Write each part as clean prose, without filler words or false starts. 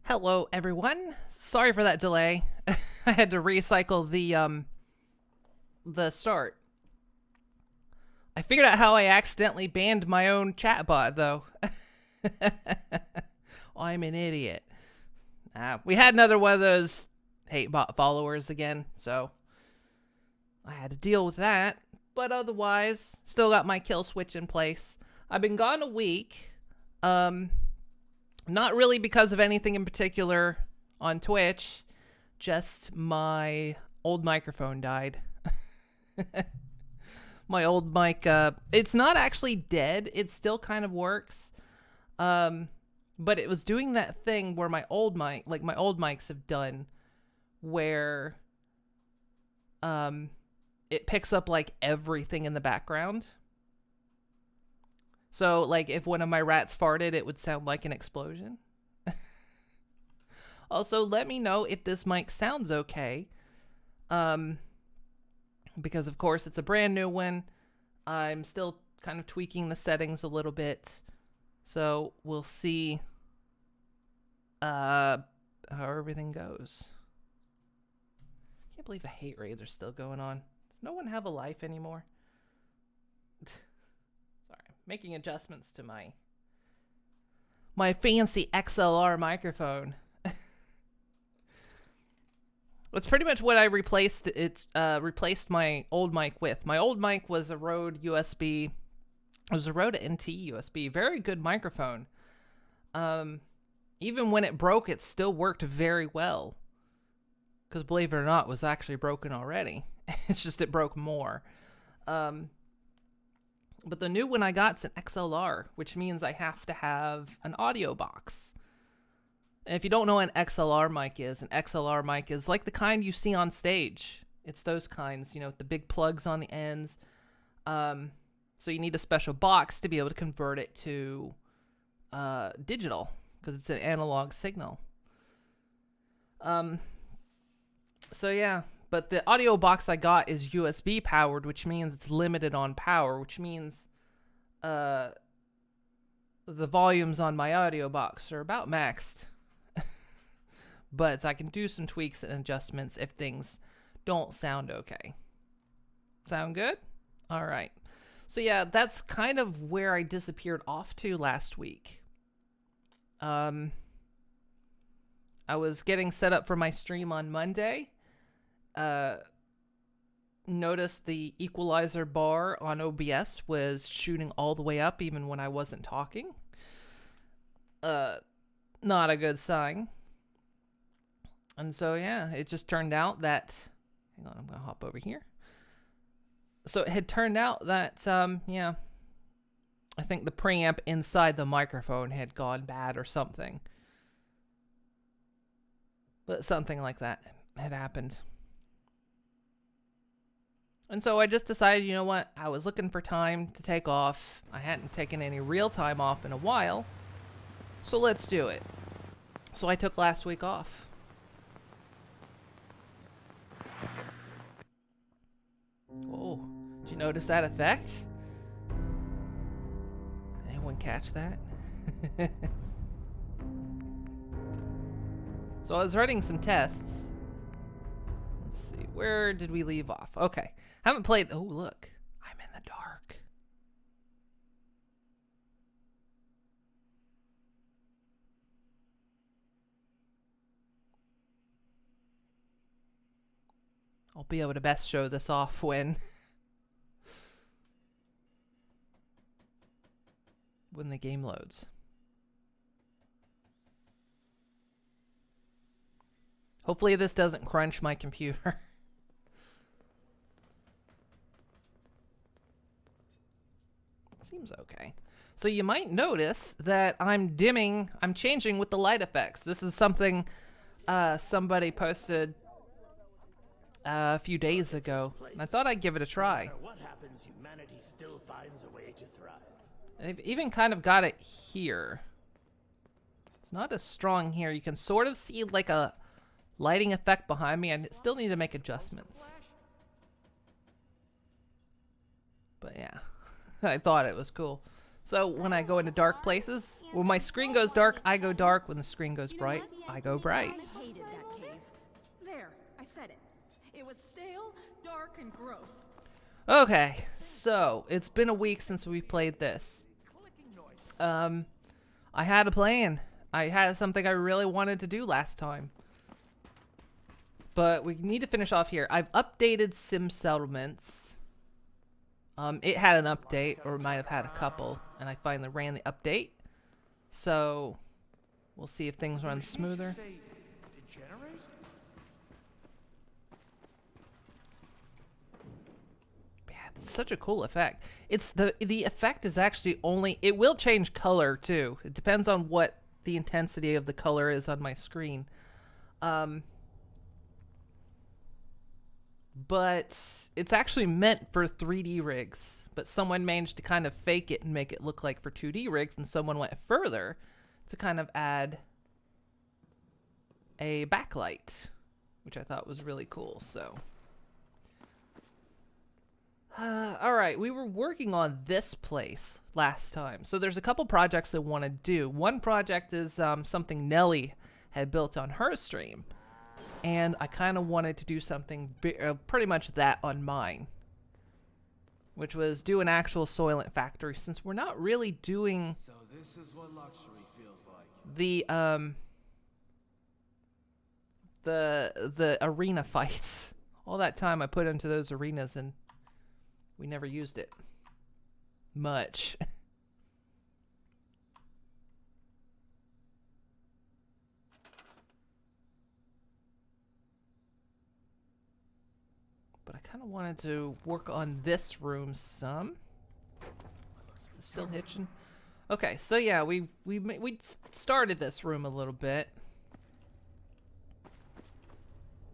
Hello, everyone. Sorry for that delay. I had to recycle the start. I figured out how I accidentally banned my own chatbot, though. I'm an idiot. We had another one of those hate bot followers again, so I had to deal with that. But otherwise, still got my kill switch in place. I've been gone a week. Not really because of anything in particular on Twitch. Just my old microphone died. My old mic, it's not actually dead. It still kind of works. But it was doing that thing where my old mic, like my old mics have done, where it picks up like everything in the background. So, like, if one of my rats farted, it would sound like an explosion. Also, let me know if this mic sounds okay. Because, of course, it's a brand new one. I'm still kind of tweaking the settings a little bit. So, we'll see how everything goes. I can't believe the hate raids are still going on. Does no one have a life anymore? Making adjustments to my fancy XLR microphone. That's pretty much what I replaced. It's replaced my old mic with. My old mic was a Rode USB. It was a Rode NT USB. Very good microphone. Even when it broke, it still worked very well. Because believe it or not, it was actually broken already. It's just it broke more. But the new one I got is an XLR, which means I have to have an audio box. And if you don't know what an XLR mic is like the kind you see on stage. It's those kinds, with the big plugs on the ends. So you need a special box to be able to convert it to digital, because it's an analog signal. So yeah. But the audio box I got is USB powered, which means it's limited on power, which means the volumes on my audio box are about maxed. But I can do some tweaks and adjustments if things don't sound okay. Sound good? All right. So yeah, that's kind of where I disappeared off to last week. I was getting set up for my stream on Monday. Noticed the equalizer bar on OBS was shooting all the way up even when I wasn't talking. Not a good sign. And so, yeah, it just turned out that... Hang on, I'm going to hop over here. So it had turned out that, I think the preamp inside the microphone had gone bad or something. But something like that had happened. And so I just decided, you know what, I was looking for time to take off. I hadn't taken any real time off in a while. So let's do it. So I took last week off. Whoa, did you notice that effect? Anyone catch that? So I was running some tests. Let's see, where did we leave off? Okay. Haven't played... Oh, look. I'm in the dark. I'll be able to best show this off when... when the game loads. Hopefully this doesn't crunch my computer. Seems okay. So you might notice that I'm changing with the light effects. This is something somebody posted a few days ago, and I thought I'd give it a try. What happens, humanity still finds a way to thrive. I've even kind of got it here. It's not as strong here. You can sort of see like a lighting effect behind me, and still need to make adjustments. But yeah. I thought it was cool. So when I go into dark places, when my screen goes dark, I go dark. When the screen goes bright, I go bright. I hated that cave. There, I said it. It was stale, dark, and gross. Okay, so it's been a week since we played this. I had a plan. I had something I really wanted to do last time. But we need to finish off here. I've updated Sim Settlements. It had an update, or it might have had a couple, and I finally ran the update. So we'll see if things run smoother. It's such a cool effect. It's the effect is actually only, it will change color too. It depends on what the intensity of the color is on my screen. But it's actually meant for 3D rigs, but someone managed to kind of fake it and make it look like for 2D rigs, and someone went further to kind of add a backlight, which I thought was really cool. So all right, we were working on this place last time. So there's a couple projects I want to do. One project is something Nelly had built on her stream. And I kind of wanted to do something pretty much that on mine. Which was do an actual Soylent factory, since we're not really doing So this is what luxury feels like. the arena fights. All that time I put into those arenas and we never used it much. But I kind of wanted to work on this room some. Is it still hitching? Okay, so yeah, we started this room a little bit.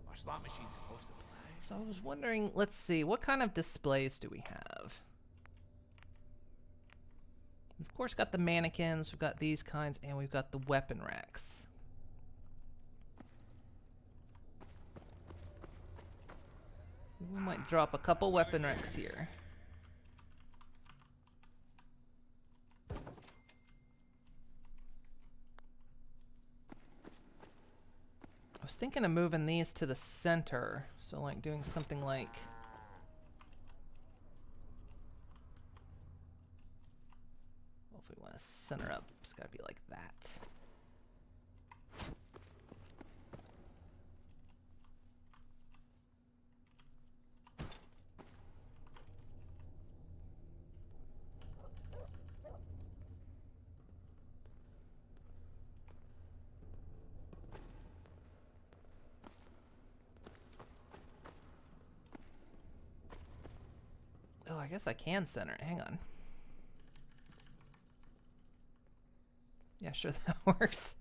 Our slot machine's supposed to flash. So I was wondering, let's see, what kind of displays do we have? We've of course got the mannequins, we've got these kinds, and we've got the weapon racks. We might drop a couple weapon racks here. I was thinking of moving these to the center, so like doing something like well, if we want to center up, it's got to be like that. Oh, I guess I can center it. Hang on. Yeah, sure, that works.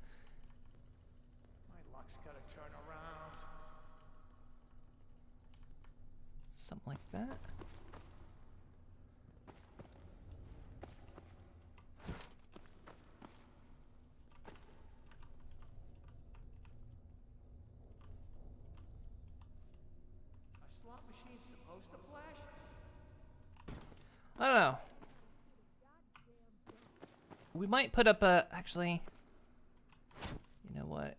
My luck's gotta turn around. Something like that. Our slot machine's supposed to flash? I don't know. We might put up a, actually, you know what?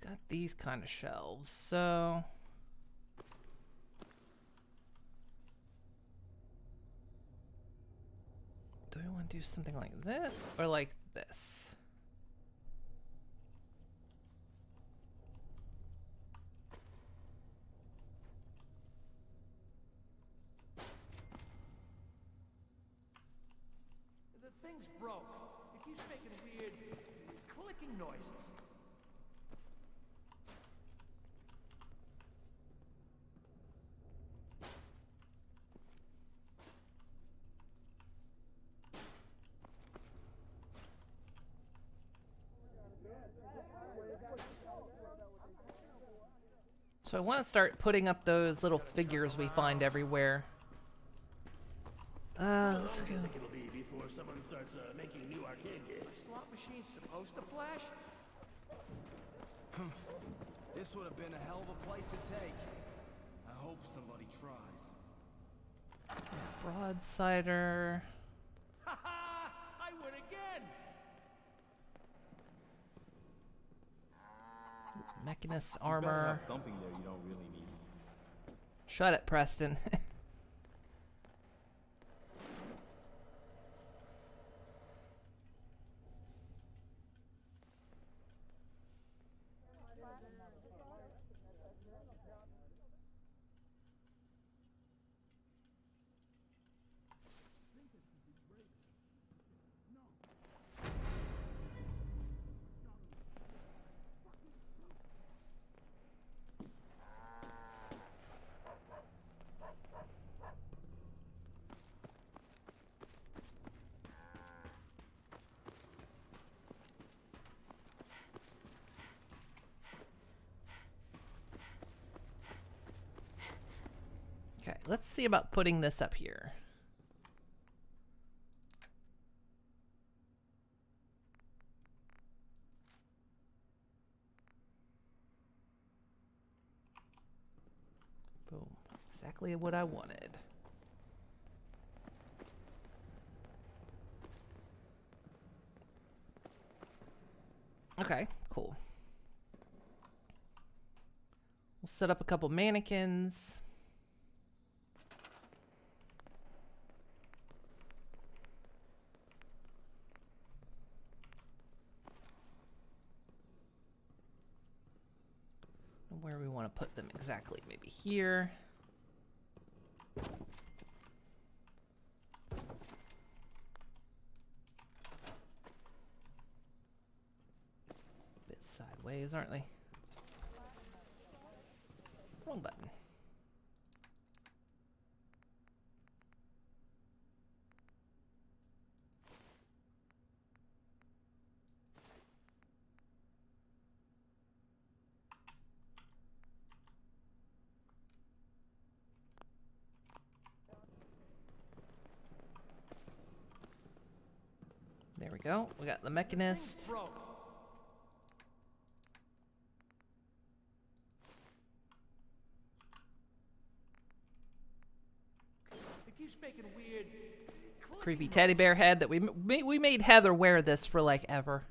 Got these kind of shelves, so do I want to do something like this or like this? The thing's broke. It keeps making weird clicking noises. So I want to start putting up those little figures we find everywhere. Let's go. think it'll be before someone starts making new arcade games. Slot machine's supposed to flash? This would have been a hell of a place to take. I hope somebody tries. Broadsider. Ha ha! I win again! Mechanist You gotta armor. have something there you don't really need. Shut it, Preston. Okay, let's see about putting this up here. Boom. Exactly what I wanted. Okay, cool. We'll set up a couple mannequins. Where we want to put them exactly, maybe here. Bit sideways, aren't they? Wrong button. There we go. We got the mechanist. Broke. It keeps making weird. Creepy clicking teddy noises. bear head that we made Heather wear this for like ever.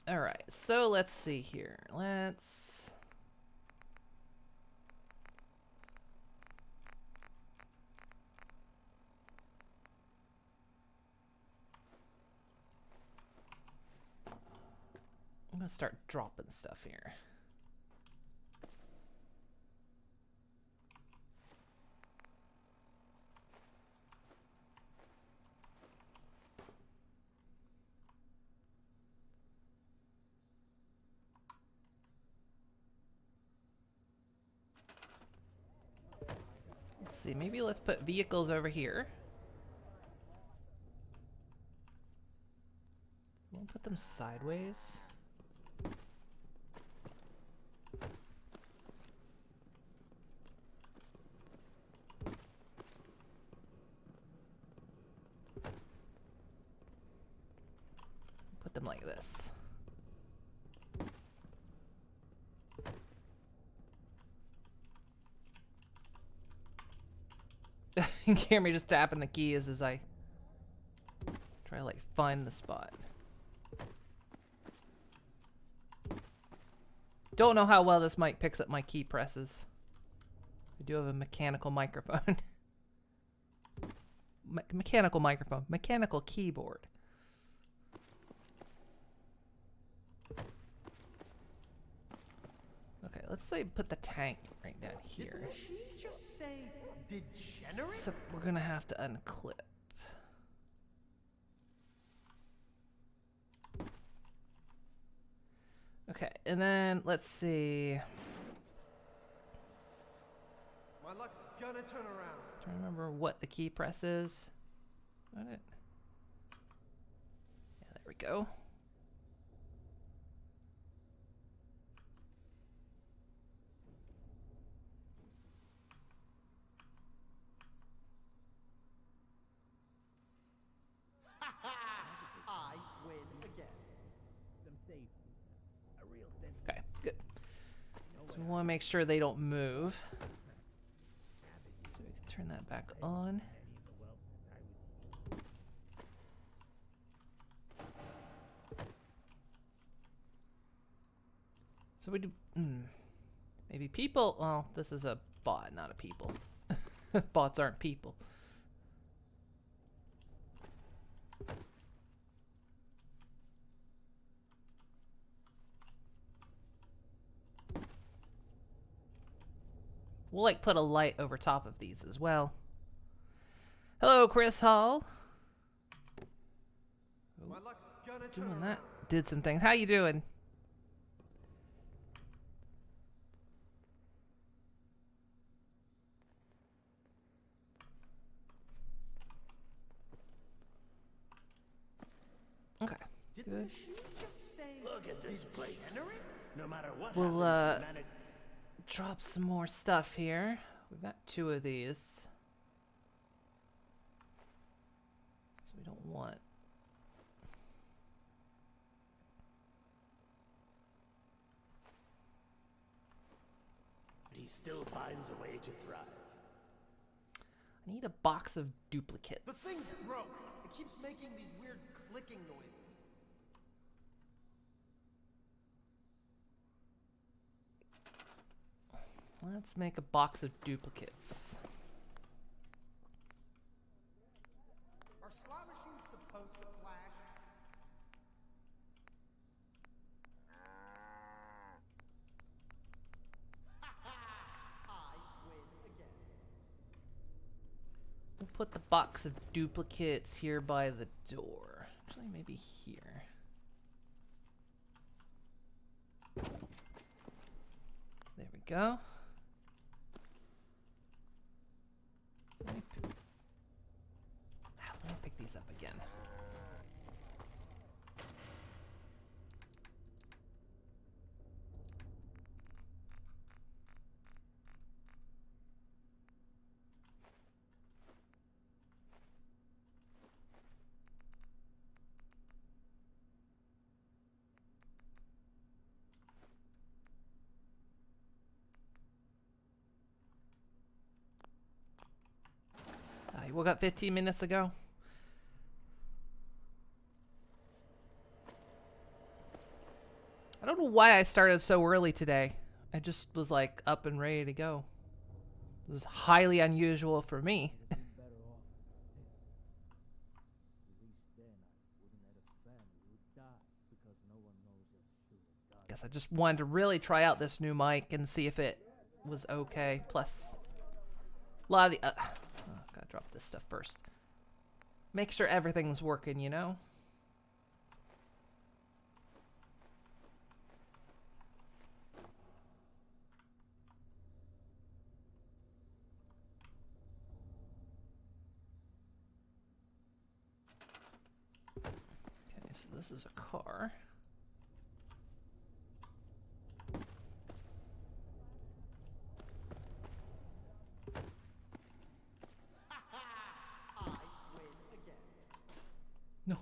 All right, so let's see here. Let's I'm gonna start dropping stuff here. Let's see, maybe let's put vehicles over here. We'll put them sideways. Put them like this. You can hear me just tapping the keys as I try to like find the spot. Don't know how well this mic picks up my key presses. I do have a mechanical microphone. Mechanical microphone. Mechanical keyboard. Okay, let's say put the tank right down here. Did the machine just say degenerate? Except we're gonna have to unclip. Okay, and then let's see. My luck's gonna turn around. Trying to remember what the key press is. What it? we go. I win again. Okay, good. So we want to make sure they don't move. So we can turn that back on. So we do... maybe people... Well, this is a bot, not a people. Bots aren't people. We'll like put a light over top of these as well. Hello, Chris Hall. My luck's gonna turn Doing around. that. Did some things. How you doing? Okay. Did the Good. machine just say Look at this place. degenerate? No matter what We'll happens, humanity- drop some more stuff here. We've got 2 of these. So we don't want... he still finds a way to thrive. I need a box of duplicates. The thing's broke. It keeps making these weird clicking noises. Let's make a box of duplicates. Are slot machines supposed to flash? I win again. We'll put the box of duplicates here by the door. Actually, maybe here. There we go. Let me pick these up again. You woke up 15 minutes ago. I don't know why I started so early today. I just was like up and ready to go. It was highly unusual for me. Guess I just wanted to really try out this new mic and see if it was okay. Plus, a lot of the... gotta drop this stuff first. Make sure everything's working, you know? Okay, so this is a car. I win again. No.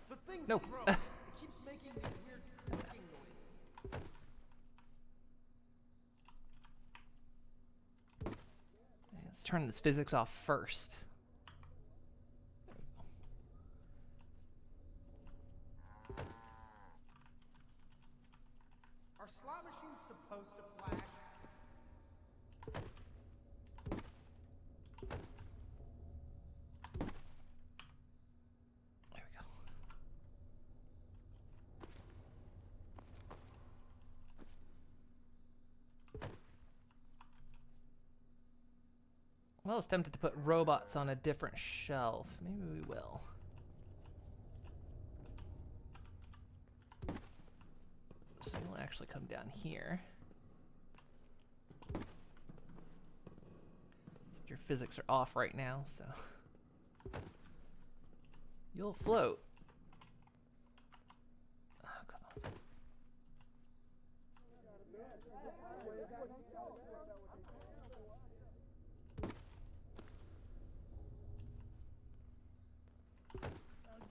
The thing's No. broke. It keeps making these weird clicking noises. Let's turn this physics off first. Are slot machines supposed to flash? There we go. Well, I was tempted to put robots on a different shelf. Maybe we will. So you'll actually come down here. physics are off right now, so you'll float. Oh, come on.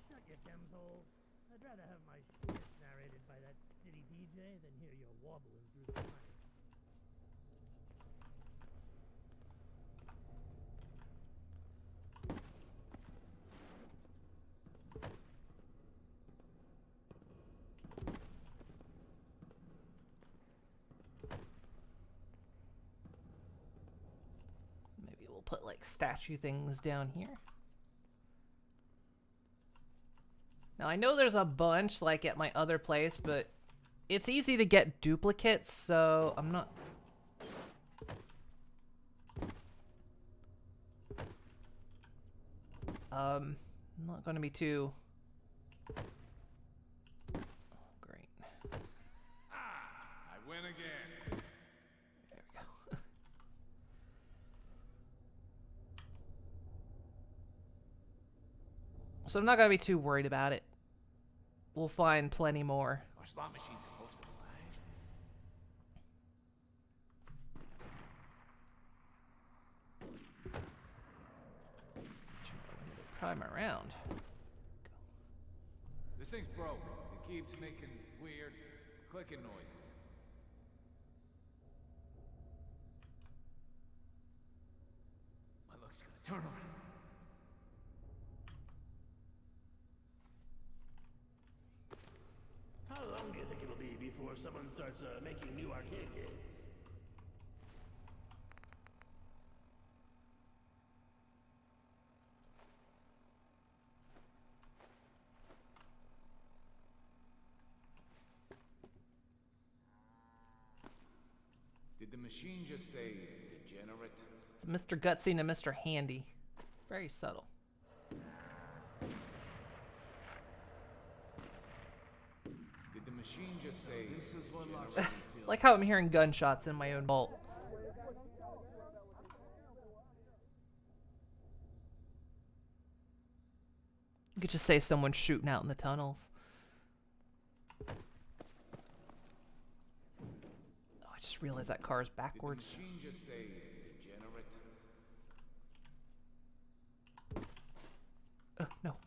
Shut your chems hole. I'd rather have my shit narrated by that city DJ than hear you wobbling through the night. Maybe we'll put like statue things down here. Now I know there's a bunch like at my other place, but it's easy to get duplicates, so I'm not... I'm not going to be too... Oh, great. I win again. There we go. So I'm not going to be too worried about it. We'll find plenty more. Our slot machine's supposed to flash. Prime around. This thing's broke. It keeps making weird clicking noises. My luck's gonna turn around. How long do you think it'll be before someone starts making new arcade games? Did the machine just say degenerate? It's Mr. Gutsy and Mr. Handy. Very subtle. Did the machine just say this is what Like how I'm hearing gunshots in my own vault. You could just say someone's shooting out in the tunnels. Oh, I just realized that car is backwards. Did the machine just say degenerate? No.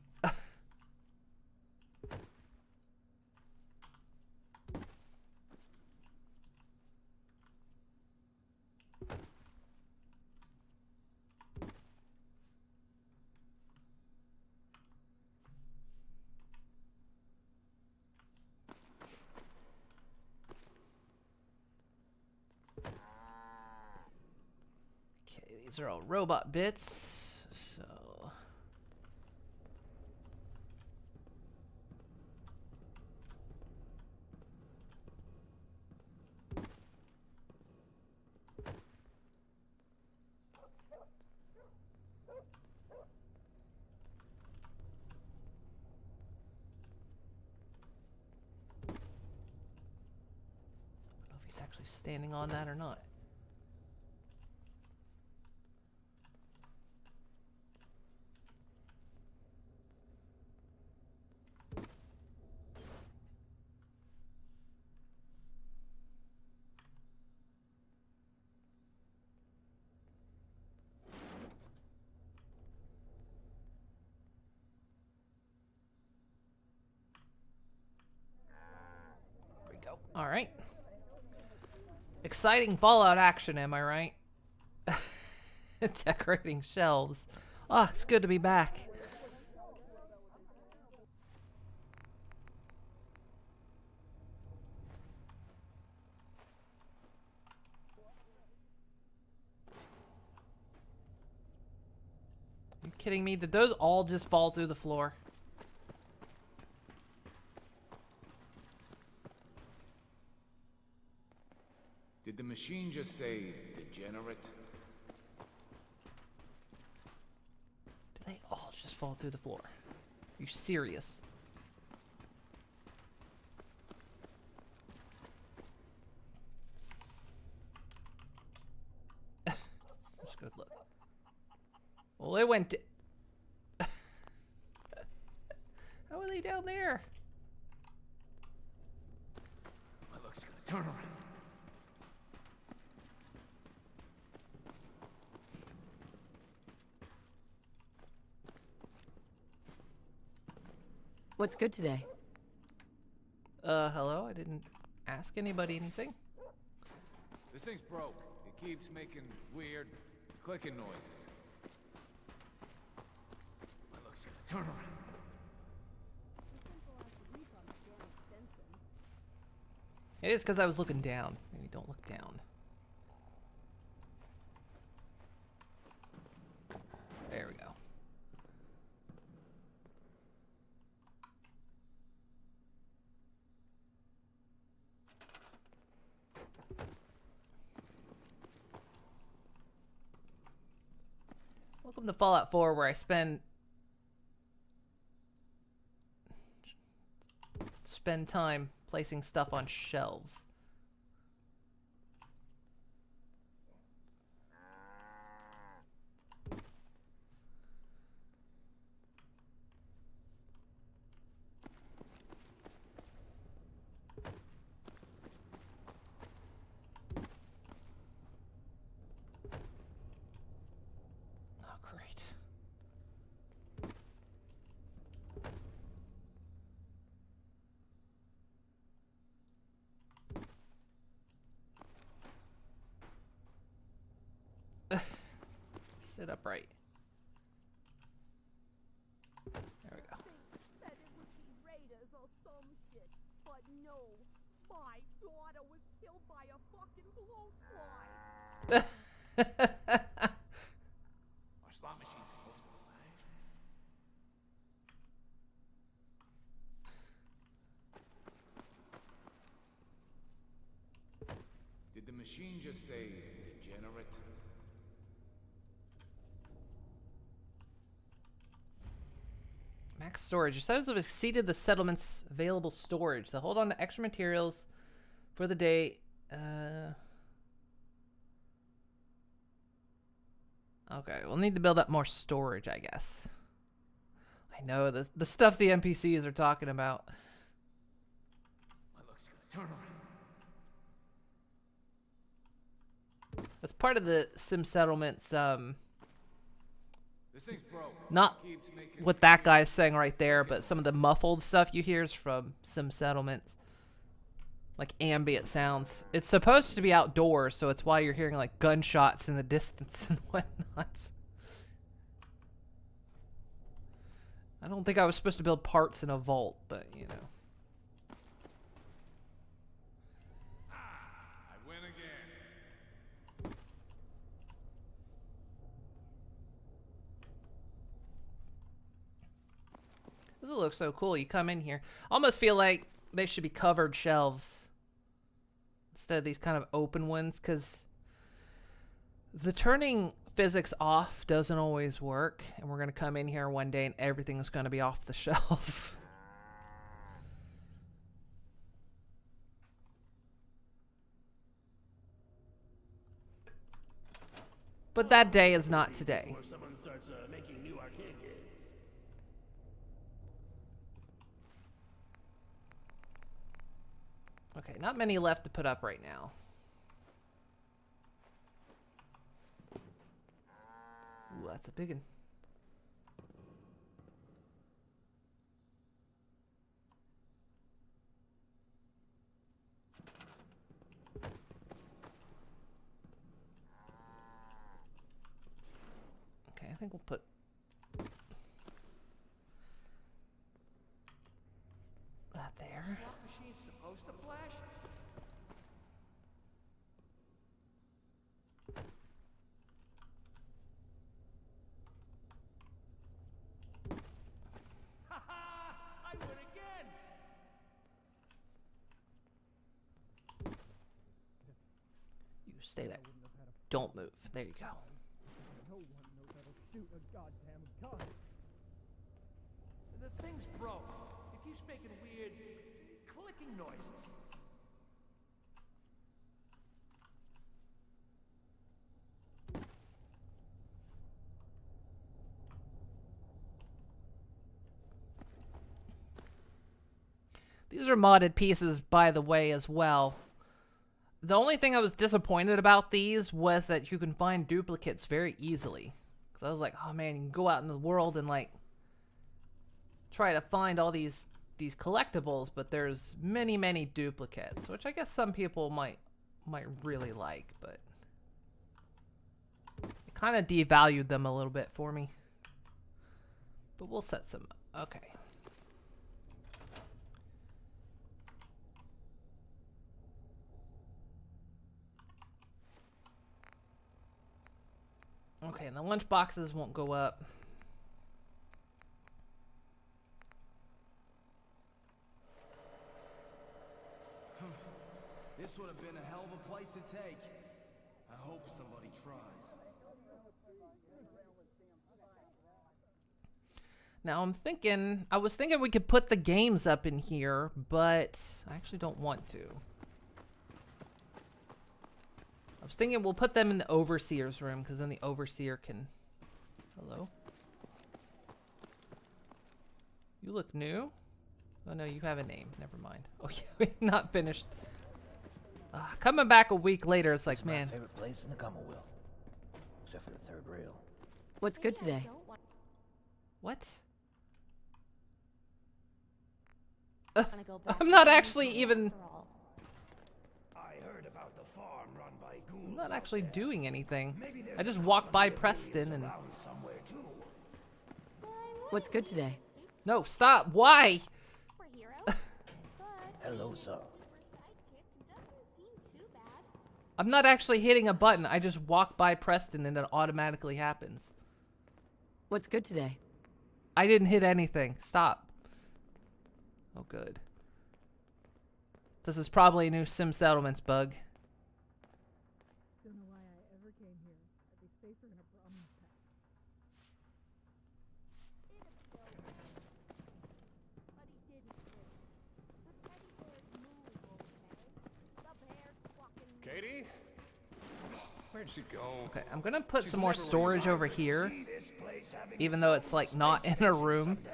Okay, these are all robot bits, so... I don't know if he's actually standing on that or not. There we go. All right. Exciting Fallout action, am I right? Decorating shelves. Ah, it's good to be back. You kidding me? Did those all just fall through the floor? Did the machine just say degenerate? Did they all just fall through the floor? Are you serious? That's a good look. Well, they went. How are they down there? My luck's gonna turn around. What's good today? Hello? I didn't ask anybody anything. This thing's broke. It keeps making weird clicking noises. My luck's gonna turn around. It is because I was looking down. Maybe don't look down. There we go. Welcome to Fallout 4, where I spend time placing stuff on shelves. Oh, great. Sit upright. There we go. Said it would be raiders or some shit, but no. My daughter was killed by a fucking blowfly. Our slot machine's supposed to flash. Did the machine just say degenerate? Max storage. Your settlements have exceeded the settlement's available storage. So hold on to extra materials for the day. Okay, we'll need to build up more storage, I guess. I know the stuff the NPCs are talking about. My luck's gonna turn around. That's part of the Sim Settlements. This thing's broke. Not Keeps making what that guy's saying right there, but some of the muffled stuff you hear is from Sim Settlements. Like ambient sounds. It's supposed to be outdoors, so it's why you're hearing like gunshots in the distance and whatnot. I don't think I was supposed to build parts in a vault, but you know. I win again. This will look so cool. You come in here. Almost feel like they should be covered shelves instead of these kind of open ones, because the turning physics off doesn't always work, and we're going to come in here one day and everything's going to be off the shelf. But that day is not today. Before someone starts making new arcade games. Okay, not many left to put up right now. Ooh, that's a big one. Okay, I think we'll put that there. Slot machine's supposed to flash? Haha! I win again! You stay there. Don't move. There you go. No one knows how to shoot a goddamn gun. The thing's broke. It keeps making weird clicking noises. These are modded pieces, by the way, as well. The only thing I was disappointed about these was that you can find duplicates very easily. Because I was like, oh man, you can go out in the world and like try to find all these collectibles, but there's many duplicates, which I guess some people might really like, but it kind of devalued them a little bit for me. But we'll set some. Okay. Okay, and the lunch boxes won't go up. This would have been a hell of a place to take. I hope somebody tries. Now I was thinking we could put the games up in here, but I actually don't want to. I was thinking we'll put them in the Overseer's room, because then the Overseer can... Hello? You look new? Oh no, you have a name. Never mind. Oh yeah, we're not finished. Coming back a week later, it's like, man. My favorite place in the Commonwealth. Except for the third rail. What's good today? What? I'm I'm not actually even... I heard about the farm run by ghouls. I'm not out actually there. doing anything. Maybe there's I just a walked by colony of Preston aliens and... around somewhere too. What's good today? No, stop! Why? Hello, sir. I'm not actually hitting a button. I just walk by Preston and it automatically happens. What's good today? I didn't hit anything. Stop. Oh, good. This is probably a new Sim Settlements bug. Don't know why I ever came here. I'd be safer in a Brahmin pack. But he didn't hit. The teddy bears move, okay? The bears fucking Katie? Where'd she go? Okay, I'm gonna put She's some more never really storage lied. over here, See this place having even its though own it's like space not in a station room. someday.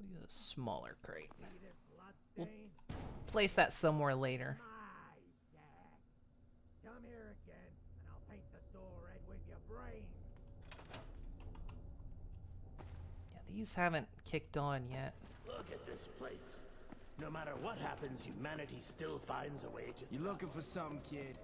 We got a smaller crate. See this blood We'll stain? place that somewhere later. My dad. Come here again, and I'll paint the door red with your brain. Yeah, these haven't kicked on yet. Look at this place. No matter what happens, humanity still finds a way to... You looking for something, kid?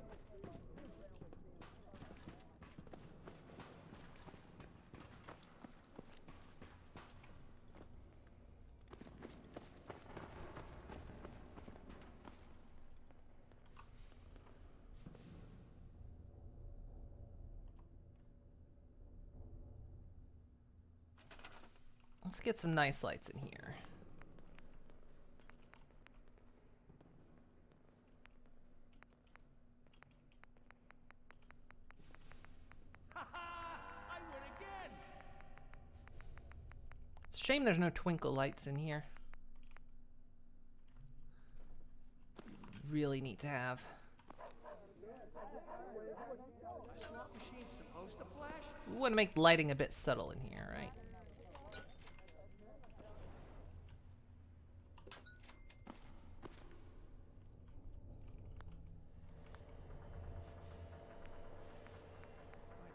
Let's get some nice lights in here. I win again! It's a shame there's no twinkle lights in here. Really need to have. A slot machine's supposed to flash? We want to make lighting a bit subtle in here, right?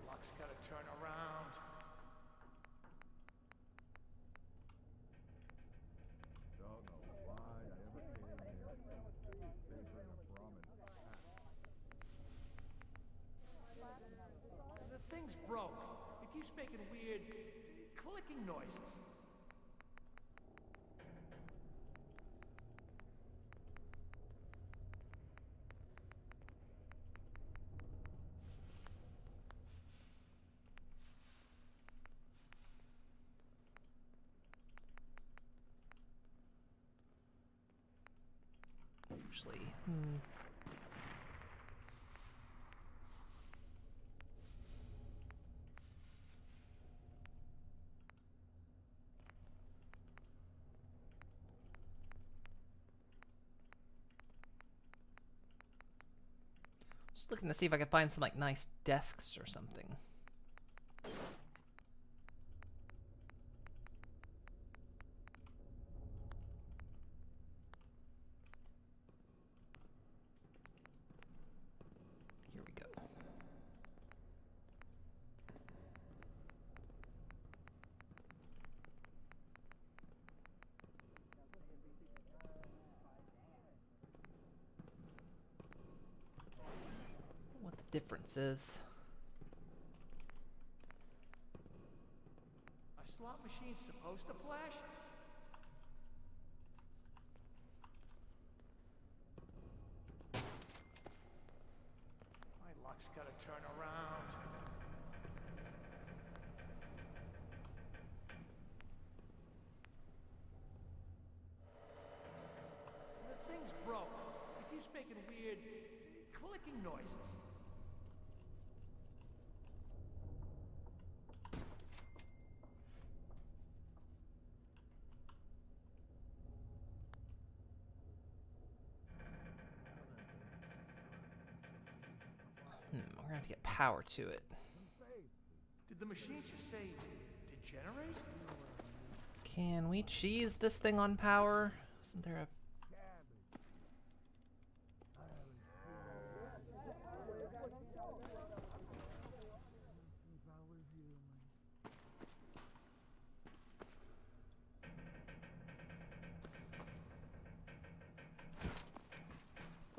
My luck's gotta turn around. The thing's broke. It keeps making weird clicking noises. actually. Just looking to see if I can find some like nice desks or something. Here we go. What the difference is. Are slot machines supposed to flash? My luck's gotta turn around. The thing's broke. It keeps making weird clicking noises. We're gonna have to get power to it. Did the machine just say degenerate? Can we cheese this thing on power? Isn't there a...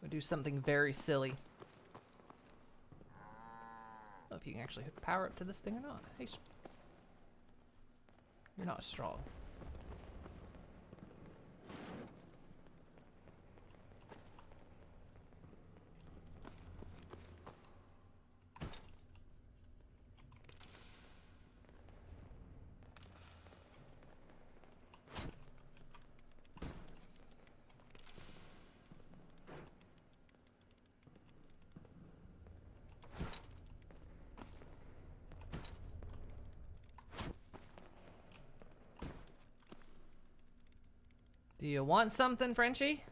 We'll do something very silly. I don't know if you can actually hook power up to this thing or not. Hey, you're not strong. Do you want something, Frenchie?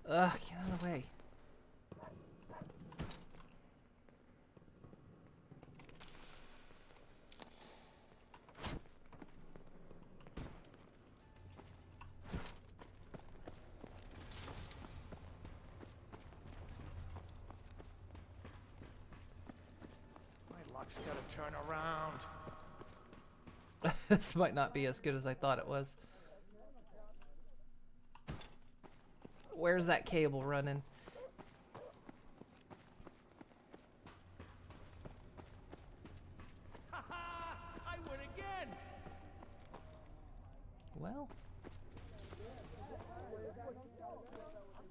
Ugh, get out of the way. My luck's gotta turn around. This might not be as good as I thought it was. Where's that cable running? Ha ha! I win again! Well,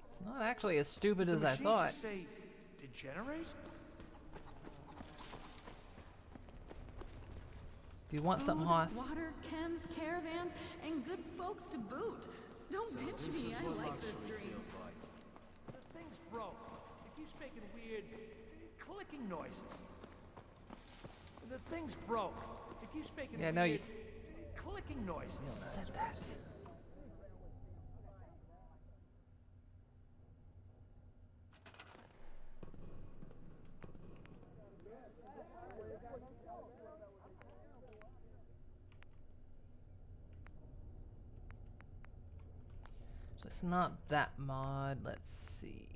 it's not actually as stupid as I thought. Just say degenerate? Do you want something, Food, Hoss? water, chems, caravans, and good folks to boot. Don't pinch me, I like this dream. The thing's broke. It keeps making weird clicking noises. The thing's broke. It keeps making Yeah, weird no, you clicking noises. said that. So it's not that mod. Let's see.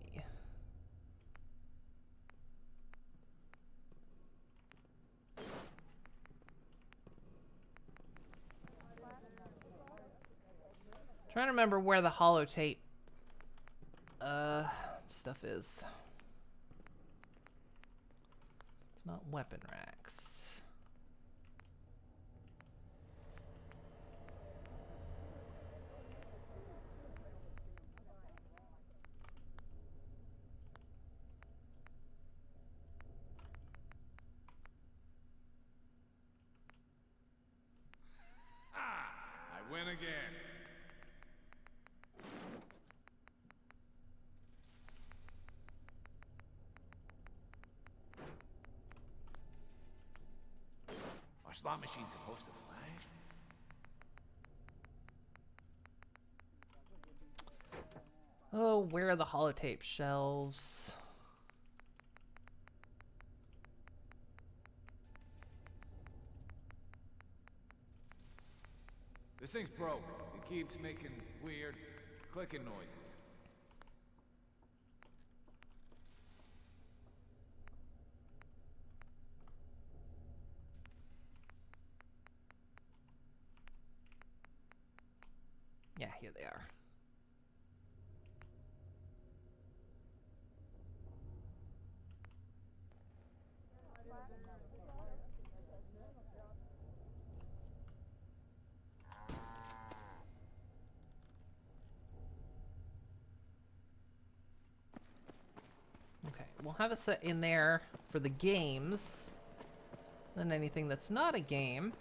Trying to remember where the holotape stuff is. It's not weapon racks. I win again. slot machine supposed to flash? Oh, where are the holotape shelves? This thing's broke. It keeps making weird clicking noises. Yeah, here they are. Okay, we'll have a set in there for the games. Then anything that's not a game,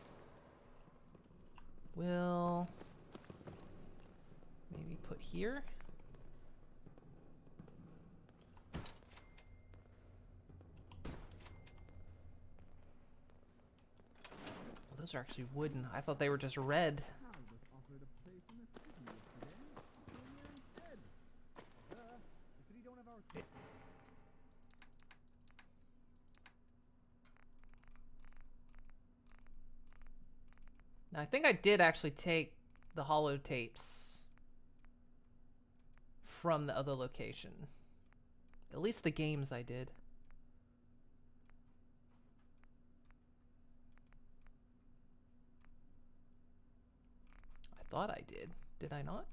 we'll maybe put here. Oh, those are actually wooden. I thought they were just red. Now, I think I did actually take the holotapes from the other location. At least the games I did. I thought I did. Did I not?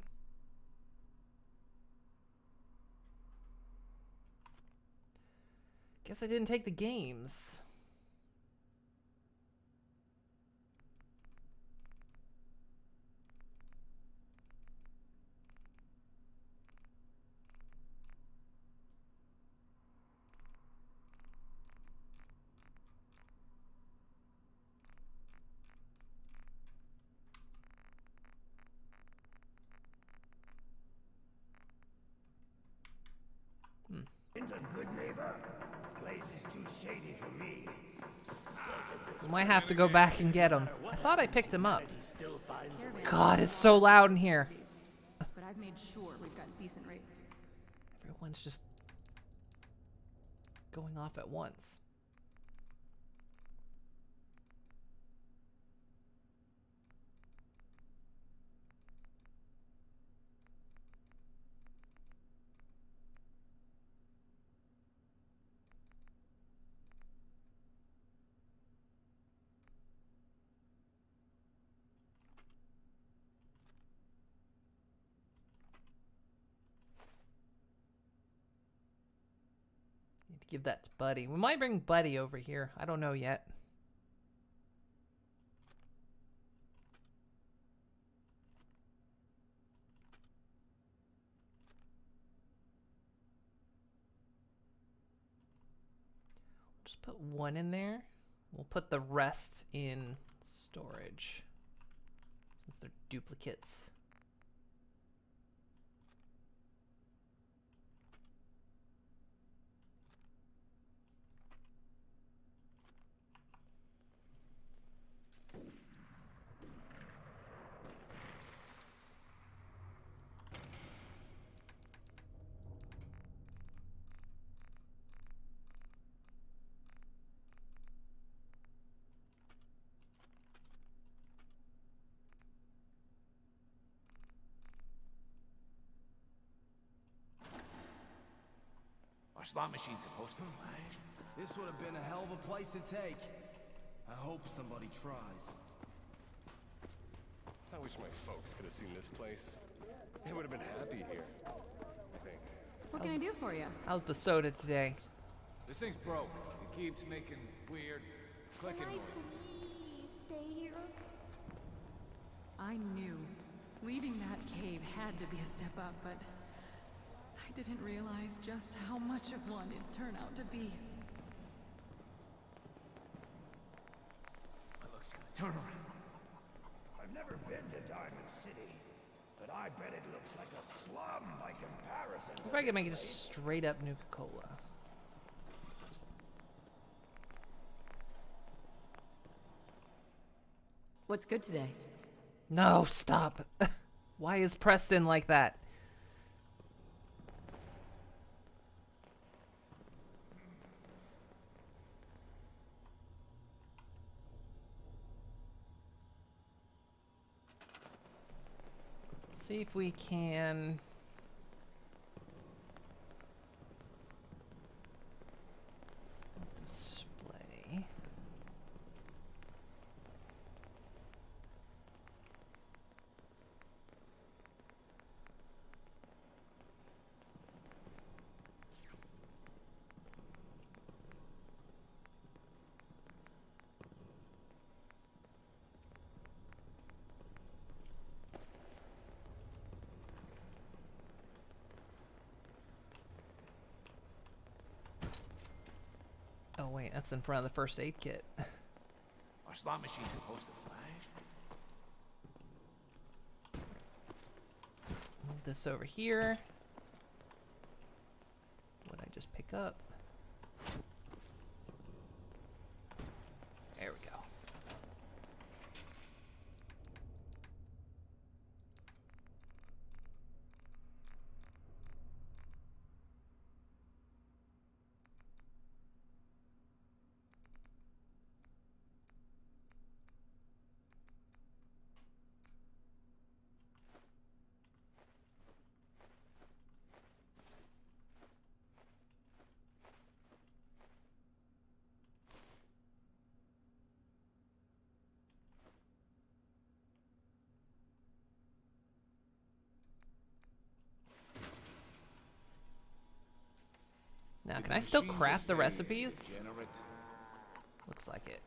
Guess I didn't take the games. It's a good neighbor. Place is too shady for me. We might have to go back and get them. I thought I picked them up. Still finds a way. God, it's so loud in here. But I've made sure we've got decent rates. Everyone's just going off at once. Need to give that to Buddy. We might bring Buddy over here. I don't know yet. Just put one in there. We'll put the rest in storage since they're duplicates. Our slot machine's supposed to flash? This would have been a hell of a place to take. I hope somebody tries. I wish my folks could have seen this place. They would have been happy here, I think. What can I do for you? How's the soda today? This thing's broke. It keeps making weird clicking noises. Please stay here? I knew leaving that cave had to be a step up, but I didn't realize just how much of one it'd turn out to be. That looks good. Turn around. I've never been to Diamond City, but I bet it looks like a slum by comparison. If I could make it just straight up Nuka-Cola. What's good today? No, stop. Why is Preston like that? See if we can display. Oh wait, that's in front of the first aid kit. Our slot machine's supposed to flash? Move this over here. What did I just pick up? There we go. Now, can I still craft the recipes? Looks like it.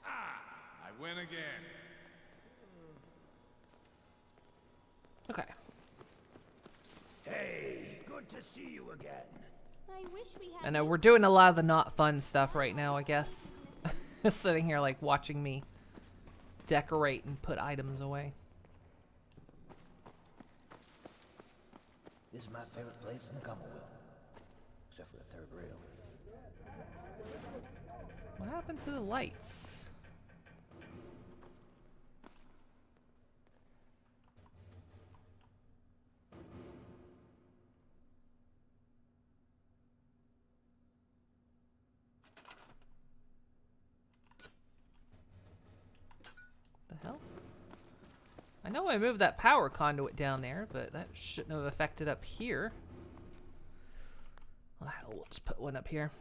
I win again. Okay. Hey, good to see you again. I wish we had. I know we're doing a lot of the not fun stuff right now, I guess. Sitting here like watching me decorate and put items away. This is my favorite place in the Commonwealth. Except for the third rail. What happened to the lights? The hell? I know I moved that power conduit down there, but that shouldn't have affected up here. Well, we'll just put one up here.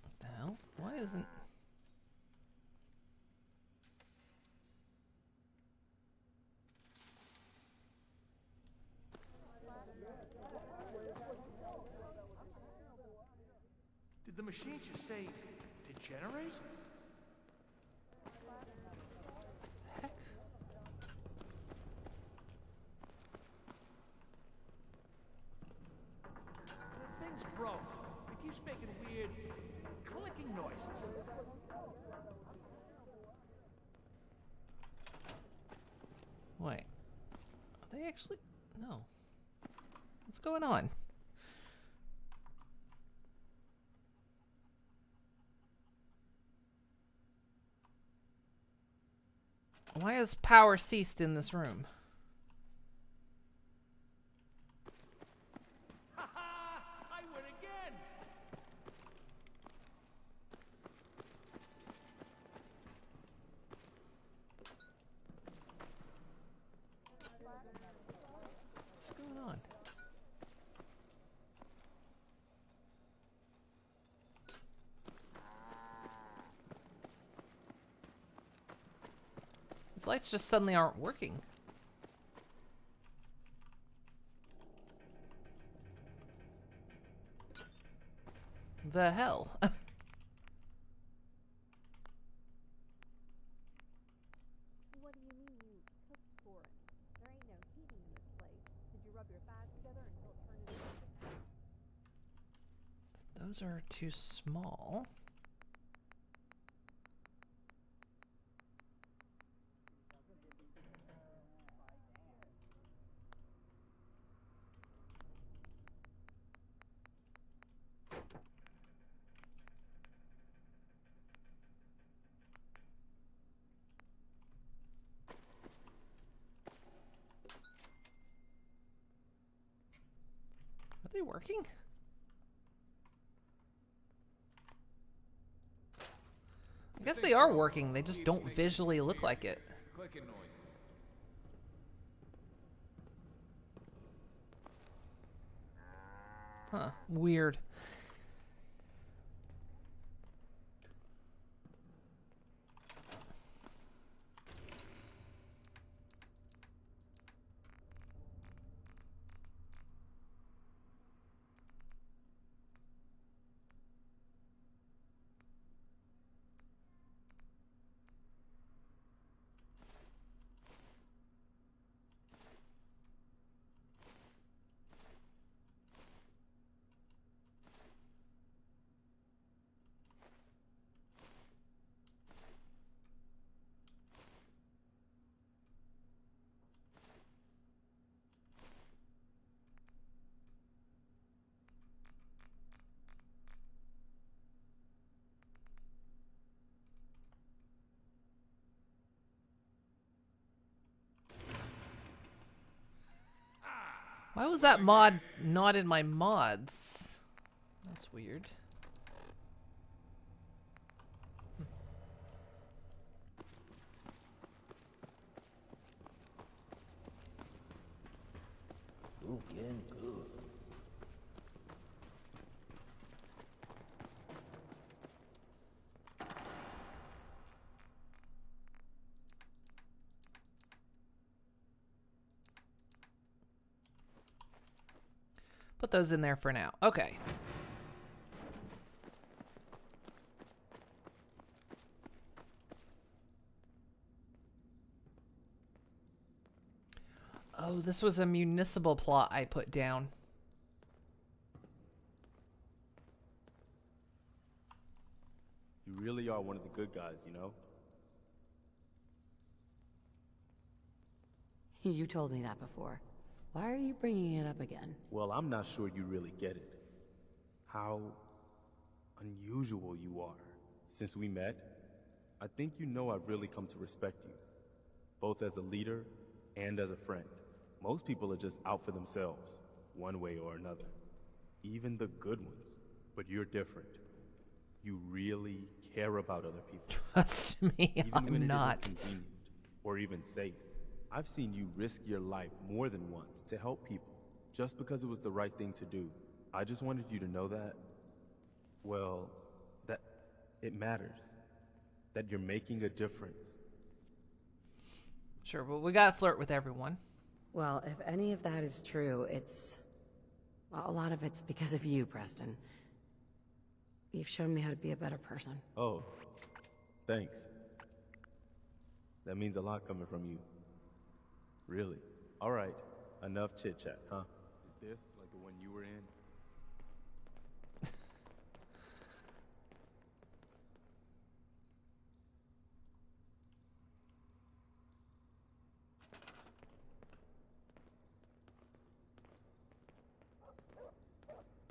What the hell? Why isn't... Did the machine just say degenerate? Heck? The thing's broke. It keeps making weird clicking noises. Wait. Are they actually... No. What's going on? Why has power ceased in this room? Ha ha! I win again! What's going on? These lights just suddenly aren't working. The hell? What do you mean you cooked for it? There ain't no heating in this place. Did you rub your thighs together Those are too small. Are they working? I guess they are working, they just don't visually look like it. Clicking noises. Huh, weird. Why was that mod not in my mods? That's weird. Looking good. Put those in there for now. Okay. Oh, this was a municipal plot I put down. You really are one of the good guys, you know? You told me that before. Why are you bringing it up again? Well, I'm not sure you really get it. How unusual you are. Since we met, I think you know I've really come to respect you, both as a leader and as a friend. Most people are just out for themselves, one way or another. Even the good ones. But you're different. You really care about other people. Trust me, Even I'm when it not. isn't convenient or even safe. I've seen you risk your life more than once to help people, just because it was the right thing to do. I just wanted you to know that, well, that it matters. That you're making a difference. Sure, but we gotta flirt with everyone. Well, if any of that is true, well, a lot of it's because of you, Preston. You've shown me how to be a better person. Oh, thanks. That means a lot coming from you. Really? All right, enough chit-chat, huh? Is this like the one you were in?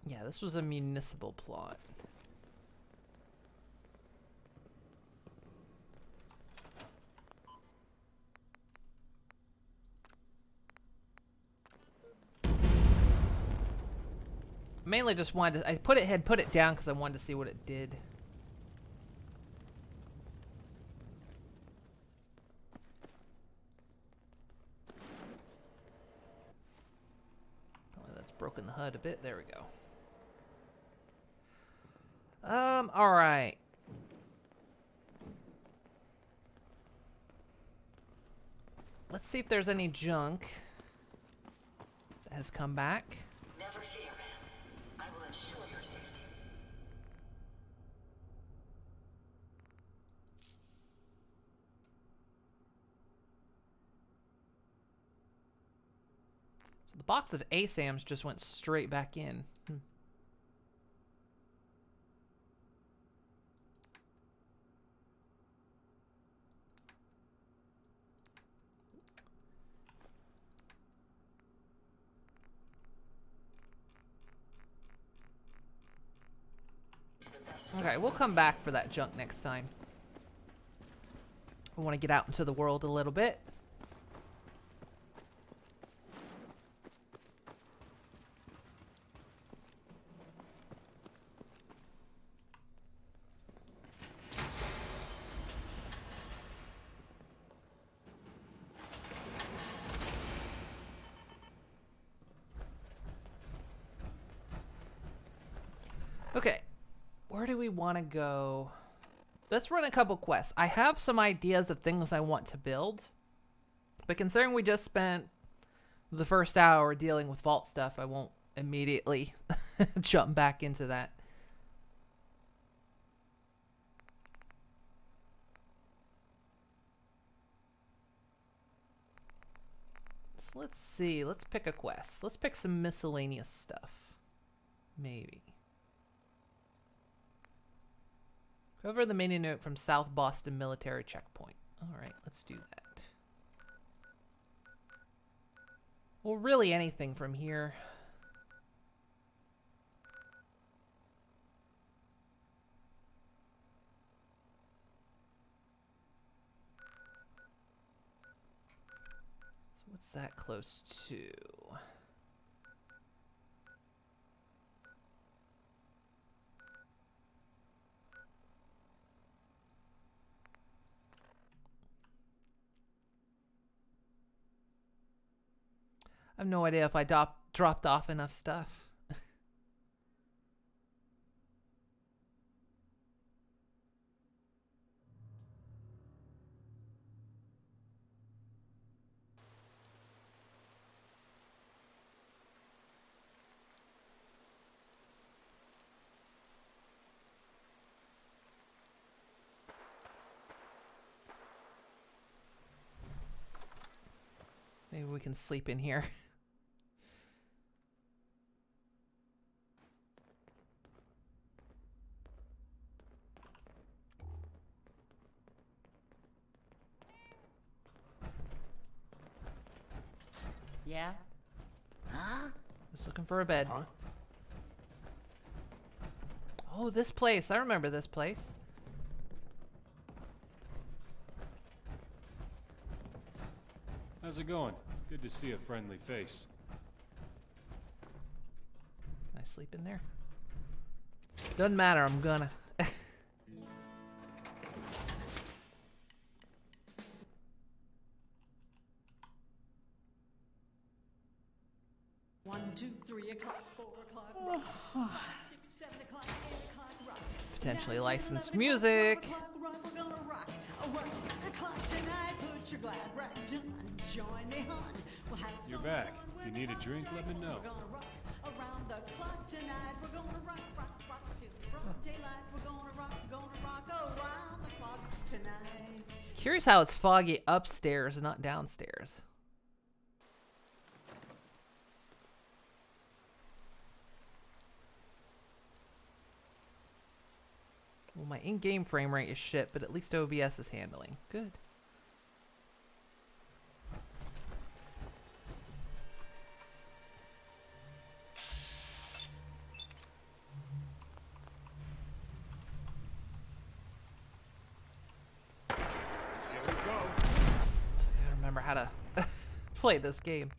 Yeah, this was a municipal plot. Mainly just wanted to, I had put it down because I wanted to see what it did. Oh, that's broken the HUD a bit. There we go. All right. Let's see if there's any junk that has come back. Never fear, man. I will ensure your safety. So the box of ASAMs just went straight back in. Okay, we'll come back for that junk next time. We want to get out into the world a little bit. Okay, where do we want to go? Let's run a couple quests. I have some ideas of things I want to build, but considering we just spent the first hour dealing with vault stuff, I won't immediately jump back into that. So let's see. Let's pick a quest. Let's pick some miscellaneous stuff. Maybe. Cover the mini note from South Boston Military Checkpoint. Alright, let's do that. Well, really anything from here. So what's that close to? I have no idea if I dropped off enough stuff. Maybe we can sleep in here. Yeah? Huh? Just looking for a bed. Huh? Oh, this place. I remember this place. How's it going? Good to see a friendly face. Can I sleep in there? Doesn't matter, I'm gonna. 1, 2, 3 o'clock, 4 o'clock, rock. 6, 7 o'clock, 8 o'clock, rock. Potentially licensed music. We're gonna rock. 1 o'clock tonight, put your glad rags on. Join me, hon. We'll have You're some back. fun. If you need a drink, let me know. We're gonna rock around the clock tonight. We're gonna rock, rock, rock till broad daylight. We're gonna rock around the clock tonight. Curious how it's foggy upstairs and not downstairs. Well, my in-game frame rate is shit, but at least OBS is handling. Good. Here we go. I gotta remember how to play this game.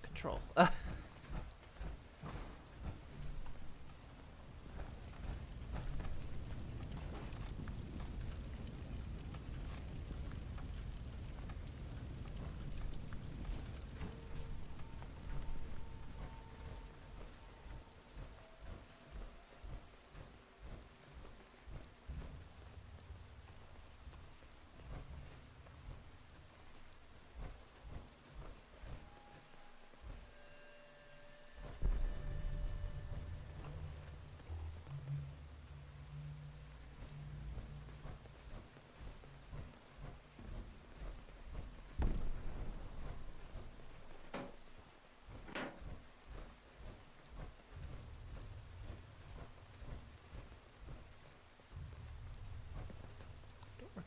Control.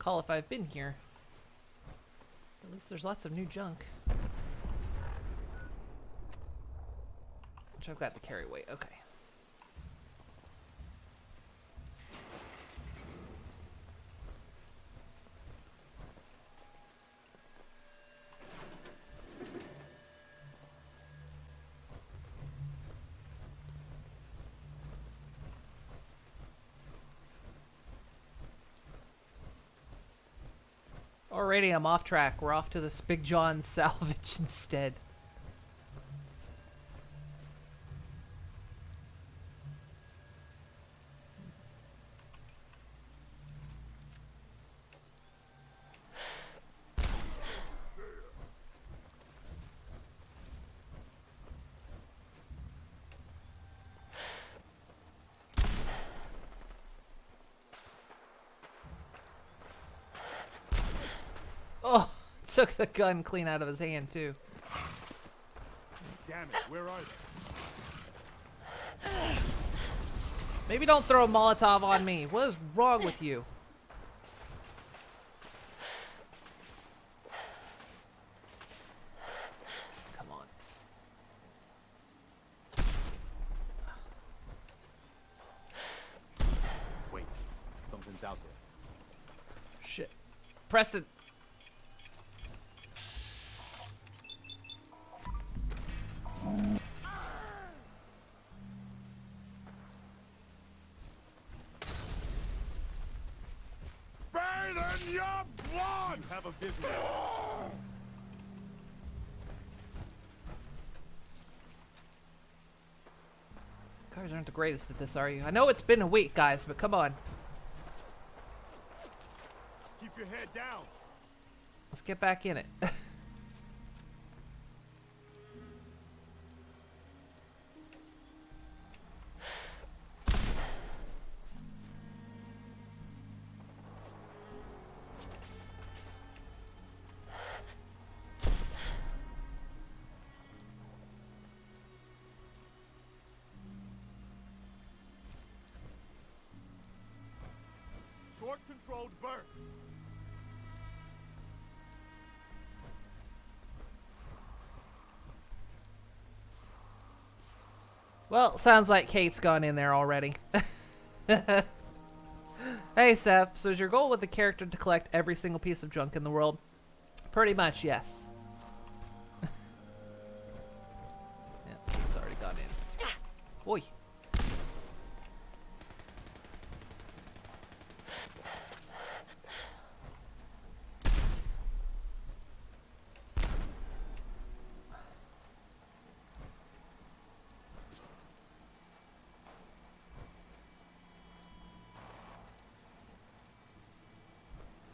recall if I've been here. At least there's lots of new junk. Which I've got to carry weight. Okay. Alrighty, I'm off track. We're off to this Big John salvage instead. Oh, took the gun clean out of his hand, too. Damn it, where are they? Maybe don't throw a Molotov on me. What is wrong with you? Come on. Wait, something's out there. Shit. Preston. Bathe in your blood! You have a vision. Cars aren't the greatest at this, are you? I know it's been a week, guys, but come on. Keep your head down. Let's get back in it. Short-controlled burst. Well, sounds like Kate's gone in there already. Hey, Sept. So is your goal with the character to collect every single piece of junk in the world? Pretty much, yes. Yeah, Kate's already gone in. Oi.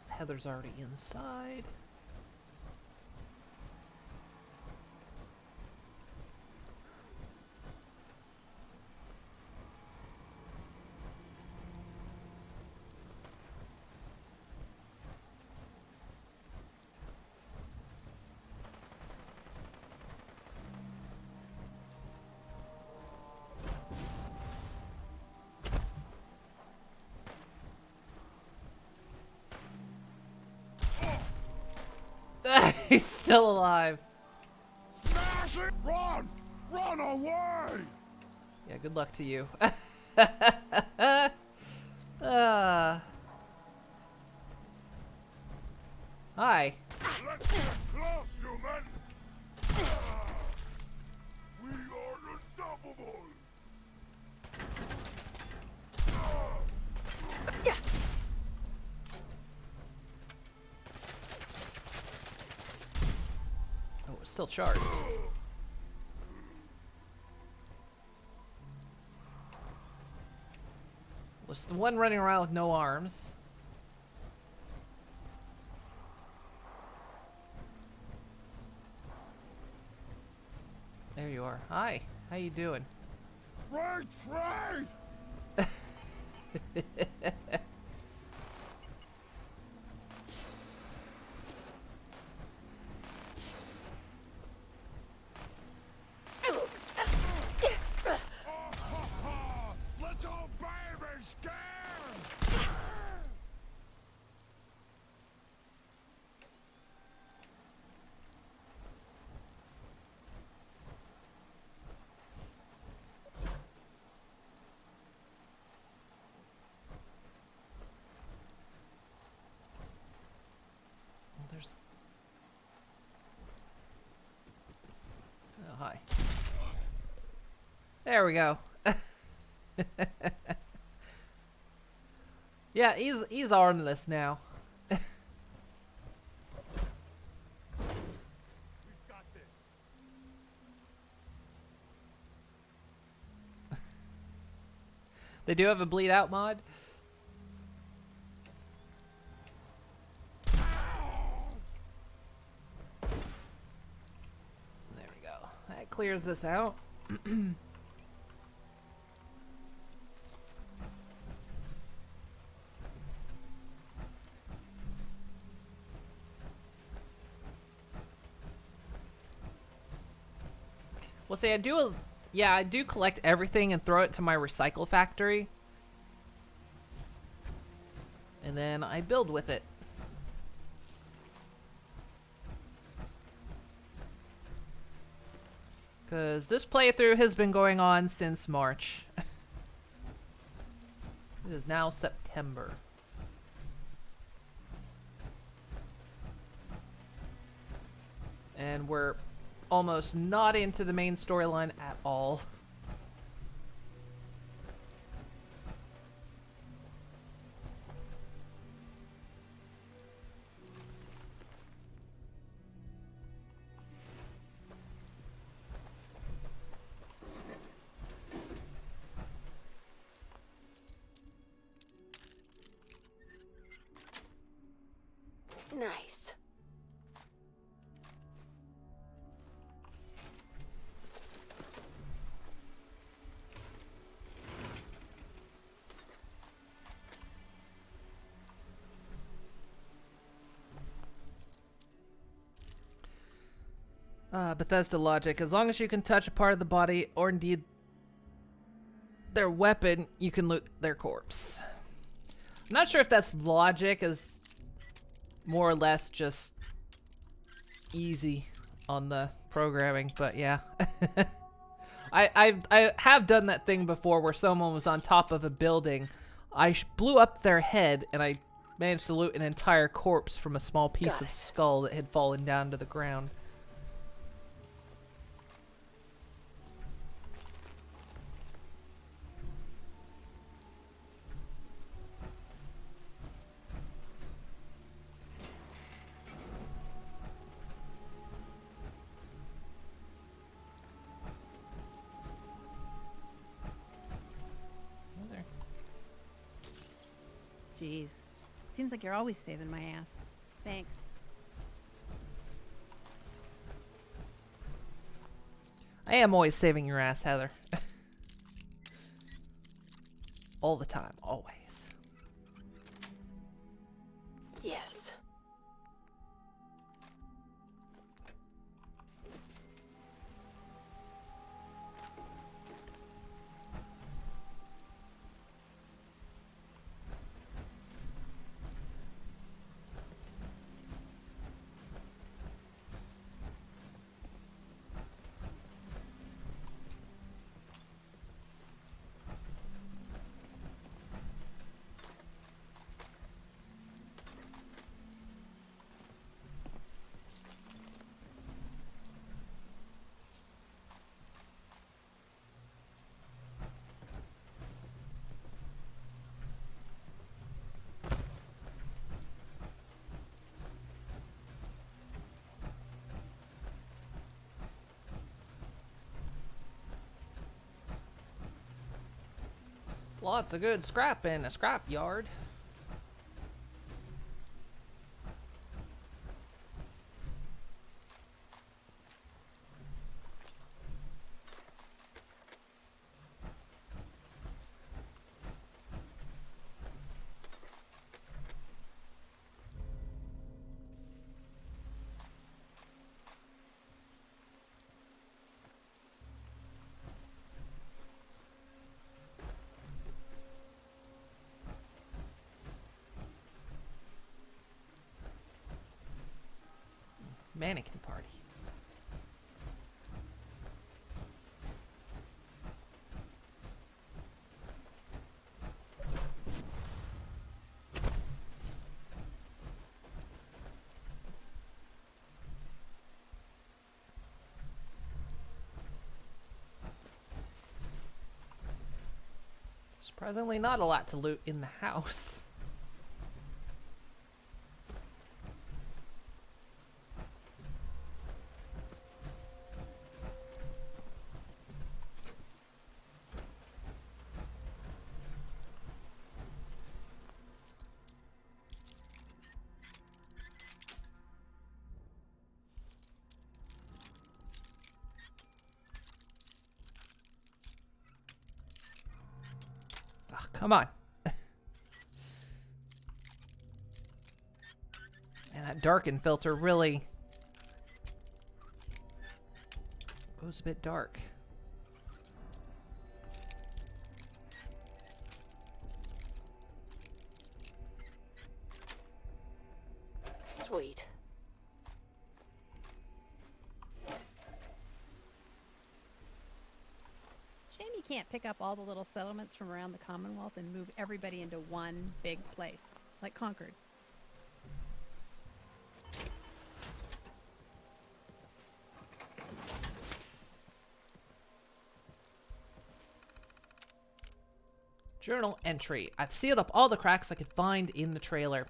Heather's already inside. He's still alive. Smash it! Run! Run away! Yeah, good luck to you. Hi. Let's get close, human! We are unstoppable! Oh, it's still charged. There's the one running around with no arms. There you are. Hi. How you doing? Retreat! Little baby scared! There we go. Yeah, he's armless now. They do have a bleed out mod. There we go. That clears this out. Well, see, I do collect everything and throw it to my recycle factory. And then I build with it. Because this playthrough has been going on since March. It is now September. And we're almost not into the main storyline at all. Nice. Bethesda logic. As long as you can touch a part of the body, or indeed their weapon, you can loot their corpse. I'm not sure if that's logic, as more or less just easy on the programming, but yeah. I have done that thing before where someone was on top of a building. I blew up their head, and I managed to loot an entire corpse from a small piece of skull that had fallen down to the ground. Jeez. Seems like you're always saving my ass. Thanks. I am always saving your ass, Heather. All the time, always. Yes. Lots of good scrap in a scrap yard. Mannequin party. Surprisingly, not a lot to loot in the house. Oh, come on. And that darken filter really goes a bit dark. Sweet. Shame you can't pick up all the little settlements from around the Commonwealth and move everybody into one big place, like Concord. Journal entry. I've sealed up all the cracks I could find in the trailer.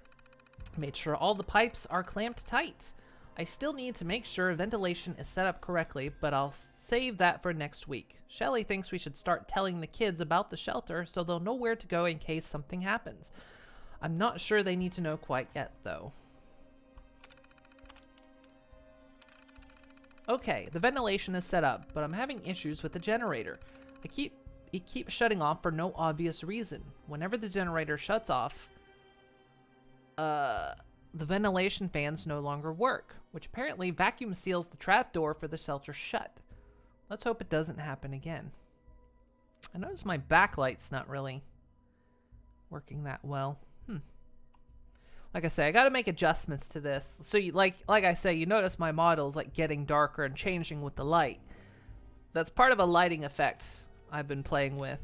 Made sure all the pipes are clamped tight. I still need to make sure ventilation is set up correctly, but I'll save that for next week. Shelley thinks we should start telling the kids about the shelter so they'll know where to go in case something happens. I'm not sure they need to know quite yet, though. Okay, the ventilation is set up, but I'm having issues with the generator. It keeps shutting off for no obvious reason. Whenever the generator shuts off, the ventilation fans no longer work, which apparently vacuum seals the trapdoor for the shelter shut. Let's hope it doesn't happen again. I notice my backlight's not really working that well. Like I say, I gotta make adjustments to this. So you, like I say, you notice my model's like getting darker and changing with the light. That's part of a lighting effect I've been playing with.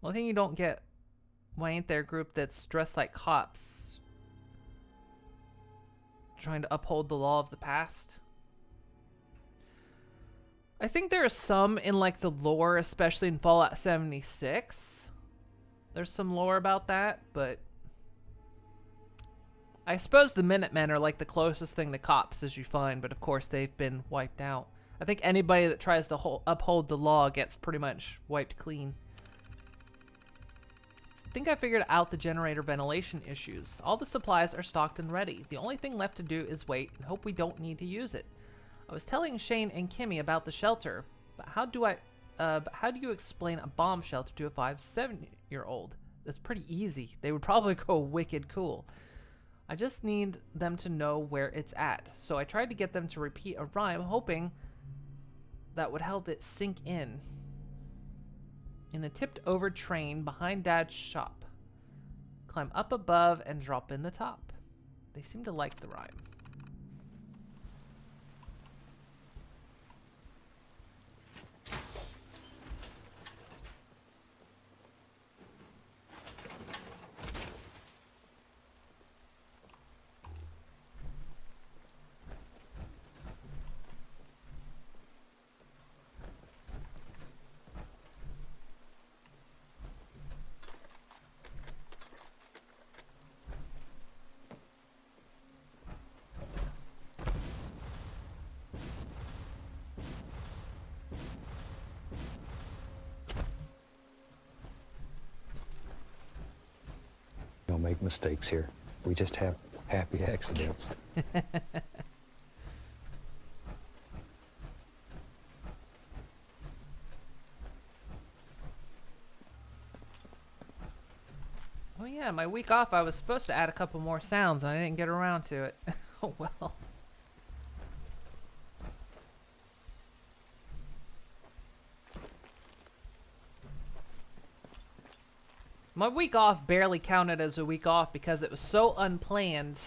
Well, I think you don't get why ain't there a group that's dressed like cops trying to uphold the law of the past. I think there are some in like the lore, especially in Fallout 76. There's some lore about that, but I suppose the Minutemen are like the closest thing to cops as you find, but of course they've been wiped out. I think anybody that tries to uphold the law gets pretty much wiped clean. I think I figured out the generator ventilation issues. All the supplies are stocked and ready. The only thing left to do is wait and hope we don't need to use it. I was telling Shane and Kimmy about the shelter, but how do you explain a bomb shelter to a 5-7-year-old? That's pretty easy. They would probably go wicked cool. I just need them to know where it's at. So I tried to get them to repeat a rhyme, hoping that would help it sink in. In a tipped over train behind Dad's shop. Climb up above and drop in the top. They seem to like the rhyme. Don't make mistakes here. We just have happy accidents. Oh yeah, my week off I was supposed to add a couple more sounds and I didn't get around to it. Oh well. My week off barely counted as a week off because it was so unplanned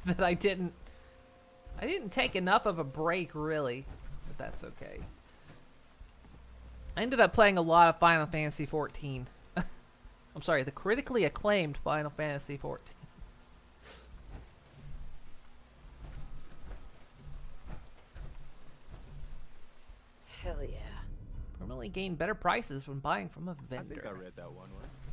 that I didn't take enough of a break really, but that's okay. I ended up playing a lot of Final Fantasy XIV. I'm sorry, the critically acclaimed Final Fantasy XIV. Generally gain better prices when buying from a vendor. I think I read that one once.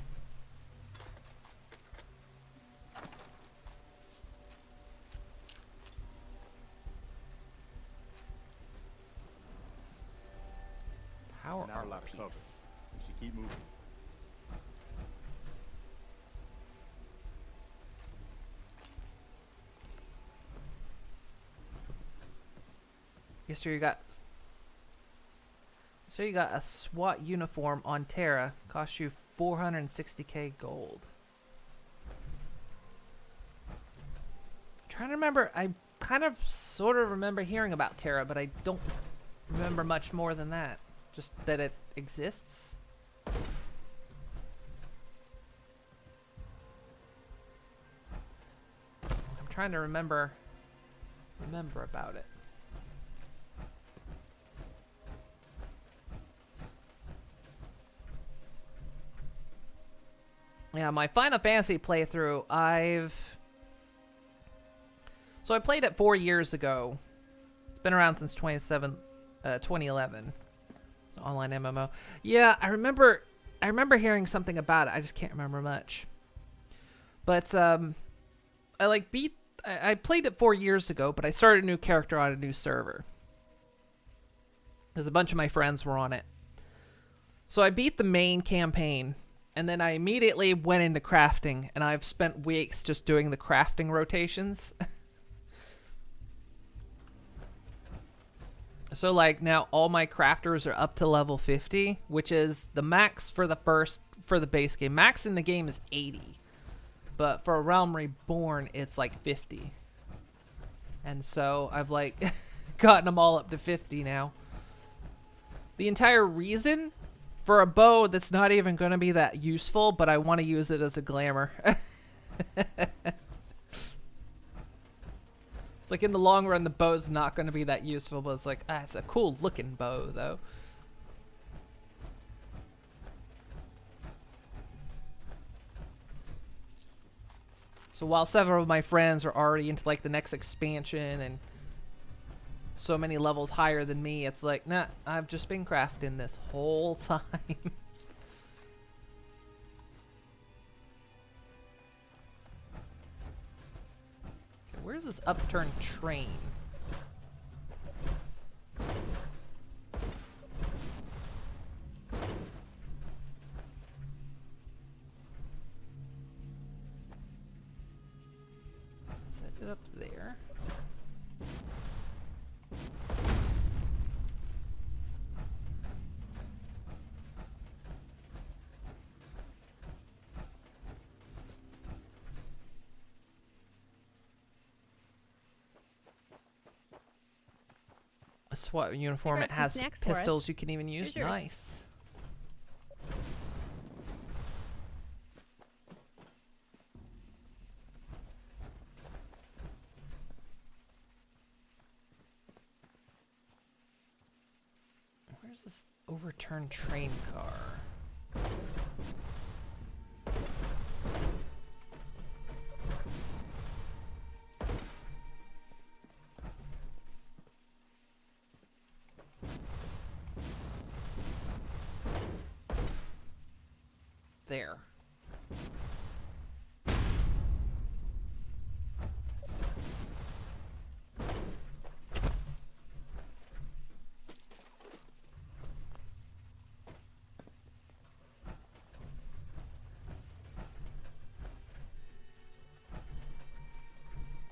Power Not a lot of cover. piece. We should keep moving. So you got a SWAT uniform on Terra. Cost you 460k gold. Trying to remember, I kind of sort of remember hearing about Terra, but I don't remember much more than that. Just that it exists. I'm trying to remember about it. Yeah, my Final Fantasy playthrough, I played it 4 years ago. It's been around since 2011. It's an online MMO. Yeah, I remember hearing something about it. I just can't remember much. But I played it 4 years ago, but I started a new character on a new server. Because a bunch of my friends were on it. So I beat the main campaign. And then I immediately went into crafting, and I've spent weeks just doing the crafting rotations. So like now all my crafters are up to level 50, which is the max for the base game. Max in the game is 80. But for a Realm Reborn, it's like 50. And so I've like gotten them all up to 50 now. The entire reason for a bow that's not even going to be that useful, but I want to use it as a glamour. It's like in the long run, the bow's not going to be that useful, but it's like, it's a cool looking bow, though. So while several of my friends are already into like the next expansion and so many levels higher than me, it's like, nah, I've just been crafting this whole time. Okay, where's this upturned train? Set it up there. A SWAT uniform. It has pistols you can even use. Nice. Where's this overturned train car? There.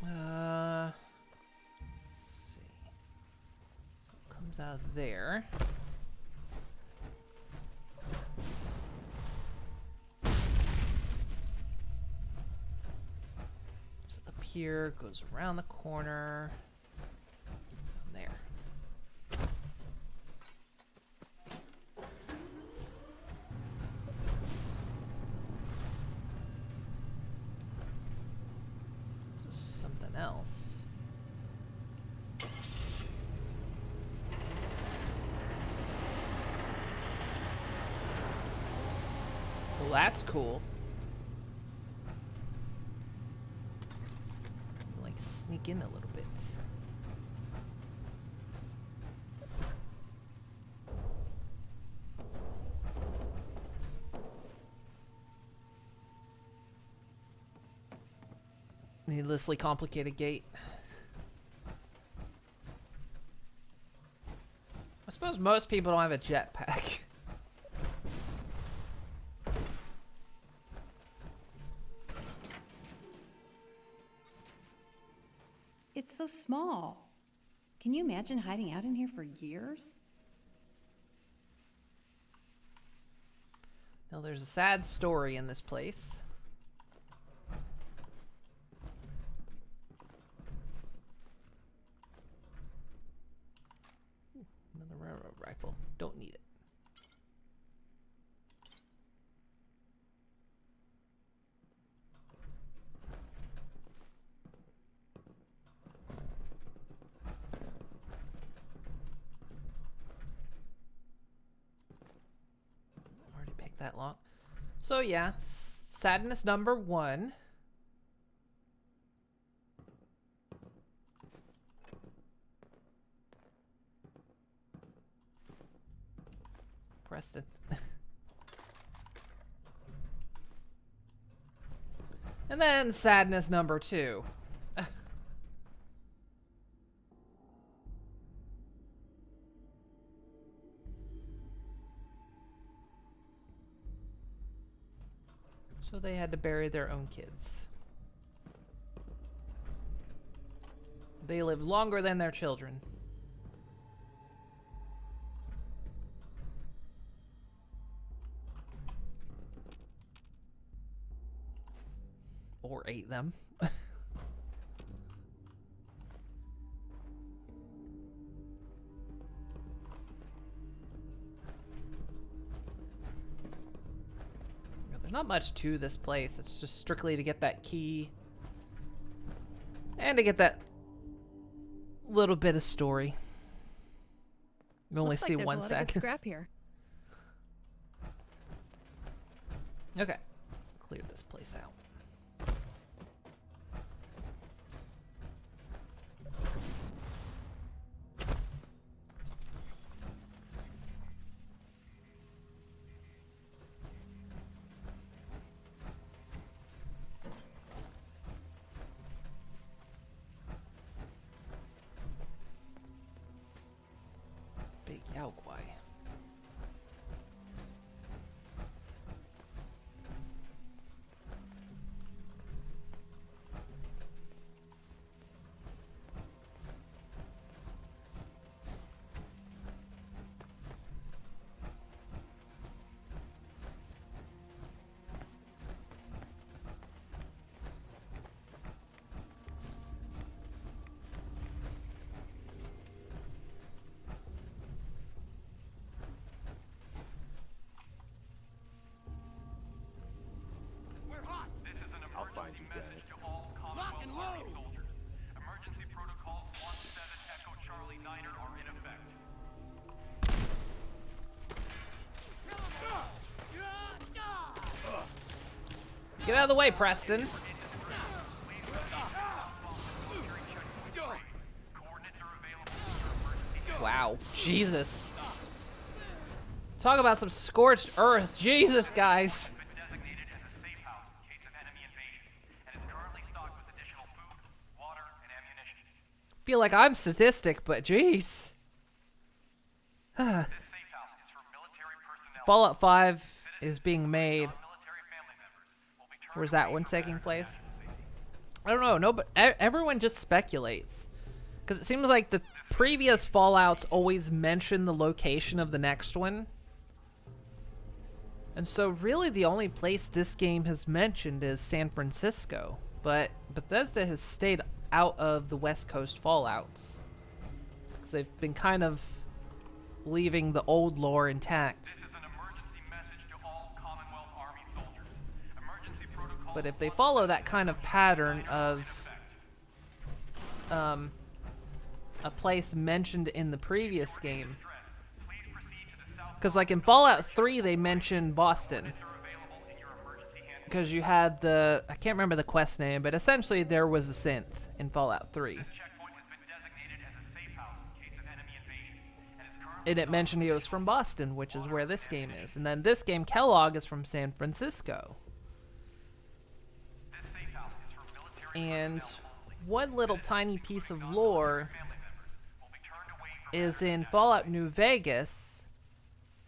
Let's see. Comes out there. Here, goes around the corner. There. This is something else. Well, that's cool. Sneak in a little bit. Needlessly complicated gate. I suppose most people don't have a jetpack. It's so small. Can you imagine hiding out in here for years? Now there's a sad story in this place. Ooh, another railroad rifle. Don't need it. Already picked that lock. So yeah, sadness number 1. Preston. And then sadness number 2. So they had to bury their own kids. They lived longer than their children. Or ate them. There's not much to this place. It's just strictly to get that key. And to get that little bit of story. You only Looks like see there's 1 a lot of good second. scrap here. Okay. Cleared this place out. Big Yao Guai. I'll find you, damn it. Lock and load! Emergency protocols 17 Echo Charlie Niner are in effect. Get out of the way, Preston. Wow. Jesus. Talk about some scorched earth. Jesus, guys. Feel like I'm sadistic, but jeez. Fallout 5 is being made. Where's that one taking place? I don't know. No, but everyone just speculates. Because it seems like the previous Fallouts always mention the location of the next one. And so really the only place this game has mentioned is San Francisco. But Bethesda has stayed out of the West Coast Fallouts. Because they've been kind of leaving the old lore intact. But if they follow that kind of pattern of a place mentioned in the previous game, because like in Fallout 3 they mentioned Boston, because you had the, I can't remember the quest name, but essentially there was a synth in Fallout 3. And it mentioned he was from Boston, which is where this game is. And then this game, Kellogg, is from San Francisco. And one little tiny piece of lore is in Fallout New Vegas.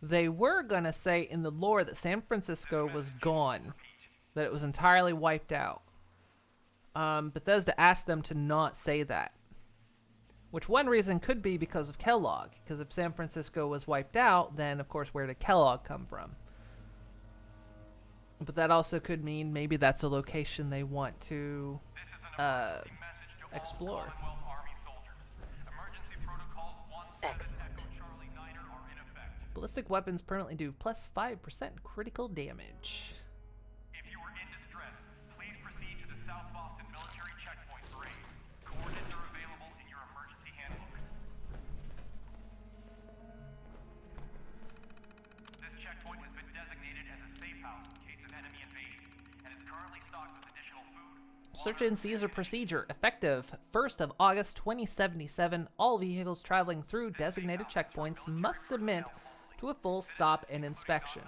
They were gonna say in the lore that San Francisco was gone, that it was entirely wiped out. Bethesda asked them to not say that. Which one reason could be because of Kellogg. Because if San Francisco was wiped out, then of course where did Kellogg come from? But that also could mean maybe that's a location they want to explore. Excellent. Ballistic weapons permanently do plus 5% critical damage. If you are in distress, please proceed to the South Boston Military Checkpoint 3. Coordinates are available in your emergency handbook. This checkpoint has been designated as a safe house in case of enemy invasion, and is currently stocked with additional food. Search and seizure procedure effective 1st of August 2077. All vehicles traveling through designated checkpoints must submit to a full stop and inspection.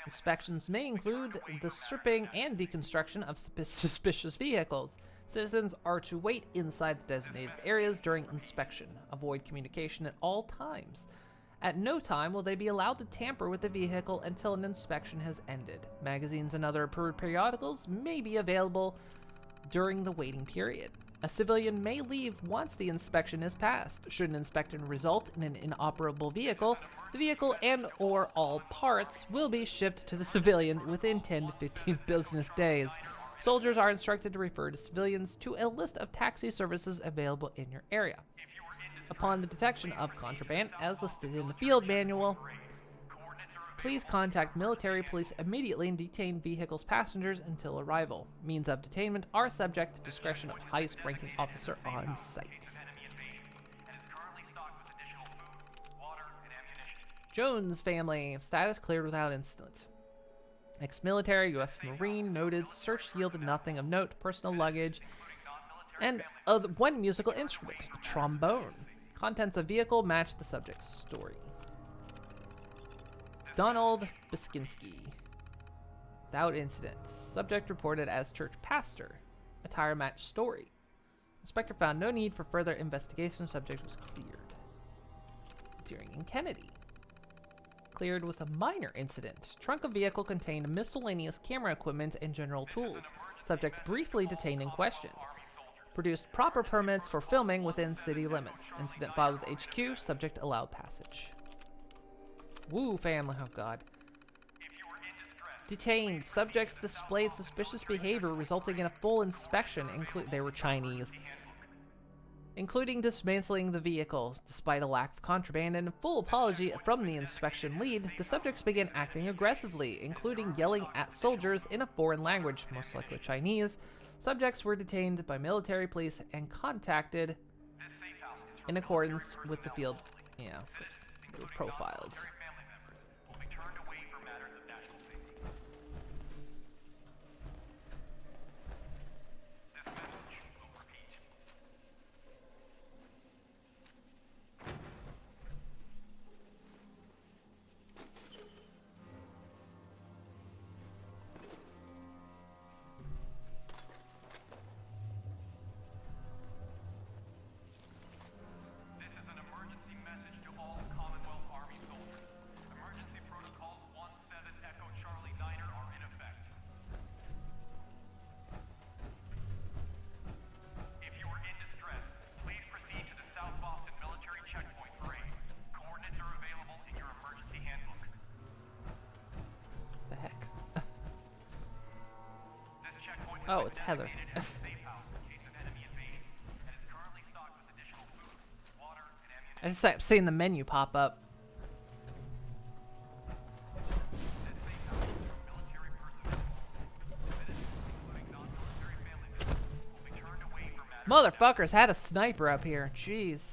Inspections may include the stripping and deconstruction of suspicious vehicles. Citizens are to wait inside the designated areas during inspection. Avoid communication at all times. At no time will they be allowed to tamper with the vehicle until an inspection has ended. Magazines and other approved periodicals may be available during the waiting period. A civilian may leave once the inspection is passed. Should an inspection result in an inoperable vehicle, the vehicle and or all parts will be shipped to the civilian within 10 to 15 business days. Soldiers are instructed to refer to civilians to a list of taxi services available in your area. Upon the detection of contraband, as listed in the field manual, please contact military police immediately and detain vehicle's passengers until arrival. Means of detainment are subject to discretion of highest-ranking officer on site. Jones family. Status cleared without incident. Ex-military, U.S. Marine, noted. Search yielded nothing of note. Personal luggage. And one musical instrument. A trombone. Contents of vehicle match the subject's story. Donald Biskinski. Without incidents. Subject reported as church pastor. Attire match story. Inspector found no need for further investigation. Subject was cleared. Deering and Kennedy. Cleared with a minor incident. Trunk of vehicle contained miscellaneous camera equipment and general tools. Subject briefly detained and questioned. Produced proper permits for filming within city limits. Incident filed with HQ. Subject allowed passage. Woo family, oh god. Detained. Subjects displayed suspicious behavior resulting in a full inspection. They were Chinese. Including dismantling the vehicle. Despite a lack of contraband and a full apology from the inspection lead, the subjects began acting aggressively, including yelling at soldiers in a foreign language, most likely Chinese. Subjects were detained by military police and contacted in accordance with the field. Yeah, of course, they were profiled. Oh, it's Heather. I just kept seeing the menu pop up. Motherfuckers had a sniper up here. Jeez.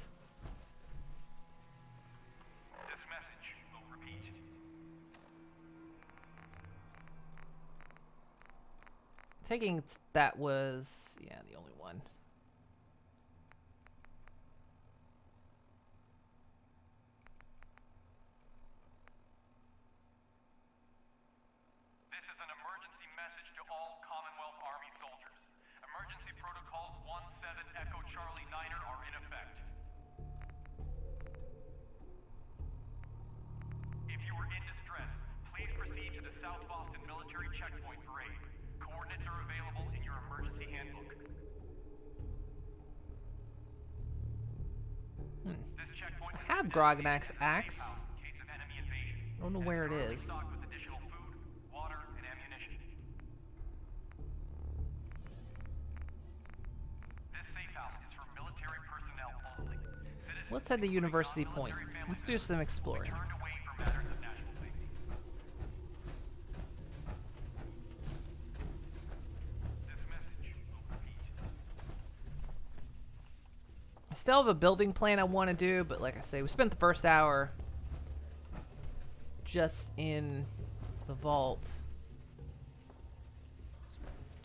Taking that was, yeah, the only one. This is an emergency message to all Commonwealth Army soldiers. Emergency protocol Echo Charlie Niner are in effect. If you are in distress, please proceed to the South Boston Military Checkpoint for aid. Coordinates are available in your emergency handbook. This checkpoint I have Grognak's axe. I don't know where it is. stocked with additional food, water, and ammunition. This safe house is for military personnel only. Citizens Let's head to University Point. Let's do some exploring. turned away for matters of national safety. This message will repeat. I still have a building plan I want to do, but like I say, we spent the first hour just in the vault.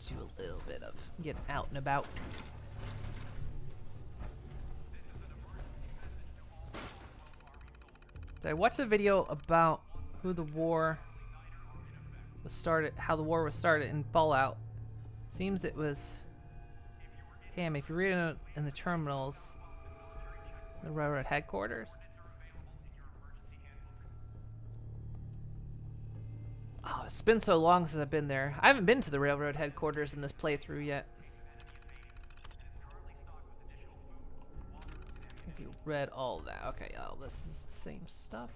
Do a little bit of getting out and about. Did I watch a video about who the war was started, how the war was started in Fallout? Seems it was Pam. If you read it in the terminals, the railroad headquarters. Oh, it's been so long since I've been there. I haven't been to the railroad headquarters in this playthrough yet. I think you read all that. Okay, oh, this is the same stuff.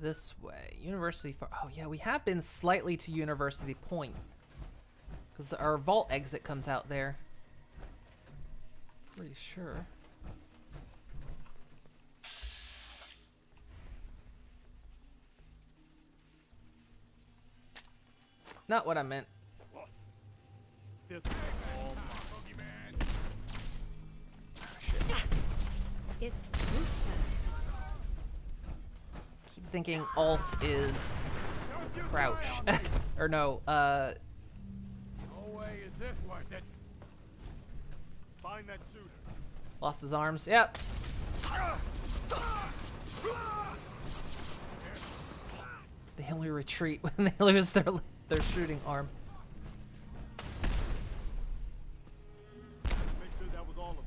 This way. University Far. Oh, yeah, we have been slightly to University Point. Because our vault exit comes out there. Pretty sure. Not what I meant. This It's Keep thinking alt is crouch. Or no, No way is this worth it. Find that shooter. lost his arms. Yep. They only retreat when they lose their shooting arm. Make sure that was all of them.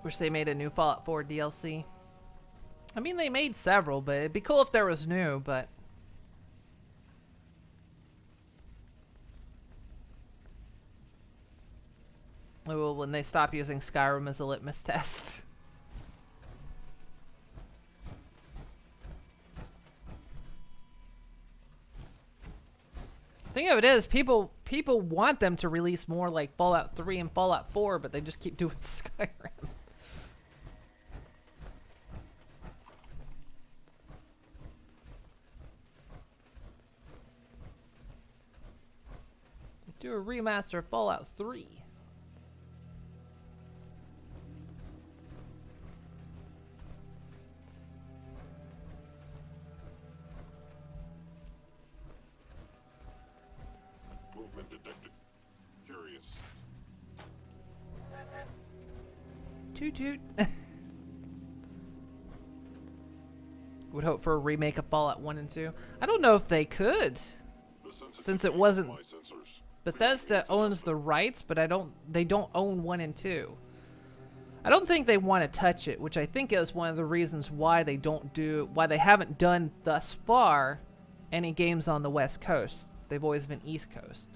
Wish they made a new Fallout 4 DLC. I mean, they made several, but it'd be cool if there was new, but... Oh, when they stop using Skyrim as a litmus test. Thing of it is, people want them to release more like Fallout 3 and Fallout 4, but they just keep doing Skyrim. Do a remaster of Fallout 3. Movement detected. Curious. Toot toot. Would hope for a remake of Fallout 1 and 2. I don't know if they could, since it wasn't. Bethesda owns the rights, but they don't own 1 and 2. I don't think they want to touch it, which I think is one of the reasons why they haven't done thus far any games on the West Coast. They've always been East Coast.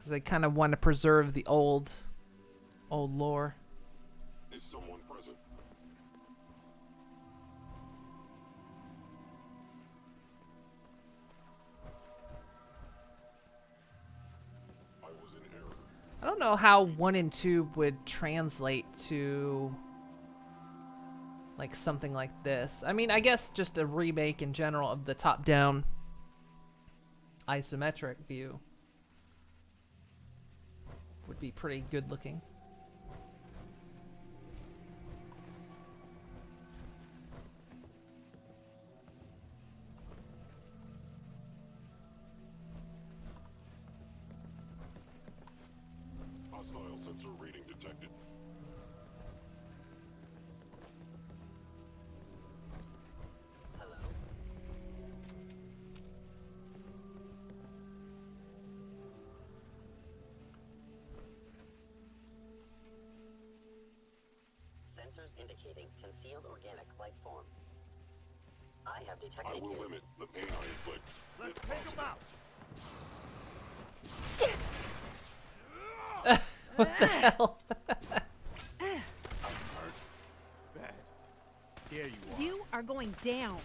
Because they kind of want to preserve the old lore. Is someone present? I was in error. I don't know how 1 and 2 would translate to like something like this. I mean, I guess just a remake in general of the top-down isometric view would be pretty good looking. Hostile sensor reading detected. Sensors indicating concealed organic life form. I have detected you. I will limit the pain I inflict. Let's take them out. What the hell? Bad. Here you are. You are going down.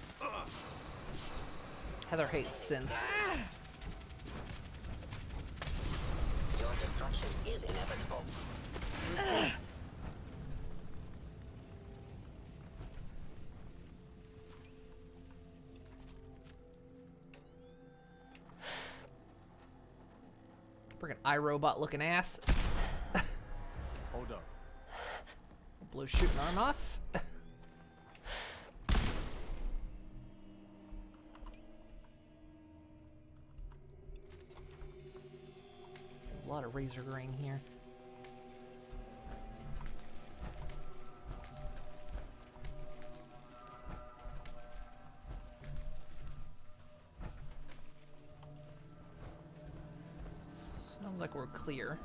Heather hates synths. Your destruction is inevitable. Friggin' iRobot looking ass. Hold up. Blue shooting arm off. A lot of razor grain here. Sounds like we're clear.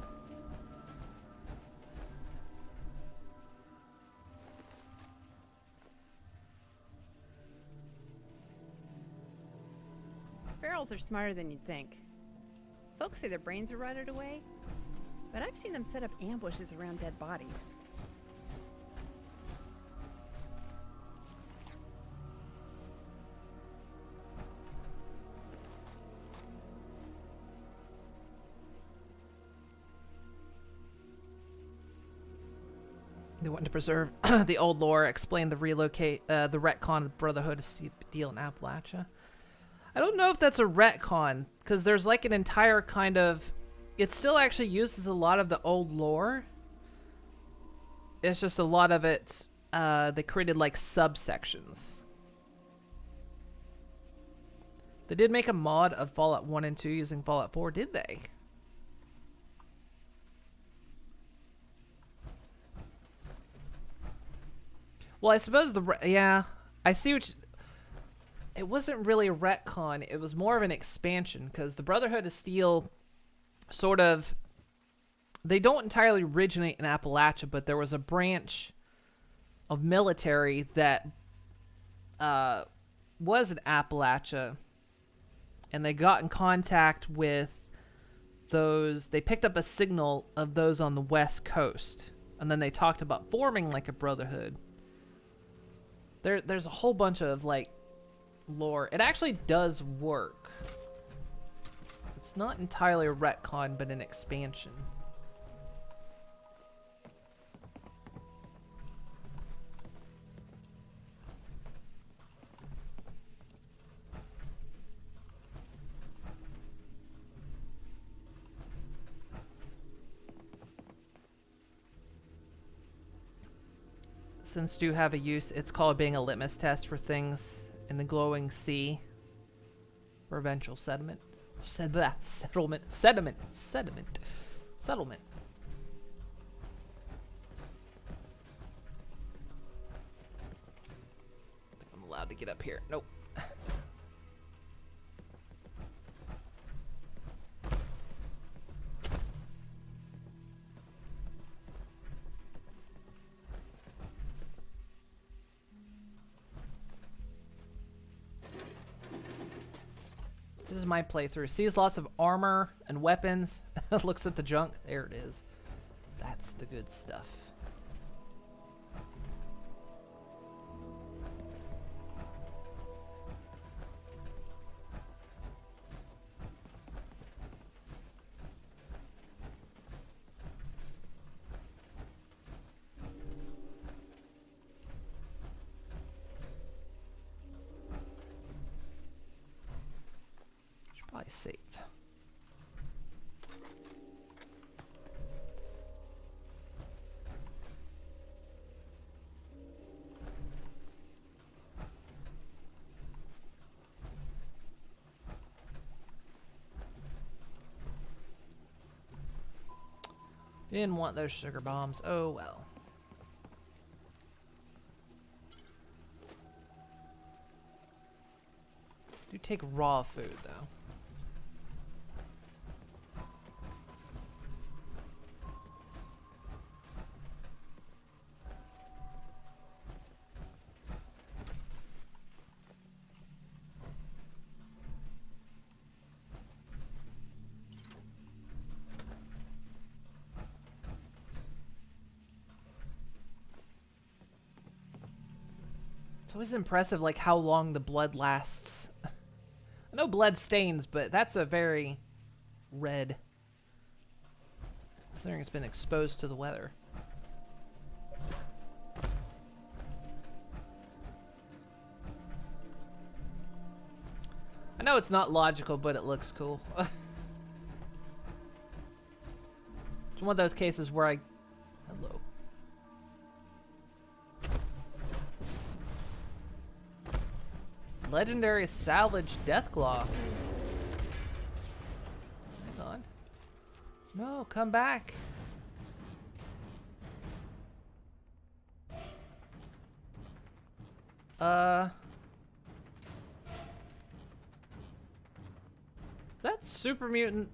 Ferals are smarter than you'd think. Folks say their brains are rotted away, but I've seen them set up ambushes around dead bodies. They want to preserve the old lore, explain the retcon of the Brotherhood of Steel in Appalachia. I don't know if that's a retcon, because there's like an entire kind of... It still actually uses a lot of the old lore. It's just a lot of it, they created like subsections. They did make a mod of Fallout 1 and 2 using Fallout 4, did they? Well, I suppose yeah, I see what it wasn't really a retcon, it was more of an expansion, because the Brotherhood of Steel sort of, they don't entirely originate in Appalachia, but there was a branch of military that was in Appalachia, and they got in contact with those, they picked up a signal of those on the West Coast, and then they talked about forming like a brotherhood. There's a whole bunch of like lore. It actually does work. It's not entirely a retcon, but an expansion. Since do have a use, it's called being a litmus test for things in the glowing sea for eventual settlement. Settlement. I think I'm allowed to get up here. Nope. This is my playthrough. Sees lots of armor and weapons. Looks at the junk. There it is. That's the good stuff. Should probably save. Didn't want those sugar bombs. Oh well. Do take raw food though. It's always impressive, like, how long the blood lasts. I know blood stains, but that's a very red. Considering it's been exposed to the weather. I know it's not logical, but it looks cool. It's one of those cases where I... Hello. Legendary salvage Deathclaw. Hang on. No, come back. Is that super mutant?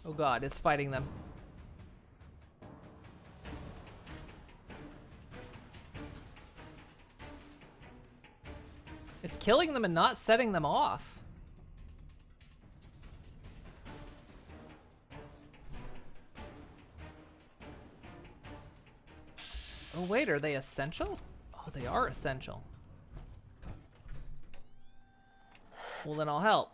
Oh god, it's fighting them. It's killing them and not setting them off. Oh wait, are they essential? Oh, they are essential. Well, then I'll help.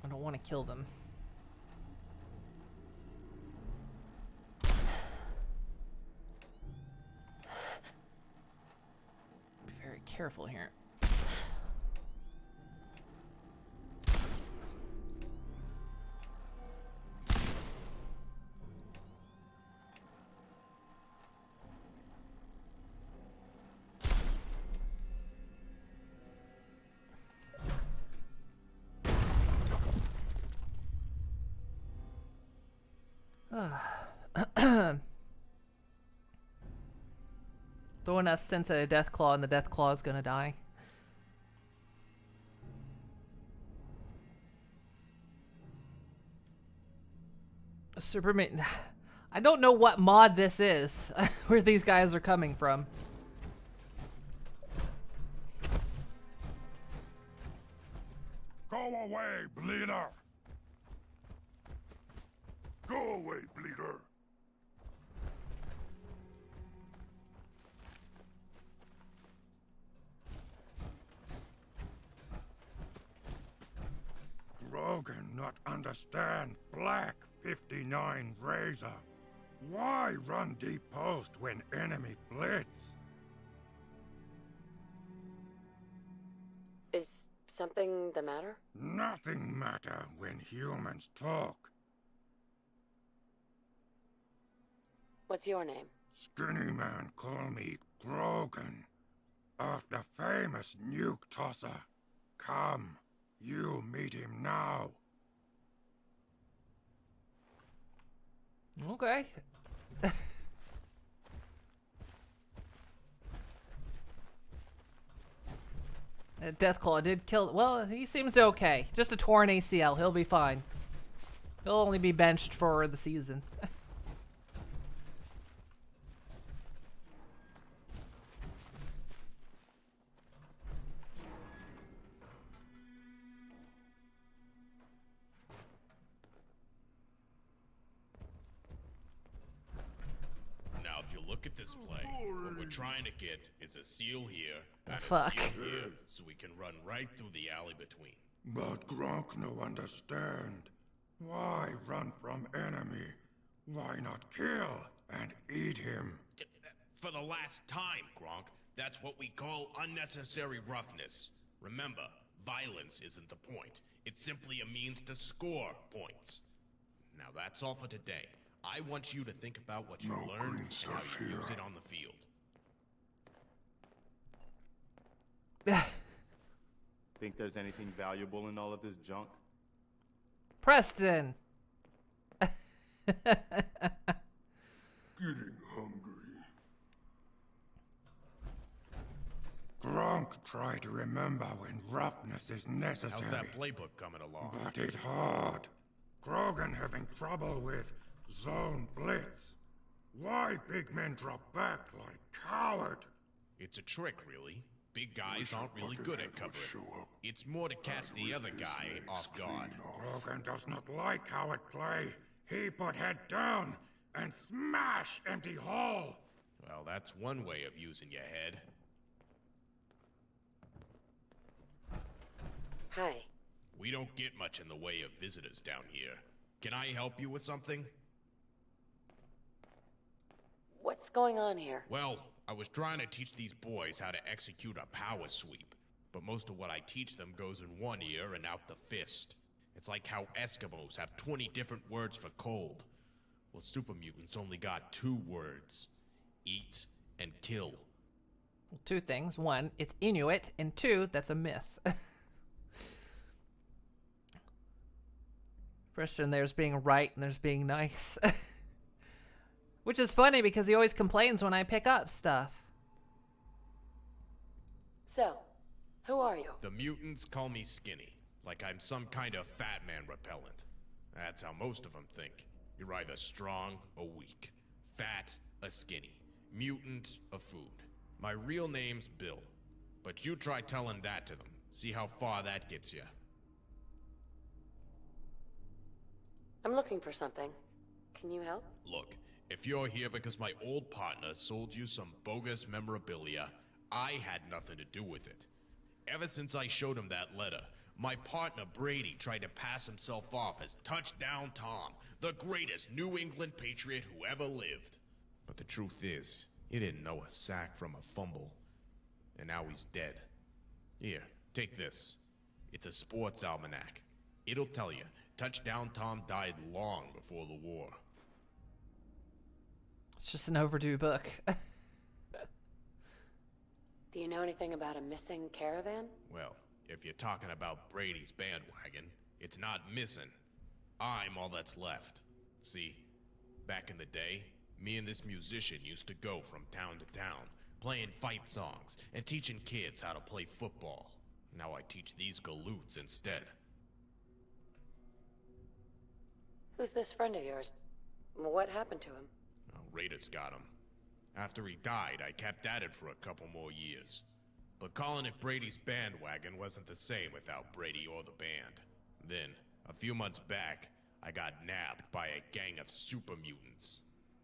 I don't want to kill them. Be very careful here. Throwing a sense at a Deathclaw and the Deathclaw is gonna die. Superman. I don't know what mod this is, where these guys are coming from. Go away, bleeder! Go away, bleeder! Grogan not understand Black 59 Razor. Why run deep post when enemy blitz? Is something the matter? Nothing matter when humans talk. What's your name? Skinny man call me Grogan. After famous nuke tosser. Come, you meet him now. Okay. Deathclaw did kill. Well, he seems okay. Just a torn ACL. He'll be fine. He'll only be benched for the season. Now, if you look at this play, what we're trying to get is a seal here and fuck? a seal here, so we can run right through the alley between. But Gronk no understand. Why run from enemy? Why not kill and eat him? For the last time, Gronk. That's what we call unnecessary roughness. Remember, violence isn't the point. It's simply a means to score points. Now that's all for today. I want you to think about what you learned and how you use it on the field. Think there's anything valuable in all of this junk? Preston. Getting hungry. Gronk tried to remember when roughness is necessary. How's that playbook coming along? But it's hard. Grogan having trouble with zone blitz. Why big men drop back like coward? It's a trick, really. Big guys aren't really good at covering. It's more to catch the other guy off guard. Grogan does not like coward play. He put head down and smash empty hall. Well, that's one way of using your head. Hi. We don't get much in the way of visitors down here. Can I help you with something? What's going on here? Well, I was trying to teach these boys how to execute a power sweep, but most of what I teach them goes in one ear and out the fist. It's like how Eskimos have 20 different words for cold. Well, super mutants only got 2 words. Eat and kill. Well, 2 things. 1, it's Inuit, and 2, that's a myth. Preston there's being right and there's being nice. Which is funny because he always complains when I pick up stuff. So, who are you? The mutants call me skinny, like I'm some kind of fat man repellent. That's how most of them think. You're either strong or weak. Fat or skinny. Mutant or food. My real name's Bill, but you try telling that to them. See how far that gets you. I'm looking for something. Can you help? Look, if you're here because my old partner sold you some bogus memorabilia, I had nothing to do with it. Ever since I showed him that letter, my partner Brady tried to pass himself off as Touchdown Tom, the greatest New England Patriot who ever lived. But the truth is, he didn't know a sack from a fumble. And now he's dead. Here, take this. It's a sports almanac. It'll tell you, Touchdown Tom died long before the war. It's just an overdue book. Do you know anything about a missing caravan? Well, if you're talking about Brady's bandwagon, it's not missing. I'm all that's left. See, back in the day, me and this musician used to go from town to town, playing fight songs and teaching kids how to play football. Now I teach these galoots instead. Who's this friend of yours? What happened to him? Raiders got him. After he died, I kept at it for a couple more years. But calling it Brady's bandwagon wasn't the same without Brady or the band. Then, a few months back, I got nabbed by a gang of super mutants.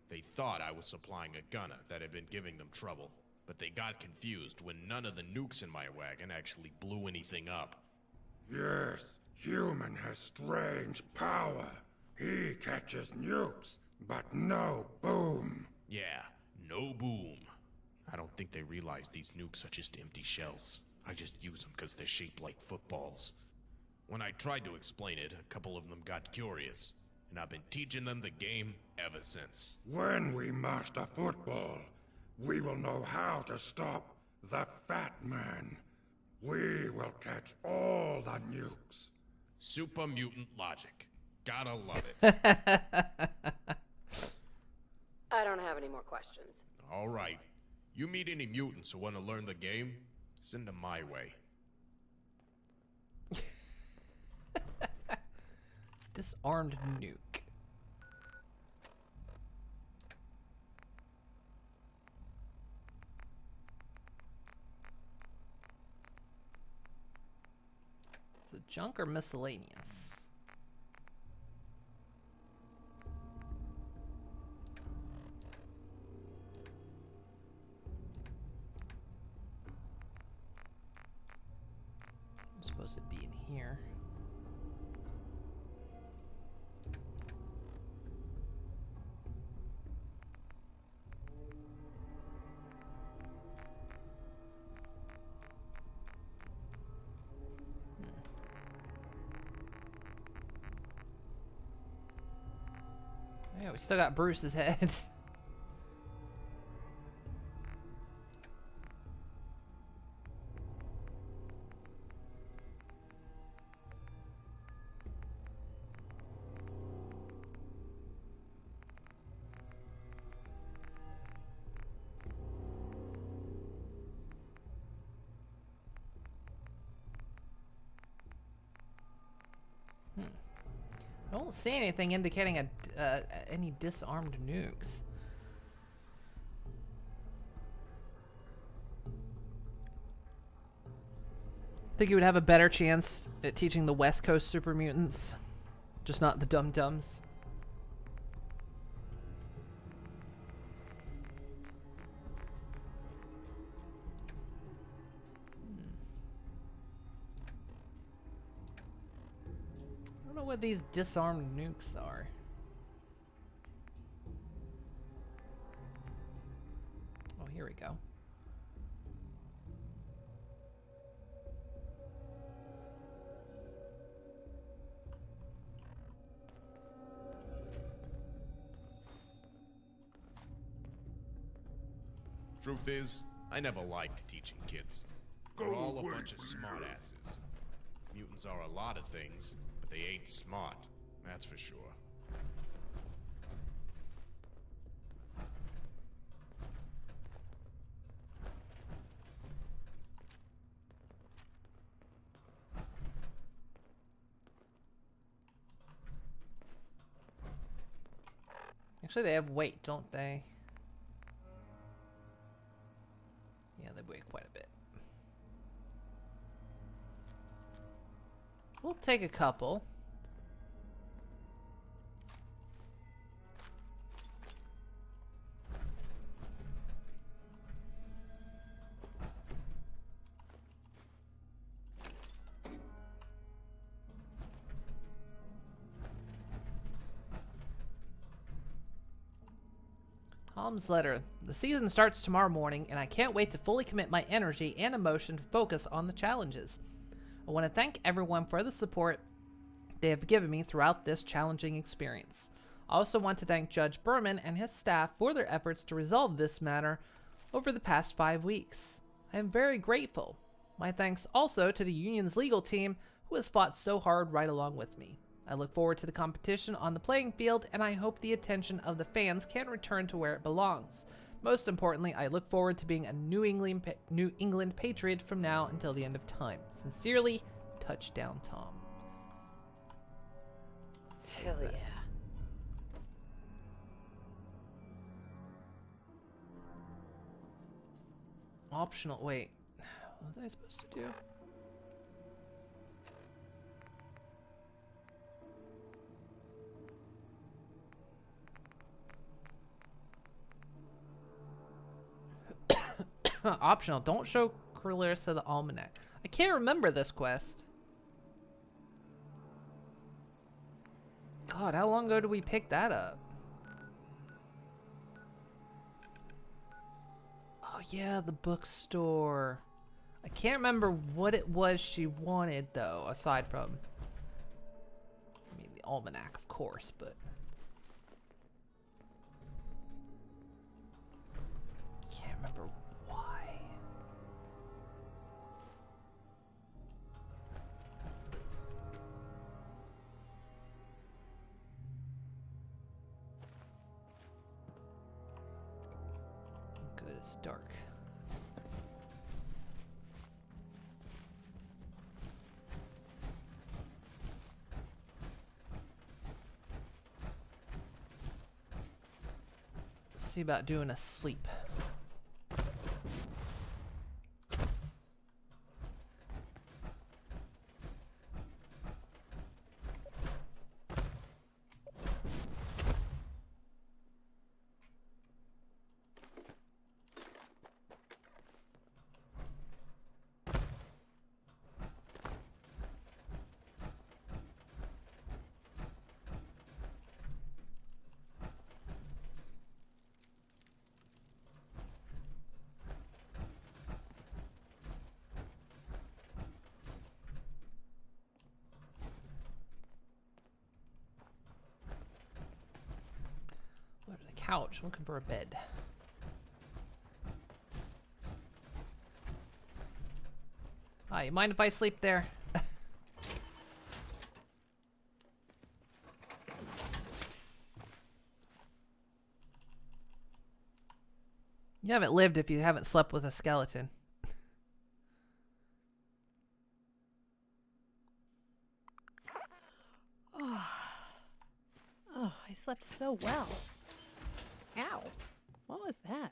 They thought I was supplying a gunner that had been giving them trouble, but they got confused when none of the nukes in my wagon actually blew anything up. Yes, human has strange power. He catches nukes, but no boom. Yeah, no boom. I don't think they realize these nukes are just empty shells. I just use them because they're shaped like footballs. When I tried to explain it, a couple of them got curious, and I've been teaching them the game ever since. When we master football, we will know how to stop the Fat Man. We will catch all the nukes. Super mutant logic. Gotta love it. I don't have any more questions. All right. You meet any mutants who want to learn the game? Send them my way. Disarmed nuke. Is it junk or miscellaneous? I'm supposed to be in here. Yeah, we still got Bruce's head. I don't see anything indicating any disarmed nukes. Think you would have a better chance at teaching the West Coast super mutants, just not the dum-dums. I don't know what these disarmed nukes are. Oh, here we go. Truth is, I never liked teaching kids. They're all a bunch of smartasses. Mutants are a lot of things, but they ain't smart, that's for sure. Actually, they have weight, don't they? Yeah, they weigh quite a bit. We'll take a couple. Tom's letter. The season starts tomorrow morning, and I can't wait to fully commit my energy and emotion to focus on the challenges. I want to thank everyone for the support they have given me throughout this challenging experience. I also want to thank Judge Berman and his staff for their efforts to resolve this matter over the past 5 weeks. I am very grateful. My thanks also to the union's legal team, who has fought so hard right along with me. I look forward to the competition on the playing field, and I hope the attention of the fans can return to where it belongs. Most importantly, I look forward to being a New England Patriot from now until the end of time. Sincerely, Touchdown Tom. Hell yeah. Optional. Wait. What was I supposed to do? Optional. Don't show Clarissa the Almanac. I can't remember this quest. God, how long ago did we pick that up? Oh yeah, the bookstore. I can't remember what it was she wanted though, aside from, I mean, the Almanac, of course, but can't remember why. Good, it's dark. See about doing a sleep. Couch. I'm looking for a bed. Hi, you mind if I sleep there? You haven't lived if you haven't slept with a skeleton. Oh, I slept so well. Ow. What was that?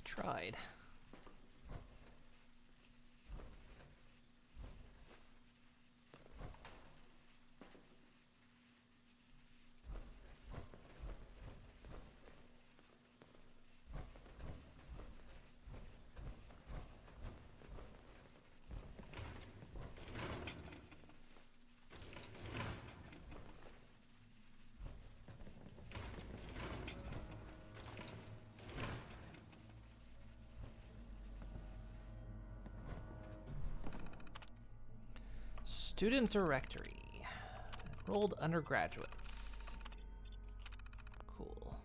Tried. Student directory. Enrolled undergraduates. Cool.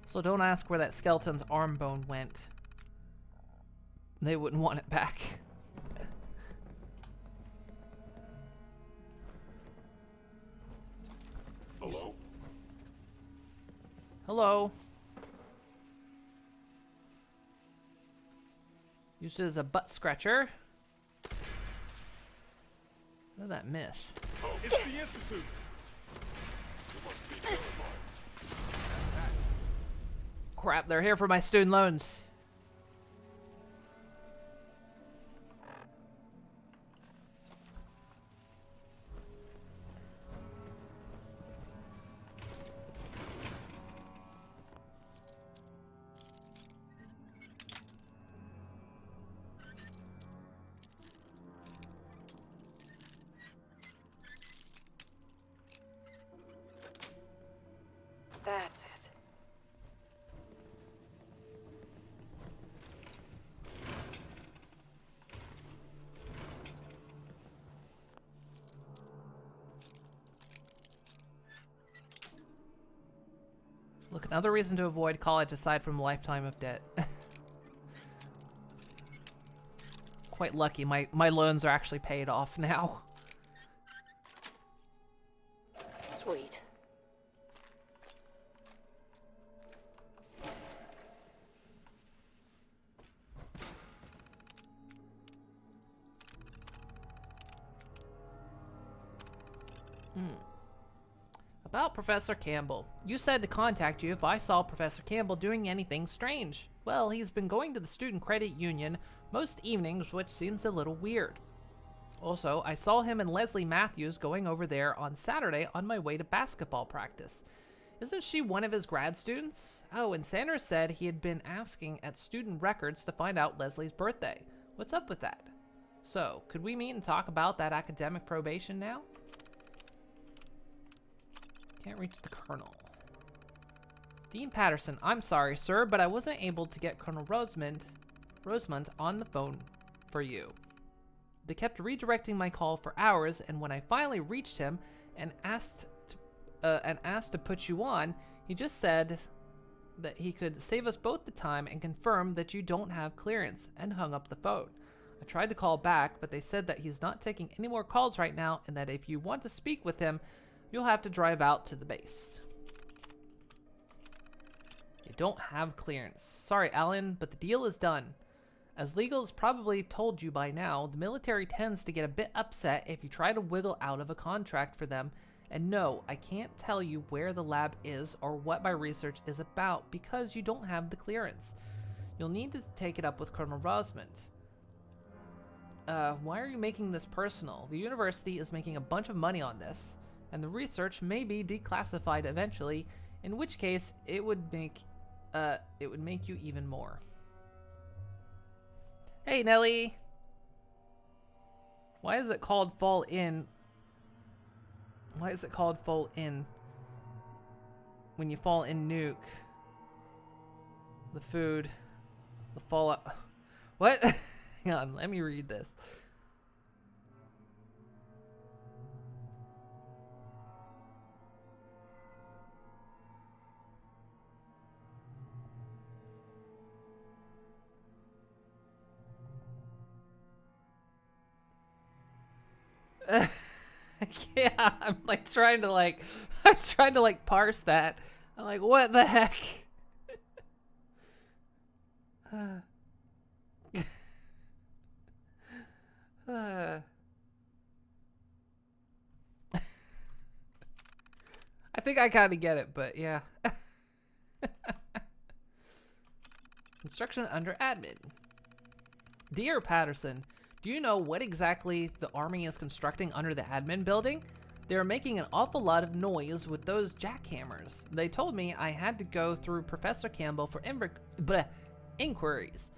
So don't ask where that skeleton's arm bone went. They wouldn't want it back. Hello? Hello. Used it as a butt scratcher. What did that miss? Oh, it's the Institute! It must be notified. Crap, they're here for my student loans. That's it. Look, another reason to avoid college aside from a lifetime of debt. Quite lucky, my loans are actually paid off now. Sweet. About Professor Campbell. You said to contact you if I saw Professor Campbell doing anything strange. Well, he's been going to the Student Credit Union most evenings, which seems a little weird. Also, I saw him and Leslie Matthews going over there on Saturday on my way to basketball practice. Isn't she one of his grad students? Oh, and Sanders said he had been asking at student records to find out Leslie's birthday. What's up with that? So, could we meet and talk about that academic probation now? Can't reach the Colonel. Dean Patterson, I'm sorry, sir, but I wasn't able to get Colonel Rosemond on the phone for you. They kept redirecting my call for hours, and when I finally reached him and asked to put you on, he just said that he could save us both the time and confirm that you don't have clearance, and hung up the phone. I tried to call back, but they said that he's not taking any more calls right now, and that if you want to speak with him, you'll have to drive out to the base. You don't have clearance. Sorry, Alan, but the deal is done. As legal has probably told you by now, the military tends to get a bit upset if you try to wiggle out of a contract for them. And no, I can't tell you where the lab is or what my research is about because you don't have the clearance. You'll need to take it up with Colonel Rosemond. Why are you making this personal? The university is making a bunch of money on this, and the research may be declassified eventually, in which case it would make you even more. Hey, Nelly. Why is it called Fall In? Why is it called Fall In when you fall in nuke? The food, the fallout. What? Hang on, let me read this. Yeah, I'm trying to parse that. I'm like, what the heck? I think I kind of get it, but yeah. Instruction under admin. Dear Patterson, do you know what exactly the Army is constructing under the admin building? They're making an awful lot of noise with those jackhammers. They told me I had to go through Professor Campbell for inquiries,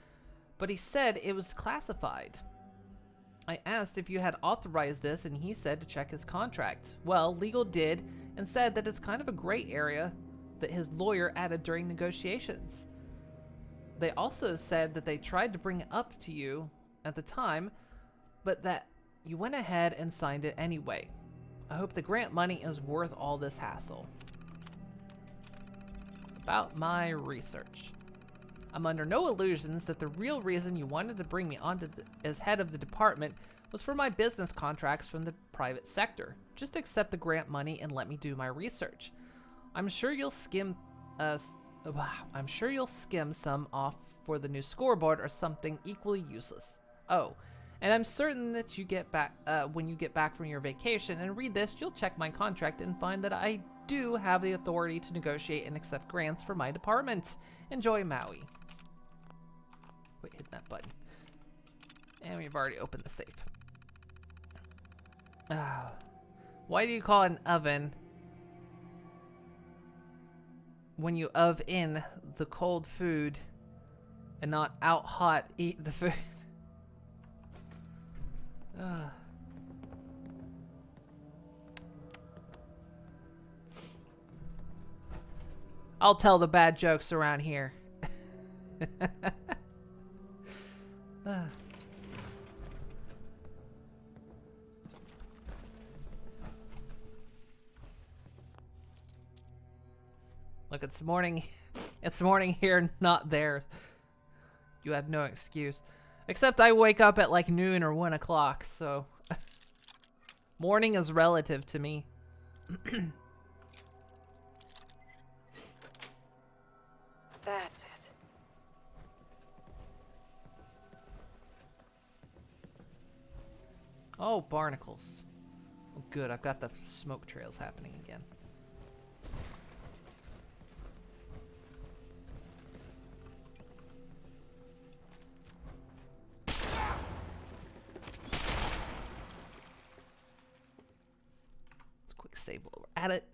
but he said it was classified. I asked if you had authorized this, and he said to check his contract. Well, legal did, and said that it's kind of a gray area that his lawyer added during negotiations. They also said that they tried to bring it up to you at the time, but that you went ahead and signed it anyway. I hope the grant money is worth all this hassle. About my research. I'm under no illusions that the real reason you wanted to bring me on as head of the department was for my business contracts from the private sector. Just accept the grant money and let me do my research. I'm sure you'll skim some off for the new scoreboard or something equally useless. Oh, and I'm certain that you get back when you get back from your vacation and read this, you'll check my contract and find that I do have the authority to negotiate and accept grants for my department. Enjoy, Maui. Wait, hit that button. And we've already opened the safe. Why do you call it an oven when you in the cold food and not out hot eat the food? I'll tell the bad jokes around here. Look, it's morning. It's morning here, not there. You have no excuse. Except I wake up at like noon or 1 o'clock, so morning is relative to me. That's it. Oh, barnacles. Oh, good. I've got the smoke trails happening again. save while we're at it.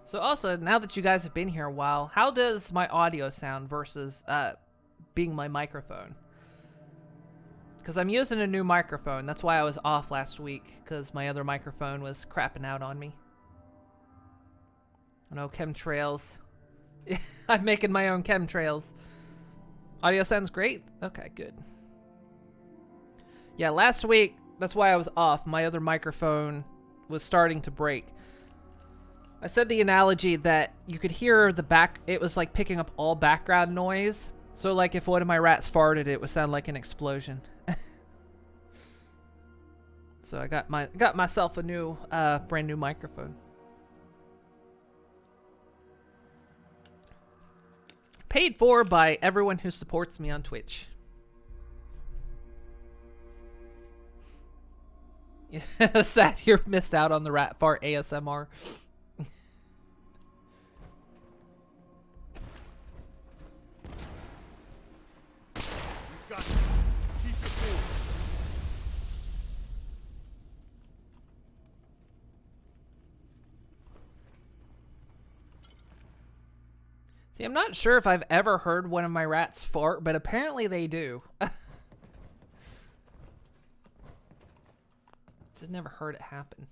So also, now that you guys have been here a while, how does my audio sound versus being my microphone? Because I'm using a new microphone. That's why I was off last week, because my other microphone was crapping out on me. I know, chemtrails. I'm making my own chemtrails. Audio sounds great? Okay, good. Yeah, last week, that's why I was off. My other microphone was starting to break. I said the analogy that you could hear the back, it was like picking up all background noise. So like if one of my rats farted, it would sound like an explosion. So I got myself a new, brand new microphone. Paid for by everyone who supports me on Twitch. Sad you missed out on the rat fart ASMR. See, I'm not sure if I've ever heard one of my rats fart, but apparently they do. Just never heard it happen.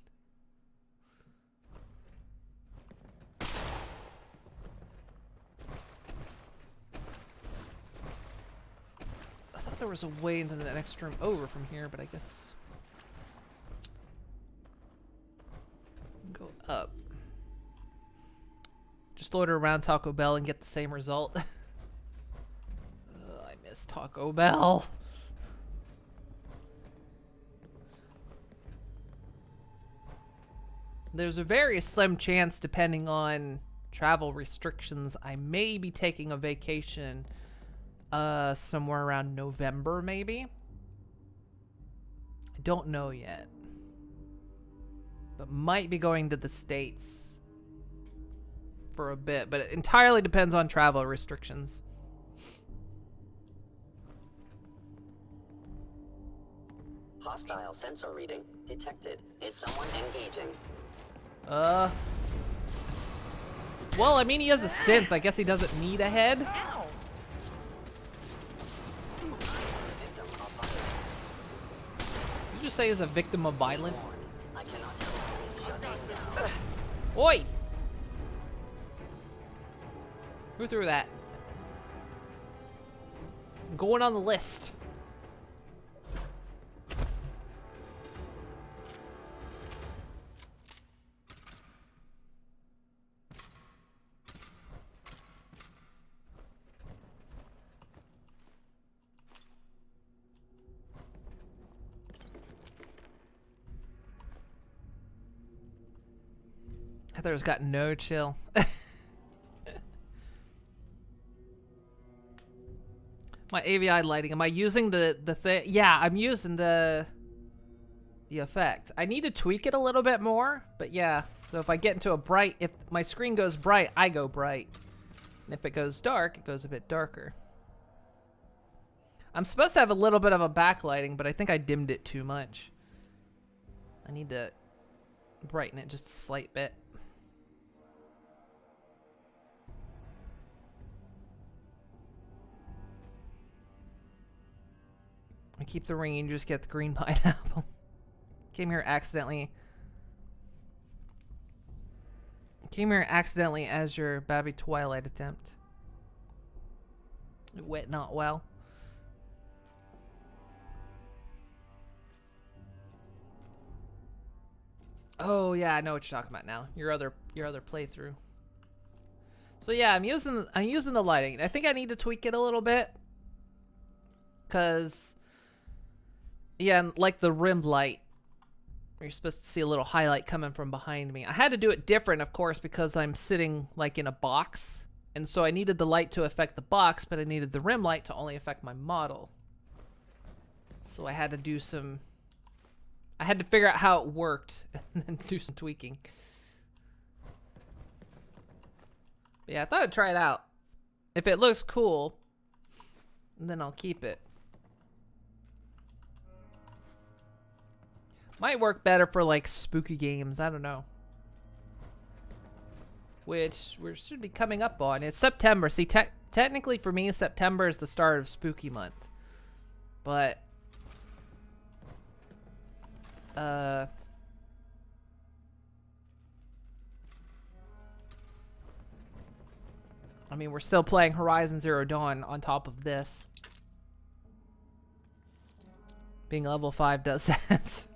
I thought there was a way into the next room over from here, but I guess... Go up. Just order around Taco Bell and get the same result. I miss Taco Bell. There's a very slim chance, depending on travel restrictions, I may be taking a vacation somewhere around November, maybe. I don't know yet. But might be going to the States for a bit, but it entirely depends on travel restrictions. Hostile sensor reading detected. Is someone engaging? Well, I mean, he has a synth. I guess he doesn't need a head. Ow. Did you just say he's a victim of violence? I cannot shut down. Oi! Who threw that? I'm going on the list. Heather's got no chill. My AVI lighting. Am I using the thing? Yeah, I'm using the effect. I need to tweak it a little bit more, but yeah. So if I get into a bright, if my screen goes bright, I go bright. And if it goes dark, it goes a bit darker. I'm supposed to have a little bit of a backlighting, but I think I dimmed it too much. I need to brighten it just a slight bit. I keep the ring and just get the green pineapple. Came here accidentally. Came here accidentally as your Babby Twilight attempt. It went not well. Oh yeah, I know what you're talking about now. Your other playthrough. So yeah, I'm using the lighting. I think I need to tweak it a little bit. Cause yeah, like the rim light, you're supposed to see a little highlight coming from behind me. I had to do it different, of course, because I'm sitting like in a box. And so I needed the light to affect the box, but I needed the rim light to only affect my model. So I had to do some I had to figure out how it worked and then do some tweaking. But yeah, I thought I'd try it out. If it looks cool, then I'll keep it. Might work better for like spooky games, I don't know. Which we should be coming up on. It's September. See, technically for me, September is the start of spooky month. But I mean, we're still playing Horizon Zero Dawn on top of this. Being level 5 does that.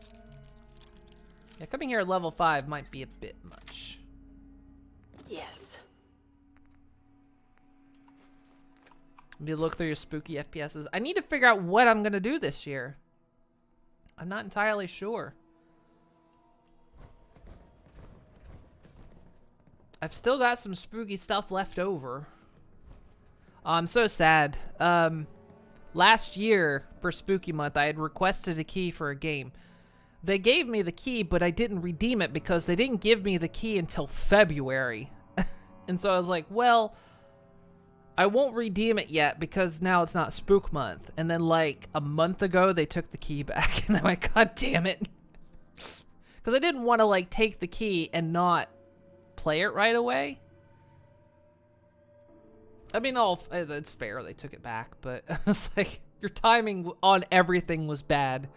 Yeah, coming here at level 5 might be a bit much. Yes. Need to look through your spooky FPSs. I need to figure out what I'm gonna do this year. I'm not entirely sure. I've still got some spooky stuff left over. I'm so sad. Last year for Spooky Month, I had requested a key for a game. They gave me the key, but I didn't redeem it because they didn't give me the key until February. And so I was like, well, I won't redeem it yet because now it's not Spook Month. And then like a month ago, they took the key back. And I'm like, God damn it. Because I didn't want to like take the key and not play it right away. I mean, it's fair they took it back, but it's like your timing on everything was bad.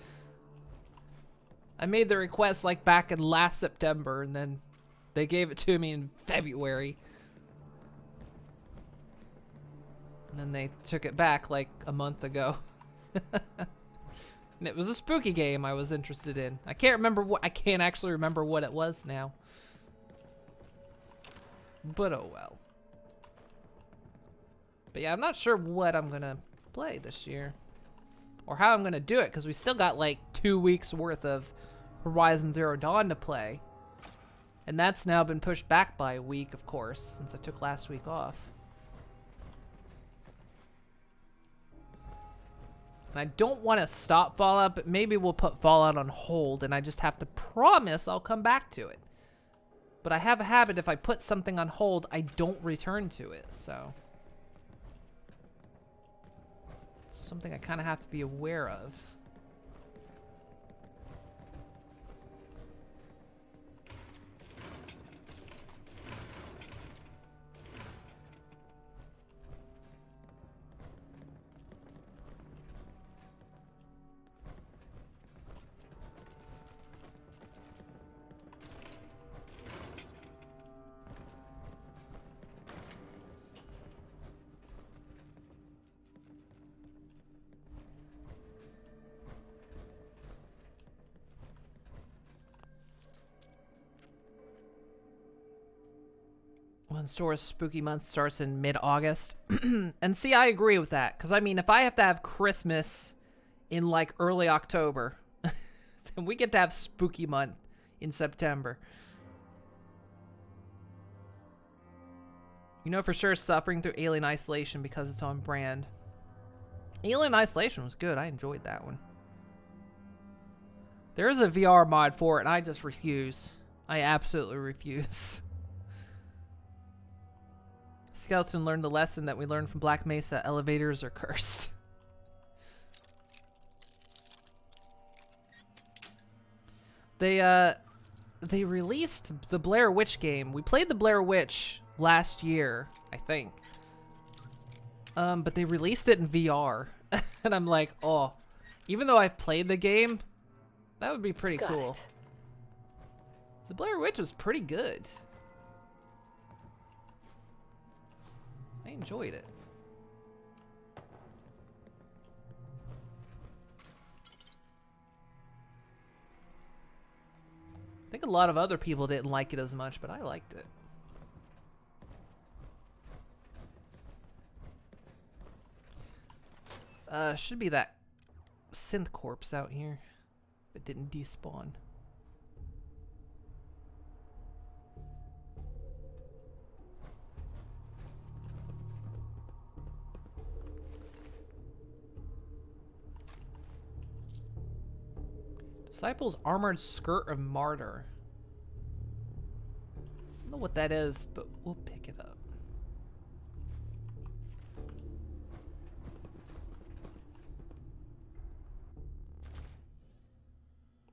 I made the request like back in last September, and then they gave it to me in February. And then they took it back like a month ago. And it was a spooky game I was interested in. I can't actually remember what it was now. But oh well. But yeah, I'm not sure what I'm gonna play this year. Or how I'm gonna do it, because we still got like 2 weeks worth of Horizon Zero Dawn to play. And that's now been pushed back by a week, of course, since I took last week off. And I don't want to stop Fallout, but maybe we'll put Fallout on hold, and I just have to promise I'll come back to it. But I have a habit, if I put something on hold, I don't return to it, so. It's something I kind of have to be aware of. When Store's Spooky Month starts in mid-August. And see, I agree with that. Because, I mean, if I have to have Christmas in, like, early October, then we get to have Spooky Month in September. You know for sure suffering through Alien Isolation because it's on brand. Alien Isolation was good. I enjoyed that one. There is a VR mod for it, and I just refuse. I absolutely refuse. Skeleton learned the lesson that we learned from Black Mesa. Elevators are cursed. They released the Blair Witch game. We played the Blair Witch last year, I think. But they released it in VR. And I'm like, oh, even though I've played the game, that would be pretty cool. The Blair Witch was pretty good. I enjoyed it. I think a lot of other people didn't like it as much, but I liked it. Should be that synth corpse out here that didn't despawn. Disciple's Armored Skirt of Martyr. I don't know what that is, but we'll pick it up.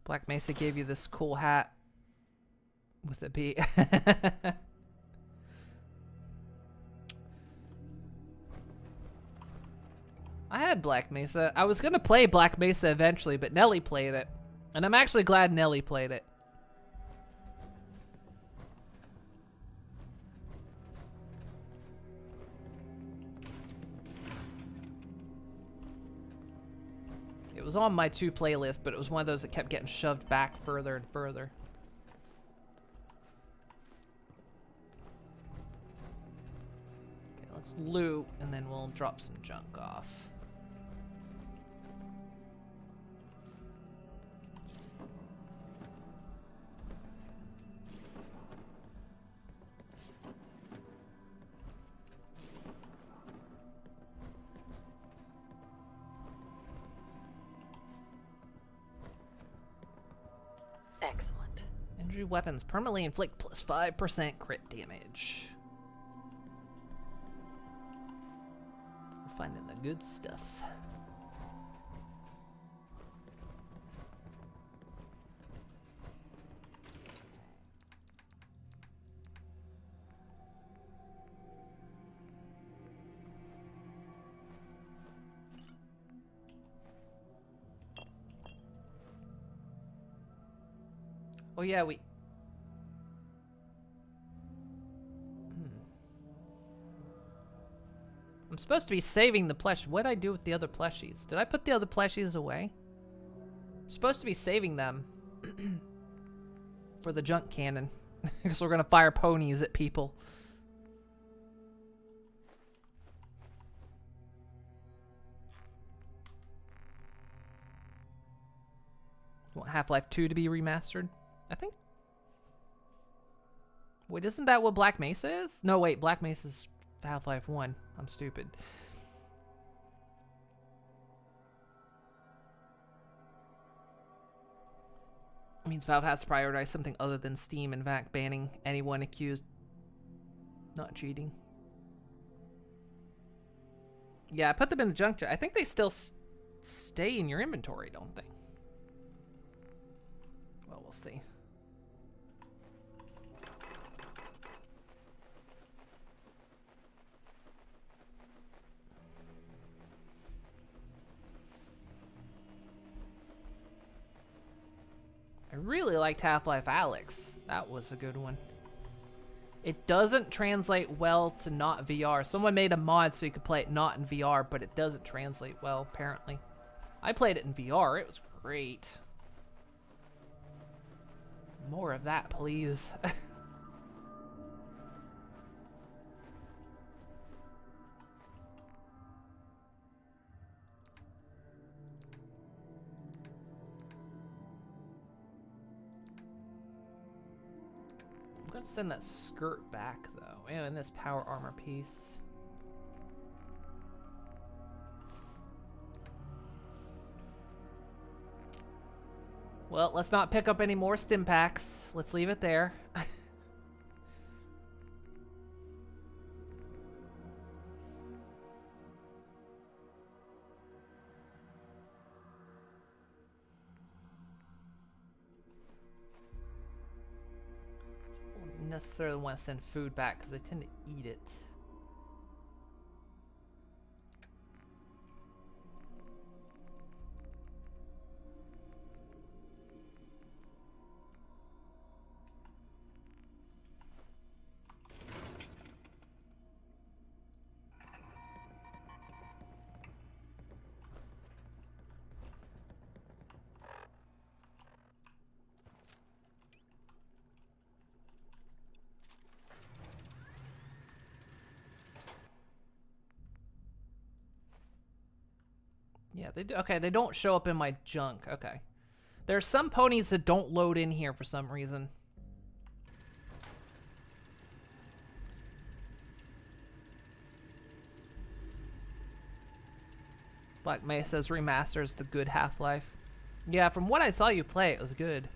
Black Mesa gave you this cool hat with a bee. I had Black Mesa. I was gonna play Black Mesa eventually, but Nelly played it. And I'm actually glad Nelly played it. It was on my 2 playlist, but it was one of those that kept getting shoved back further and further. Okay, let's loot, and then we'll drop some junk off. Excellent. Injury weapons permanently inflict plus 5% crit damage. We're finding the good stuff. Oh yeah, we... I'm supposed to be saving the plush. What did I do with the other plushies? Did I put the other plushies away? I'm supposed to be saving them for the junk cannon. Because we're gonna fire ponies at people. You want Half-Life 2 to be remastered? I think. Wait, isn't that what Black Mesa is? No, wait, Black Mesa's Half-Life 1. I'm stupid. It means Valve has to prioritize something other than Steam, in fact, banning anyone accused not cheating. Yeah, I put them in the junk jar. I think they still stay in your inventory, don't they? Well, we'll see. I really liked Half-Life Alyx. That was a good one. It doesn't translate well to not VR. Someone made a mod so you could play it not in VR, but it doesn't translate well, apparently. I played it in VR. It was great. More of that, please. I'm gonna send that skirt back, though. And this power armor piece. Well, let's not pick up any more stim packs. Let's leave it there. Don't necessarily want to send food back because I tend to eat it. Yeah, they do. Okay, they don't show up in my junk. Okay. There are some ponies that don't load in here for some reason. Black Mesa's remasters the good Half-Life. Yeah, from what I saw you play, it was good.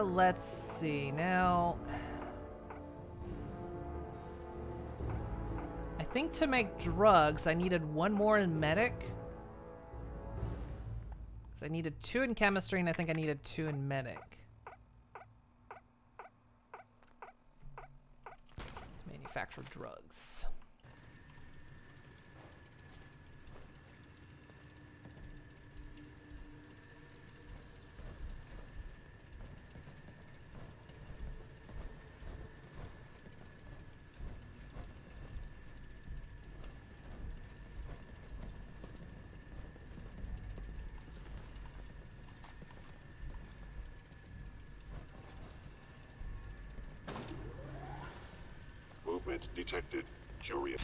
Let's see now. I think to make drugs, I needed one more in medic. So I needed 2 in chemistry, and I think I needed 2 in medic. To manufacture drugs. Movement detected. Curious.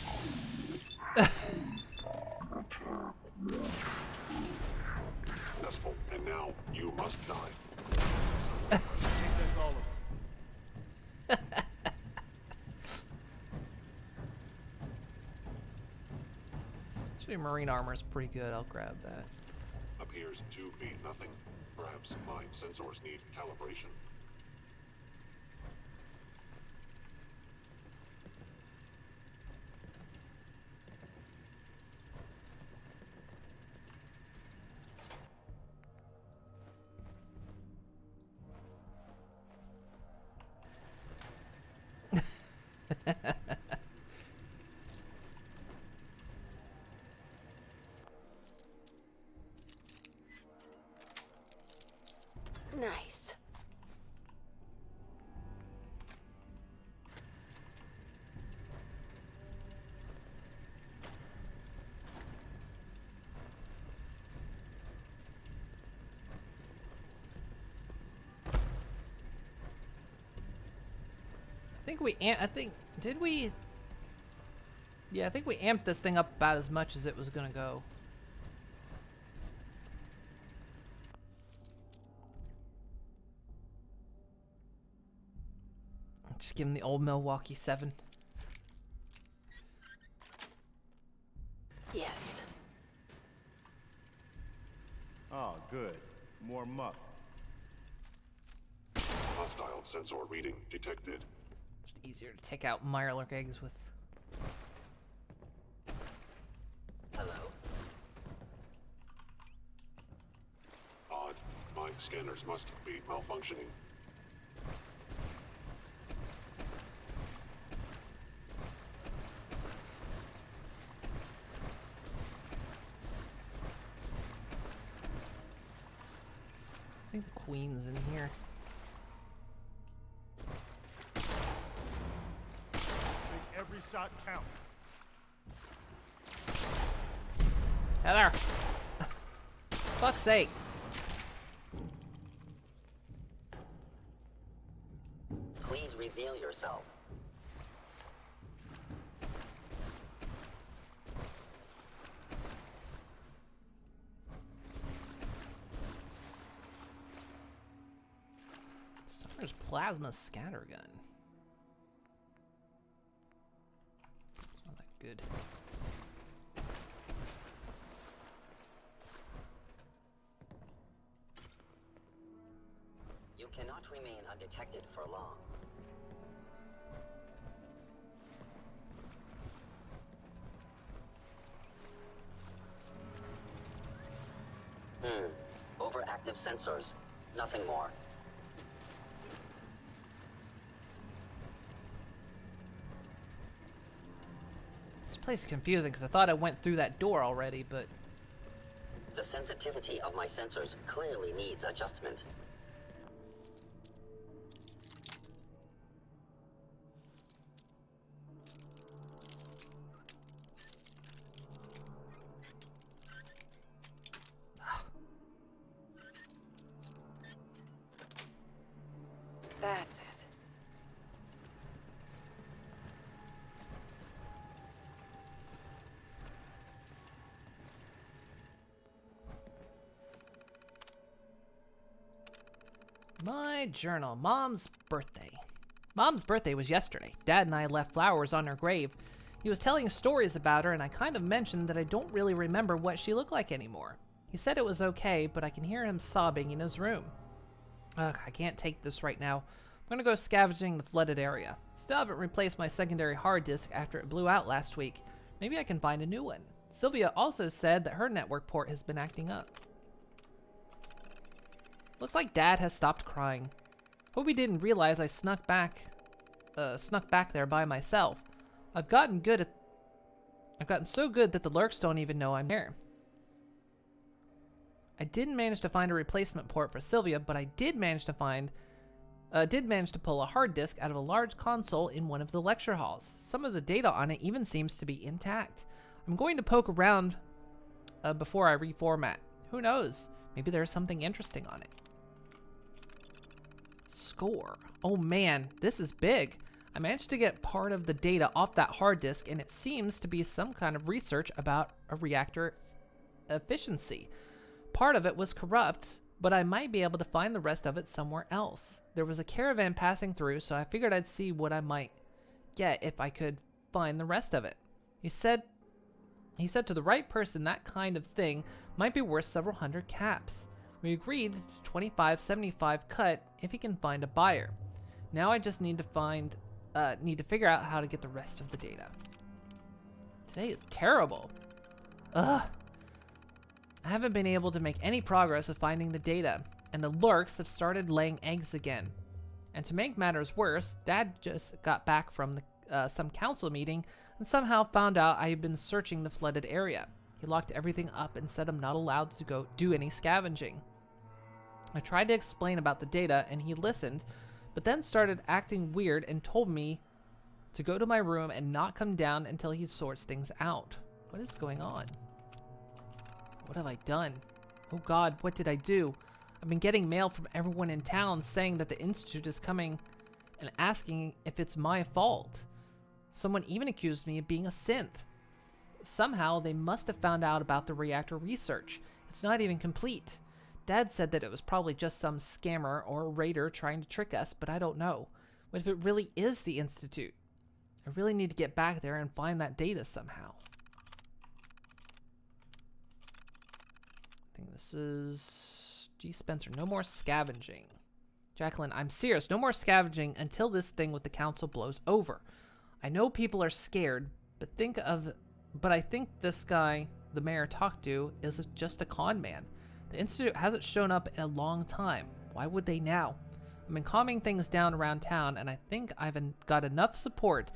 Successful, and now you must die. Actually, marine armor is pretty good. I'll grab that. Appears to be nothing. Perhaps my sensors need calibration. Nice. Did we? Yeah, I think we amped this thing up about as much as it was gonna go. Just give him the old Milwaukee 7. Yes. Oh, good. More muck. Hostile sensor reading detected. Just easier to take out Mirelurk eggs with. Hello? Odd. My scanners must be malfunctioning. I think the queen's in here. Make every shot count. Heather! Fuck's sake. Please reveal yourself. There's plasma scattergun. It's not that good. You cannot remain undetected for long. Overactive sensors. Nothing more. This place is confusing because I thought I went through that door already, but... The sensitivity of my sensors clearly needs adjustment. That's it. My journal. Mom's birthday. Mom's birthday was yesterday. Dad and I left flowers on her grave. He was telling stories about her, and I kind of mentioned that I don't really remember what she looked like anymore. He said it was okay, but I can hear him sobbing in his room. Ugh, I can't take this right now. I'm gonna go scavenging the flooded area. Still haven't replaced my secondary hard disk after it blew out last week. Maybe I can find a new one. Sylvia also said that her network port has been acting up. Looks like Dad has stopped crying. Hope he didn't realize I snuck back there by myself. I've gotten so good that the lurks don't even know I'm there. I didn't manage to find a replacement port for Sylvia, but I did manage to pull a hard disk out of a large console in one of the lecture halls. Some of the data on it even seems to be intact. I'm going to poke around before I reformat. Who knows? Maybe there's something interesting on it. Score. Oh man, this is big. I managed to get part of the data off that hard disk, and it seems to be some kind of research about a reactor efficiency. Part of it was corrupt, but I might be able to find the rest of it somewhere else. There was a caravan passing through, so I figured I'd see what I might get if I could find the rest of it. He said to the right person that kind of thing might be worth several hundred caps. We agreed to $25.75 cut if he can find a buyer. Now I just need to figure out how to get the rest of the data. Today is terrible. Ugh. I haven't been able to make any progress with finding the data, and the lurks have started laying eggs again. And to make matters worse, Dad just got back from some council meeting and somehow found out I had been searching the flooded area. He locked everything up and said I'm not allowed to go do any scavenging. I tried to explain about the data, and he listened, but then started acting weird and told me to go to my room and not come down until he sorts things out. What is going on? What have I done? Oh God, what did I do? I've been getting mail from everyone in town saying that the Institute is coming and asking if it's my fault. Someone even accused me of being a synth. Somehow they must have found out about the reactor research. It's not even complete. Dad said that it was probably just some scammer or a raider trying to trick us, but I don't know. What if it really is the Institute? I really need to get back there and find that data somehow. I think this is G. Spencer. No more scavenging. Jacqueline, I'm serious. No more scavenging until this thing with the council blows over. I know people are scared, but I think this guy the mayor talked to is just a con man. The Institute hasn't shown up in a long time. Why would they now? I've been calming things down around town, and I think I've got enough support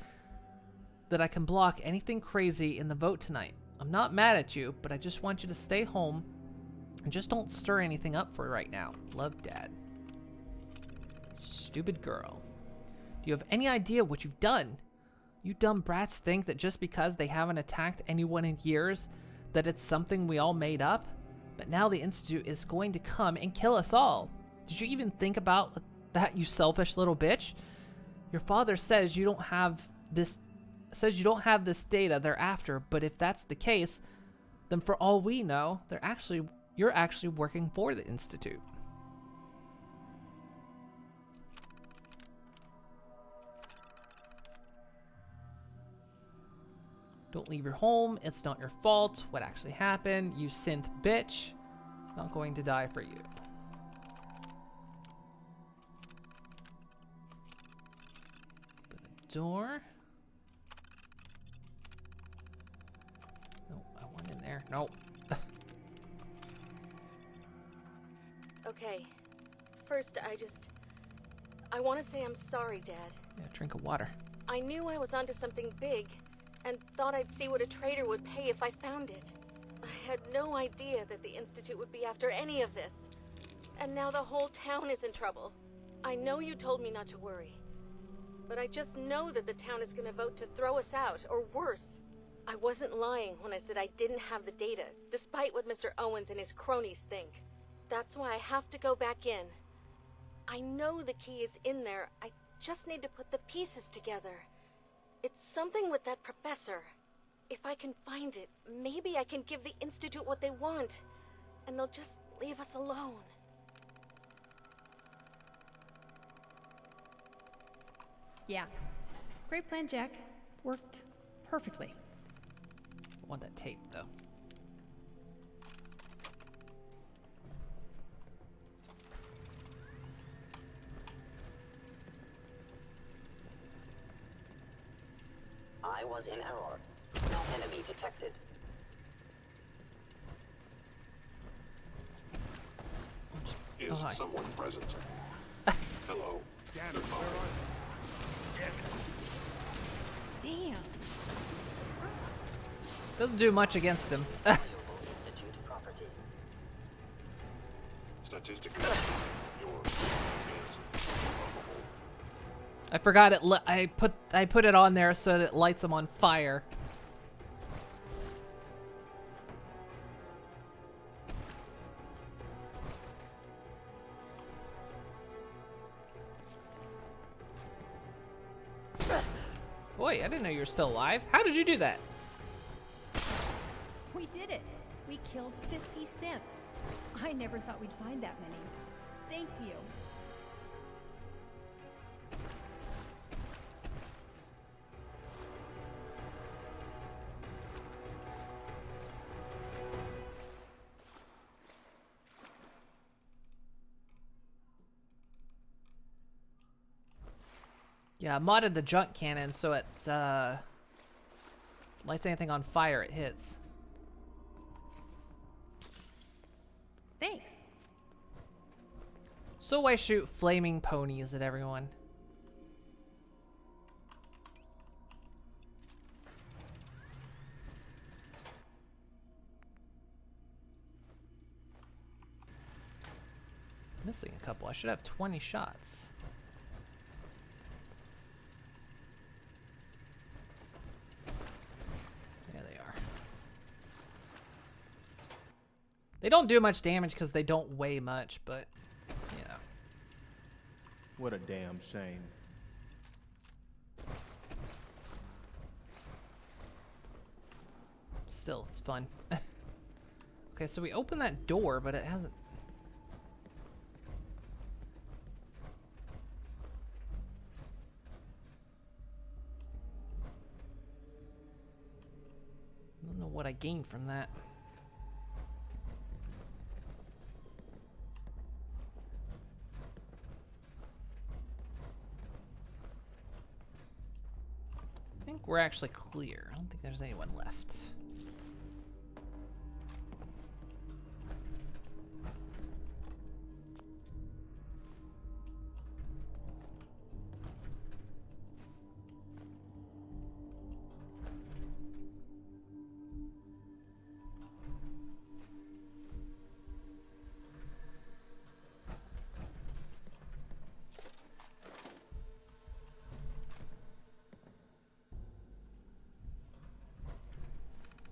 that I can block anything crazy in the vote tonight. I'm not mad at you, but I just want you to stay home and just don't stir anything up for right now. Love, Dad. Stupid girl. Do you have any idea what you've done? You dumb brats think that just because they haven't attacked anyone in years, that it's something we all made up? But now the Institute is going to come and kill us all. Did you even think about that, you selfish little bitch? Your father says you don't have this data they're after, but if that's the case, then for all we know, you're actually working for the Institute. Don't leave your home. It's not your fault. What actually happened? You synth bitch. Not going to die for you. Open the door. No, I want in there. Nope. Okay. First, I want to say I'm sorry, Dad. Yeah, drink of water. I knew I was onto something big, and thought I'd see what a trader would pay if I found it. I had no idea that the Institute would be after any of this. And now the whole town is in trouble. I know you told me not to worry. But I just know that the town is gonna vote to throw us out, or worse. I wasn't lying when I said I didn't have the data, despite what Mr. Owens and his cronies think. That's why I have to go back in. I know the key is in there, I just need to put the pieces together. It's something with that professor. If I can find it, maybe I can give the Institute what they want, and they'll just leave us alone. Yeah. Great plan, Jack. Worked perfectly. I want that tape, though. I was in error. No enemy detected. Is hi. someone present? Hello. Damn it, Damn. Doesn't do much against him. Institute property. Statistically, your is probable. I forgot it. I put it on there so that it lights him on fire. Boy, I didn't know you were still alive. How did you do that? We did it. We killed 50 cents. I never thought we'd find that many. Thank you. Yeah, I modded the junk cannon so it lights anything on fire it hits. Thanks. So I shoot flaming ponies at everyone. Missing a couple. I should have 20 shots. There they are. They don't do much damage because they don't weigh much, but, you know. What a damn shame. Still, it's fun. Okay, so we opened that door, but it hasn't. I don't know what I gained from that. I think we're actually clear. I don't think there's anyone left.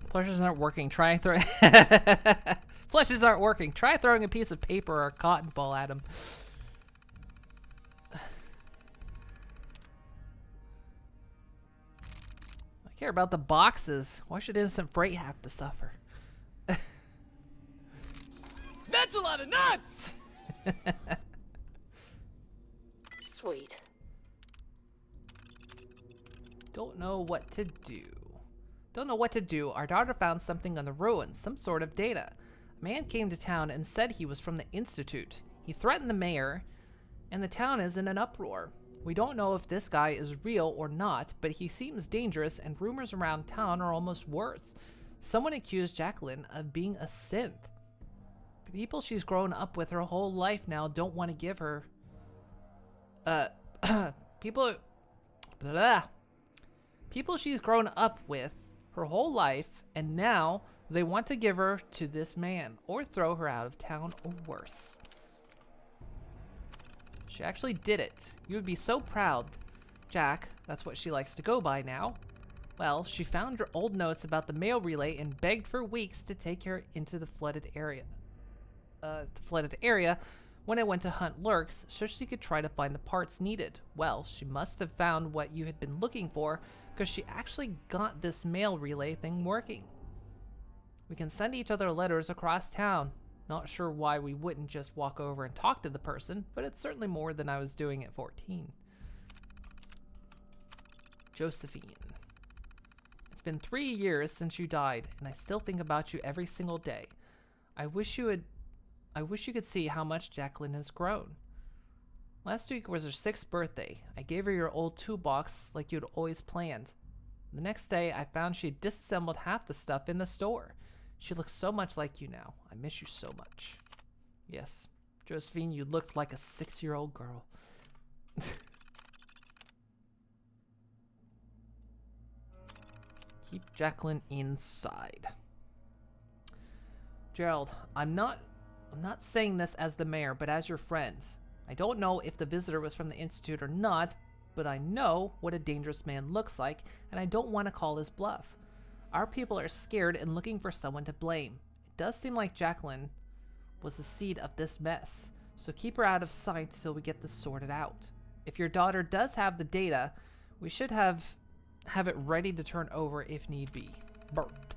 Flushes aren't working. Try throw. Flushes aren't working. Try throwing a piece of paper or a cotton ball at him. I care about the boxes. Why should innocent freight have to suffer? That's a lot of nuts! Sweet. Don't know what to do. Don't know what to do. Our daughter found something on the ruins, some sort of data. A man came to town and said he was from the Institute. He threatened the mayor, and the town is in an uproar. We don't know if this guy is real or not, but he seems dangerous, and rumors around town are almost worse. Someone accused Jacqueline of being a synth. People she's grown up with her whole life now don't want to give her... People she's grown up with her whole life, and now they want to give her to this man, or throw her out of town, or worse. She actually did it. You would be so proud. Jack, that's what she likes to go by now. Well, she found her old notes about the mail relay and begged for weeks to take her into the flooded area. When I went to hunt lurks, so she could try to find the parts needed. Well, she must have found what you had been looking for, because she actually got this mail relay thing working. We can send each other letters across town. Not sure why we wouldn't just walk over and talk to the person, but it's certainly more than I was doing at 14. Josephine. It's been 3 years since you died, and I still think about you every single day. I wish you could see how much Jacqueline has grown. Last week was her 6th birthday. I gave her your old toolbox like you'd always planned. The next day, I found she had disassembled half the stuff in the store. She looks so much like you now. I miss you so much. Yes, Josephine, you looked like a 6-year-old girl. Keep Jacqueline inside. Gerald, I'm not saying this as the mayor, but as your friend. I don't know if the visitor was from the Institute or not, but I know what a dangerous man looks like, and I don't want to call his bluff. Our people are scared and looking for someone to blame. It does seem like Jacqueline was the seed of this mess, so keep her out of sight till we get this sorted out. If your daughter does have the data, we should have it ready to turn over if need be. Bert.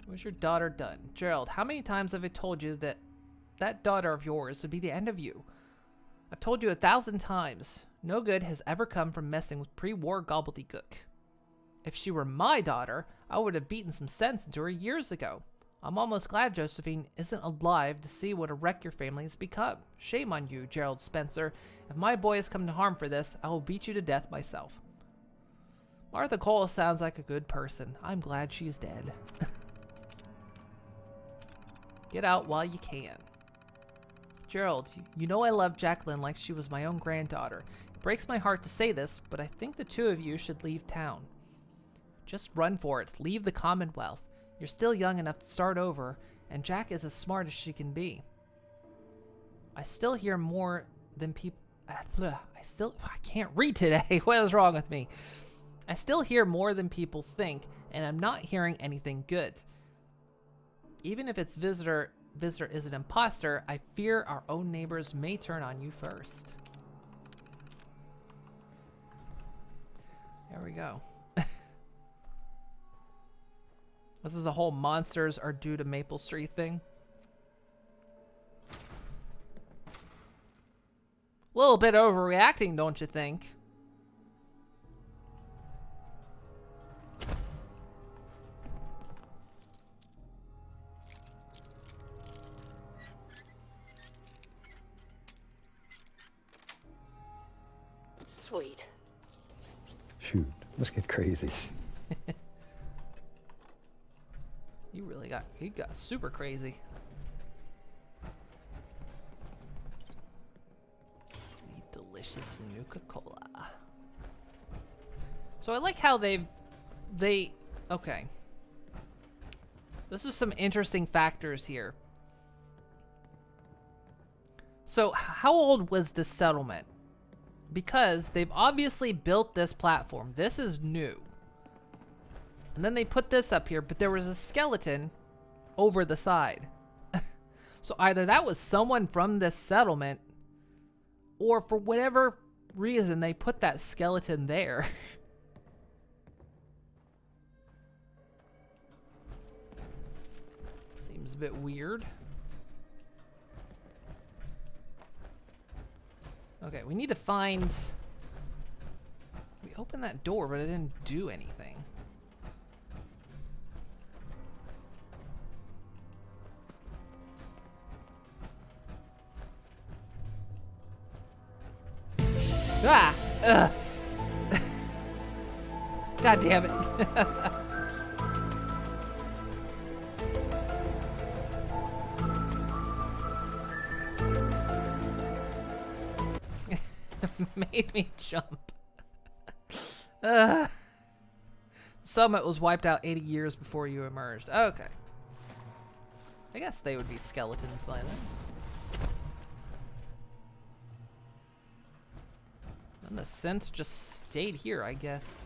What's your daughter done? Gerald, how many times have I told you that that daughter of yours would be the end of you? I've told you 1,000 times. No good has ever come from messing with pre-war gobbledygook. If she were my daughter, I would have beaten some sense into her years ago. I'm almost glad Josephine isn't alive to see what a wreck your family has become. Shame on you, Gerald Spencer. If my boy has come to harm for this, I will beat you to death myself. Martha Cole sounds like a good person. I'm glad she's dead. Get out while you can. Gerald, you know I love Jacqueline like she was my own granddaughter. It breaks my heart to say this, but I think the two of you should leave town. Just run for it. Leave the Commonwealth. You're still young enough to start over, and Jack is as smart as she can be. I still hear more than people... I can't read today. What is wrong with me? I still hear more than people think, and I'm not hearing anything good. Even if its visitor is an imposter, I fear our own neighbors may turn on you first. There we go. This is a whole monsters are due to Maple Street thing. A little bit overreacting, don't you think? Sweet. Shoot, let's get crazy. He got super crazy. Sweet, delicious Nuka-Cola. So I like how okay. This is some interesting factors here. So how old was this settlement? Because they've obviously built this platform. This is new. And then they put this up here, but there was a skeleton over the side. So either that was someone from this settlement, or for whatever reason they put that skeleton there. Seems a bit weird. Okay, we need to find... We opened that door, but it didn't do anything. Ah! Ugh. God damn it. Made me jump. Summit was wiped out 80 years before you emerged. Okay. I guess they would be skeletons by then. And the synths just stayed here, I guess.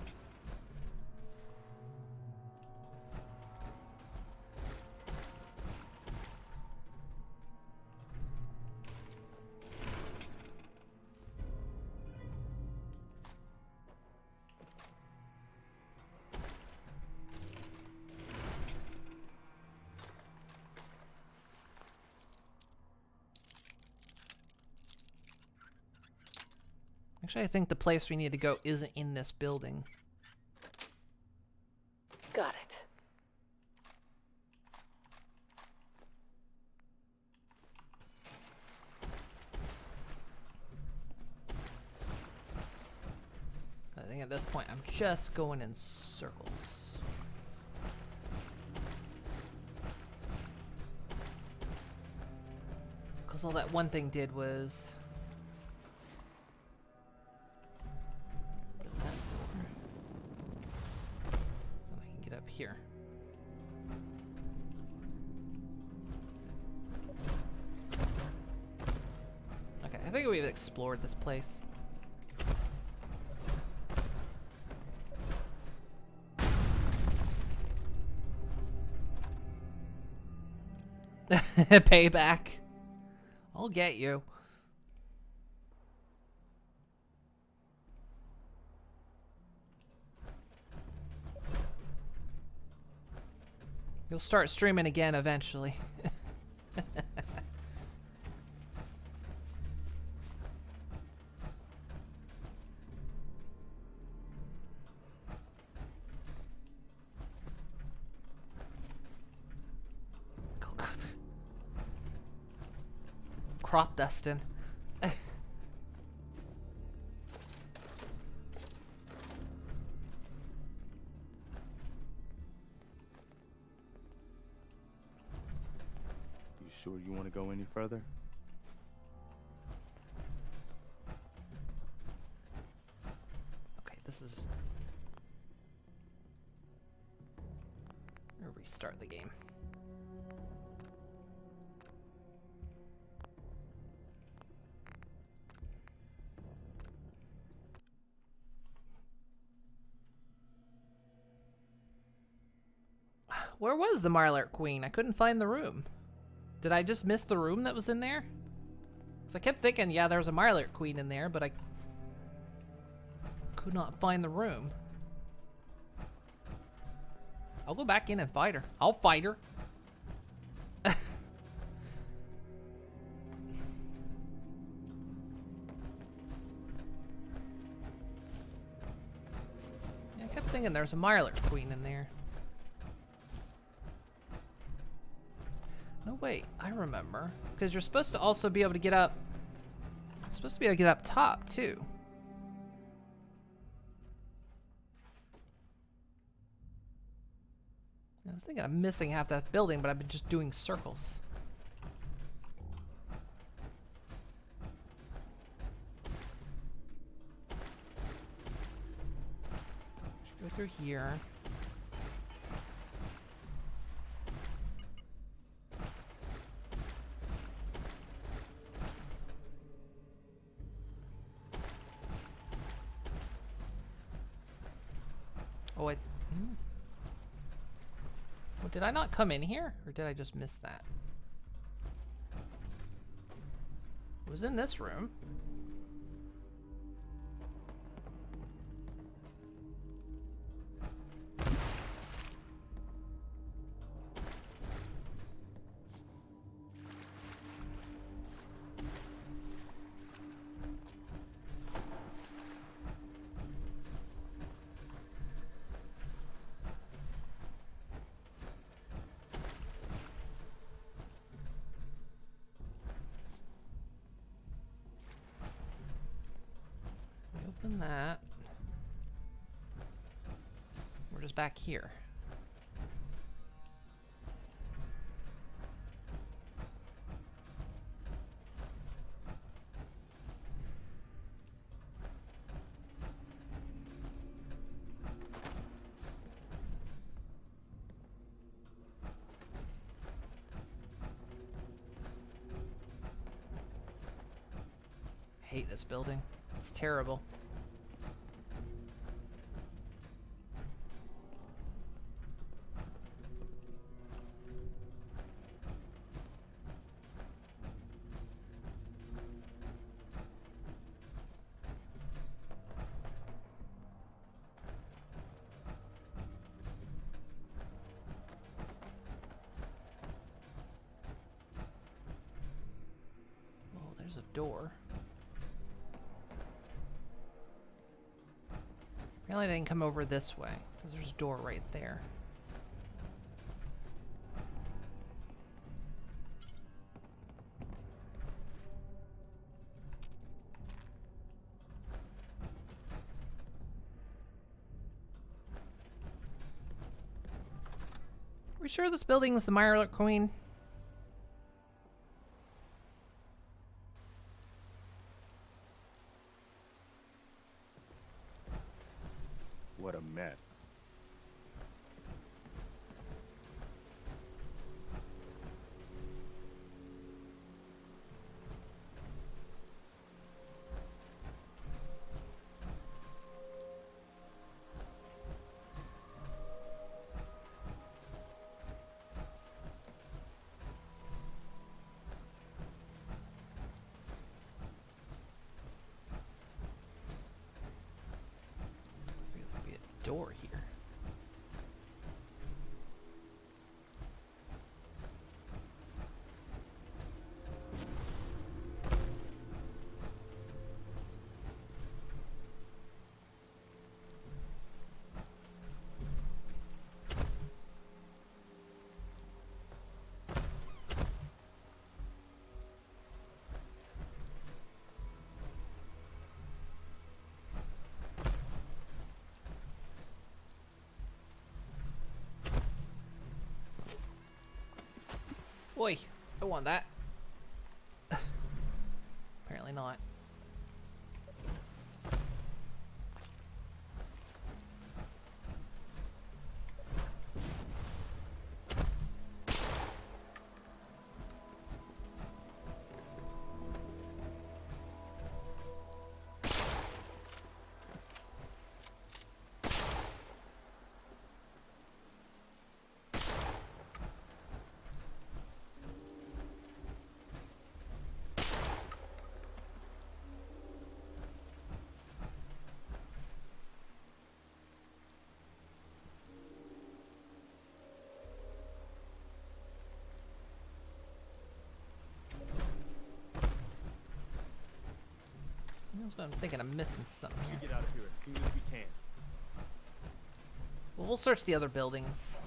I Actually, I think the place we need to go isn't in this building. Got it. I think at this point I'm just going in circles. Because all that one thing did was... open that door. And I can get up here. Okay, I think we've explored this place. Payback. I'll get you. You'll start streaming again eventually. Crop dusting. You sure you want to go any further? Okay, this is... I'll restart the game. Where was the Marlark Queen? I couldn't find the room. Did I just miss the room that was in there? Because I kept thinking, yeah, there was a Marlark Queen in there, but I could not find the room. I'll go back in and fight her. I'll fight her. Yeah, I kept thinking there was a Marlark Queen in there. No, wait, I remember. Because you're supposed to also be able to get up... Supposed to be able to get up top, too. I was thinking I'm missing half that building, but I've been just doing circles. Should go through here. Oh, wait. Well, did I not come in here? Or did I just miss that? It was in this room. Open that. We're just back here. I hate this building. It's terrible. There's a door. Apparently I didn't come over this way, because there's a door right there. Are we sure this building is the Mirror Queen? What a mess. There'll be a door here. Oi, I want that. Apparently not. I'm thinking I'm missing something. We should get out of here as soon as we can. Well, we'll search the other buildings.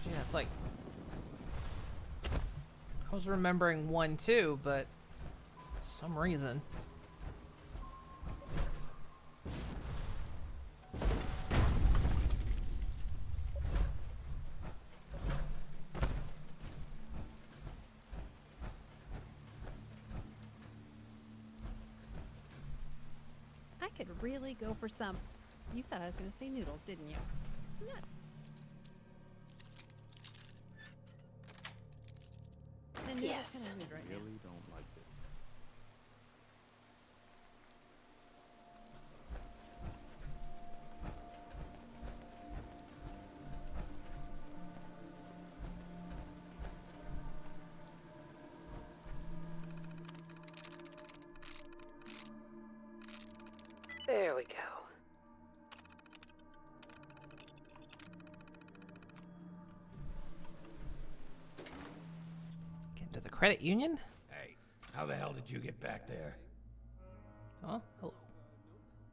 Yeah, it's like I was remembering 1, 2, but for some reason. I could really go for some. You thought I was going to say noodles, didn't you? No. And noodles Yes. kinda weird right now. Really don't like this. There we go. Get into the credit union? Hey, how the hell did you get back there? Oh, hello.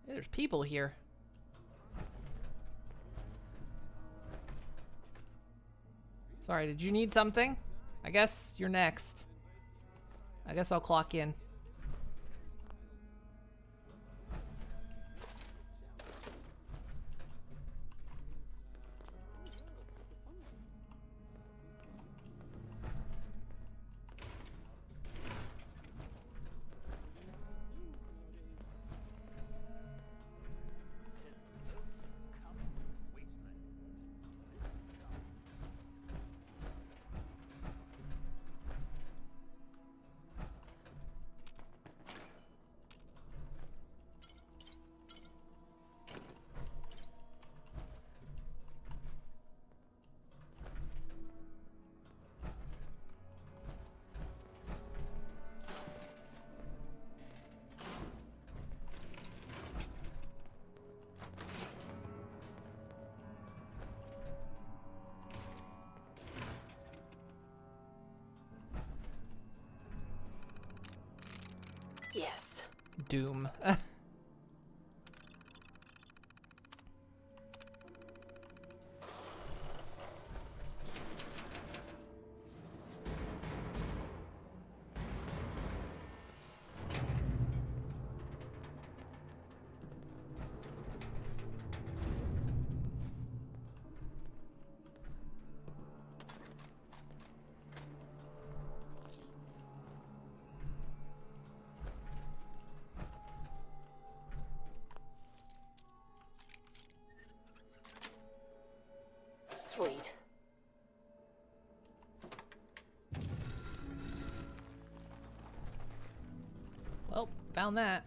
Hey, there's people here. Sorry, did you need something? I guess you're next. I guess I'll clock in. Yes. Doom. Sweet. Well, found that.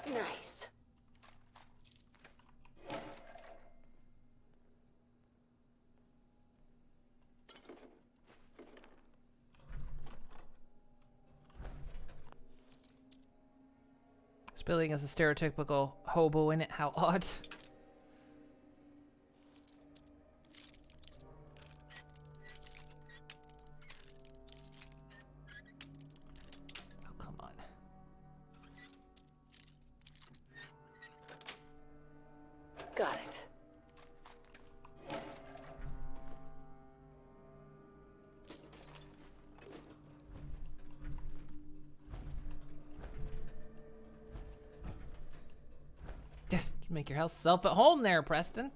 Nice. Spilling is a stereotypical hobo in it. How odd. Oh, come on. Got it. Make yourself at home there, Preston.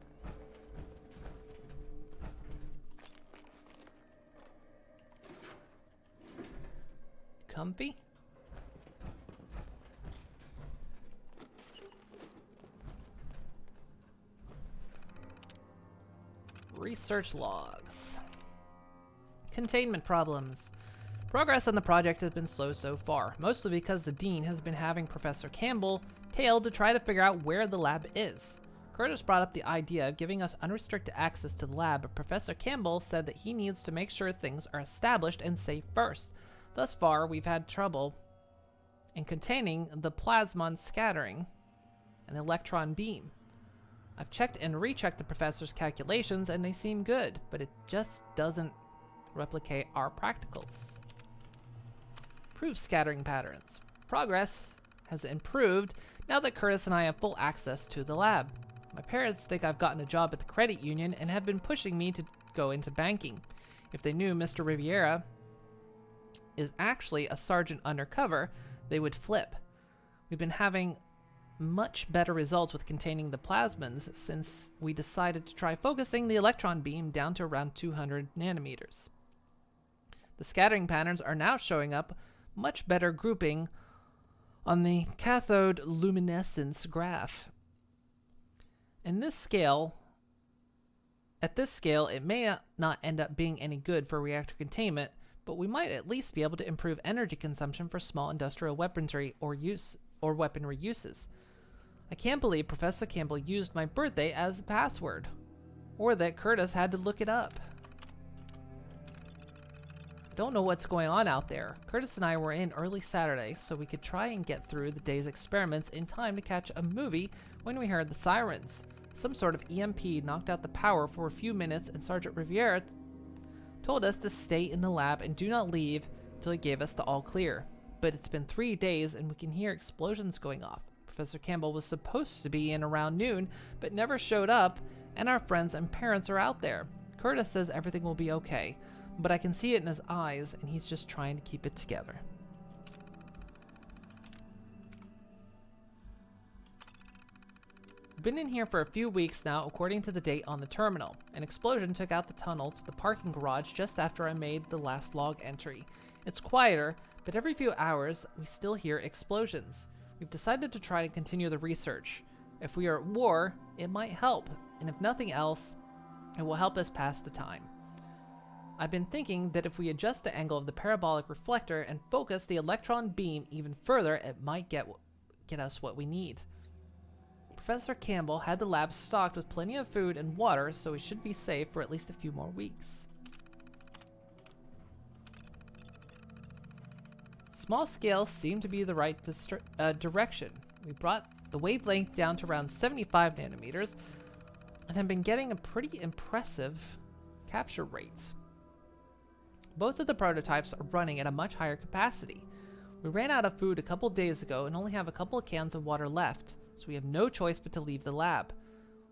Comfy? Research logs. Containment problems. Progress on the project has been slow so far, mostly because the Dean has been having Professor Campbell tailed to try to figure out where the lab is. Curtis brought up the idea of giving us unrestricted access to the lab, but Professor Campbell said that he needs to make sure things are established and safe first. Thus far, we've had trouble in containing the plasmon scattering and the electron beam. I've checked and rechecked the professor's calculations and they seem good, but it just doesn't replicate our practicals. Prove scattering patterns. Progress has improved now that Curtis and I have full access to the lab. My parents think I've gotten a job at the credit union and have been pushing me to go into banking. If they knew Mr. Riviera is actually a sergeant undercover, they would flip. We've been having much better results with containing the plasmons since we decided to try focusing the electron beam down to around 200 nanometers. The scattering patterns are now showing up much better grouping on the cathode luminescence graph. At this scale, it may not end up being any good for reactor containment, but we might at least be able to improve energy consumption for small industrial weaponry or weaponry uses. I can't believe Professor Campbell used my birthday as a password, or that Curtis had to look it up. I don't know what's going on out there. Curtis and I were in early Saturday so we could try and get through the day's experiments in time to catch a movie when we heard the sirens. Some sort of EMP knocked out the power for a few minutes and Sergeant Riviera told us to stay in the lab and do not leave until he gave us the all clear. But it's been 3 days and we can hear explosions going off. Professor Campbell was supposed to be in around noon, but never showed up, and our friends and parents are out there. Curtis says everything will be okay, but I can see it in his eyes, and he's just trying to keep it together. We've been in here for a few weeks now, according to the date on the terminal. An explosion took out the tunnel to the parking garage just after I made the last log entry. It's quieter, but every few hours, we still hear explosions. We've decided to try to continue the research. If we are at war, it might help, and if nothing else, it will help us pass the time. I've been thinking that if we adjust the angle of the parabolic reflector and focus the electron beam even further, it might get us what we need. Professor Campbell had the lab stocked with plenty of food and water, so we should be safe for at least a few more weeks. Small scale seemed to be the right direction. We brought the wavelength down to around 75 nanometers and have been getting a pretty impressive capture rate. Both of the prototypes are running at a much higher capacity. We ran out of food a couple days ago and only have a couple of cans of water left, so we have no choice but to leave the lab.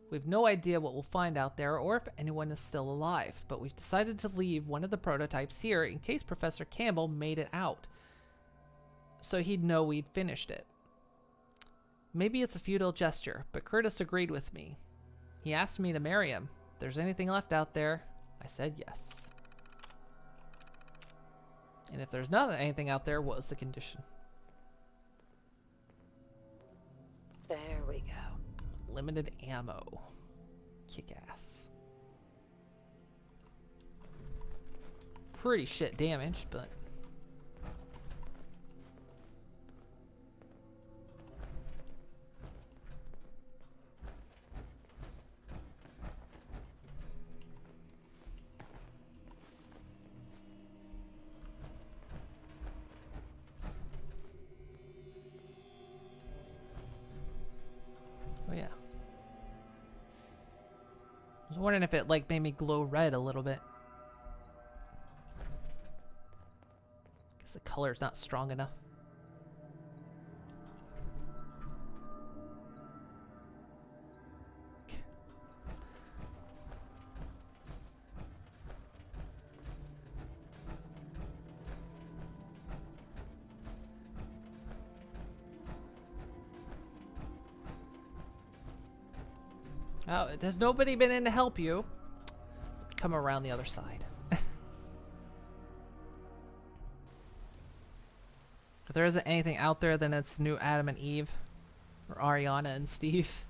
We have no idea what we'll find out there or if anyone is still alive, but we've decided to leave one of the prototypes here in case Professor Campbell made it out, so he'd know we'd finished it. Maybe it's a futile gesture, but Curtis agreed with me. He asked me to marry him. If there's anything left out there, I said yes. And if there's not anything out there, what was the condition? There we go. Limited ammo. Kick ass. Pretty shit damage, but... Oh yeah. I was wondering if it like made me glow red a little bit. Guess the color's not strong enough. Oh, has nobody been in to help you? Come around the other side. If there isn't anything out there, then it's new Adam and Eve. Or Ariana and Steve.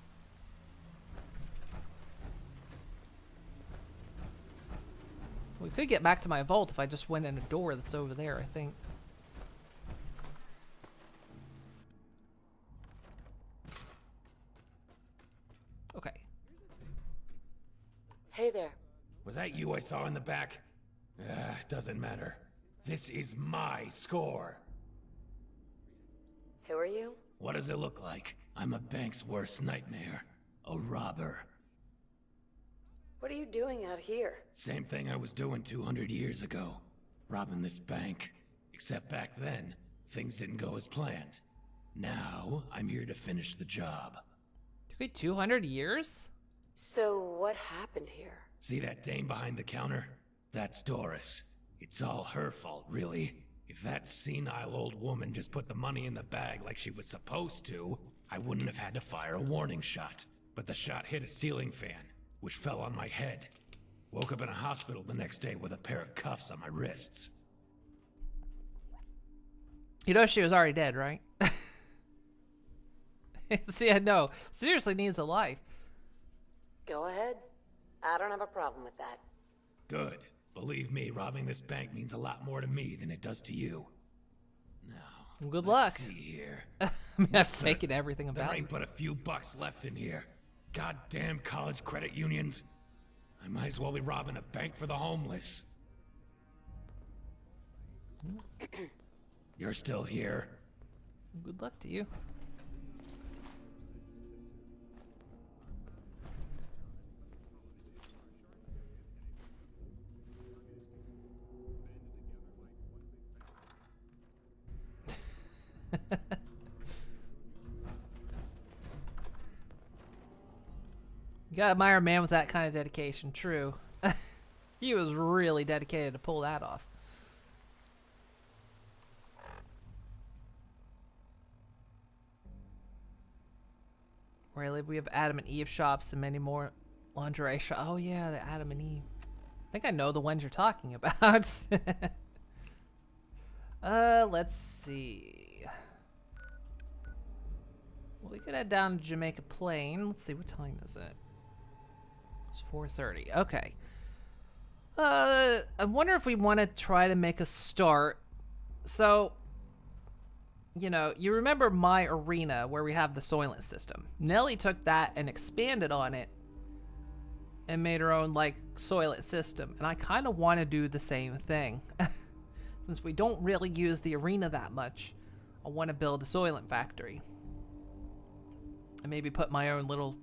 We could get back to my vault if I just went in a door that's over there, I think. Okay. Hey there. Was that you I saw in the back? Doesn't matter. This is my score. Who are you? What does it look like? I'm a bank's worst nightmare. A robber. What are you doing out here? Same thing I was doing 200 years ago. Robbing this bank. Except back then, things didn't go as planned. Now, I'm here to finish the job. Took me 200 years? So, what happened here? See that dame behind the counter? That's Doris. It's all her fault, really. If that senile old woman just put the money in the bag like she was supposed to, I wouldn't have had to fire a warning shot. But the shot hit a ceiling fan, which fell on my head. Woke up in a hospital the next day with a pair of cuffs on my wrists. You know she was already dead, right? See, I know. Seriously needs a life. Go ahead. I don't have a problem with that. Good. Believe me, robbing this bank means a lot more to me than it does to you. Now, good luck. See here. I mean, I've taken everything about There it. ain't but a few bucks left in here. Goddamn college credit unions. I might as well be robbing a bank for the homeless. You're still here. Good luck to you. You gotta admire a man with that kind of dedication, true. He was really dedicated to pull that off. Really, we have Adam and Eve shops and many more lingerie shops. Oh yeah, the Adam and Eve. I think I know the ones you're talking about. Let's see. Well, we could head down to Jamaica Plain. Let's see, what time is it? It's 4:30. Okay. I wonder if we want to try to make a start. So, you know, you remember my arena where we have the Soylent system. Nellie took that and expanded on it and made her own, like, Soylent system. And I kind of want to do the same thing. Since we don't really use the arena that much, I want to build a Soylent factory. And maybe put my own little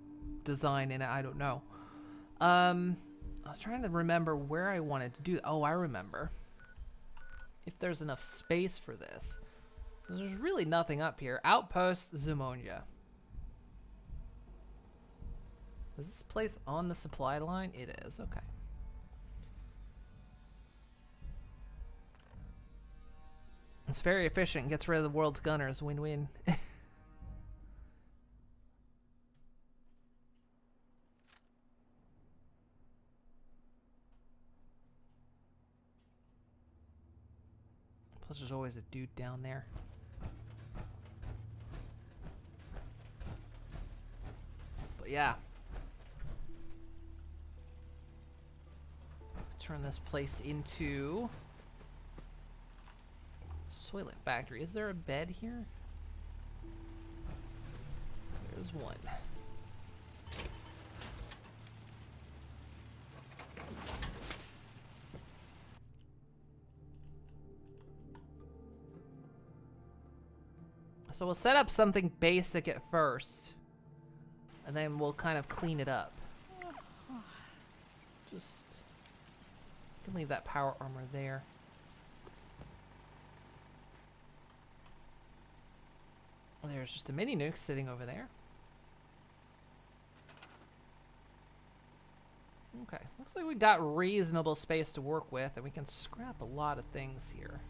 design in it, I don't know. I was trying to remember where I wanted to do. Oh, I remember. If there's enough space for this. So there's really nothing up here. Outpost Zumonia. Is this place on the supply line? It is, okay. It's very efficient, gets rid of the world's gunners, win-win. Plus there's always a dude down there. But yeah. Turn this place into Soylent factory. Is there a bed here? There's one. So we'll set up something basic at first, and then we'll kind of clean it up. Just can leave that power armor there. There's just a mini nuke sitting over there. Okay, looks like we got reasonable space to work with, and we can scrap a lot of things here.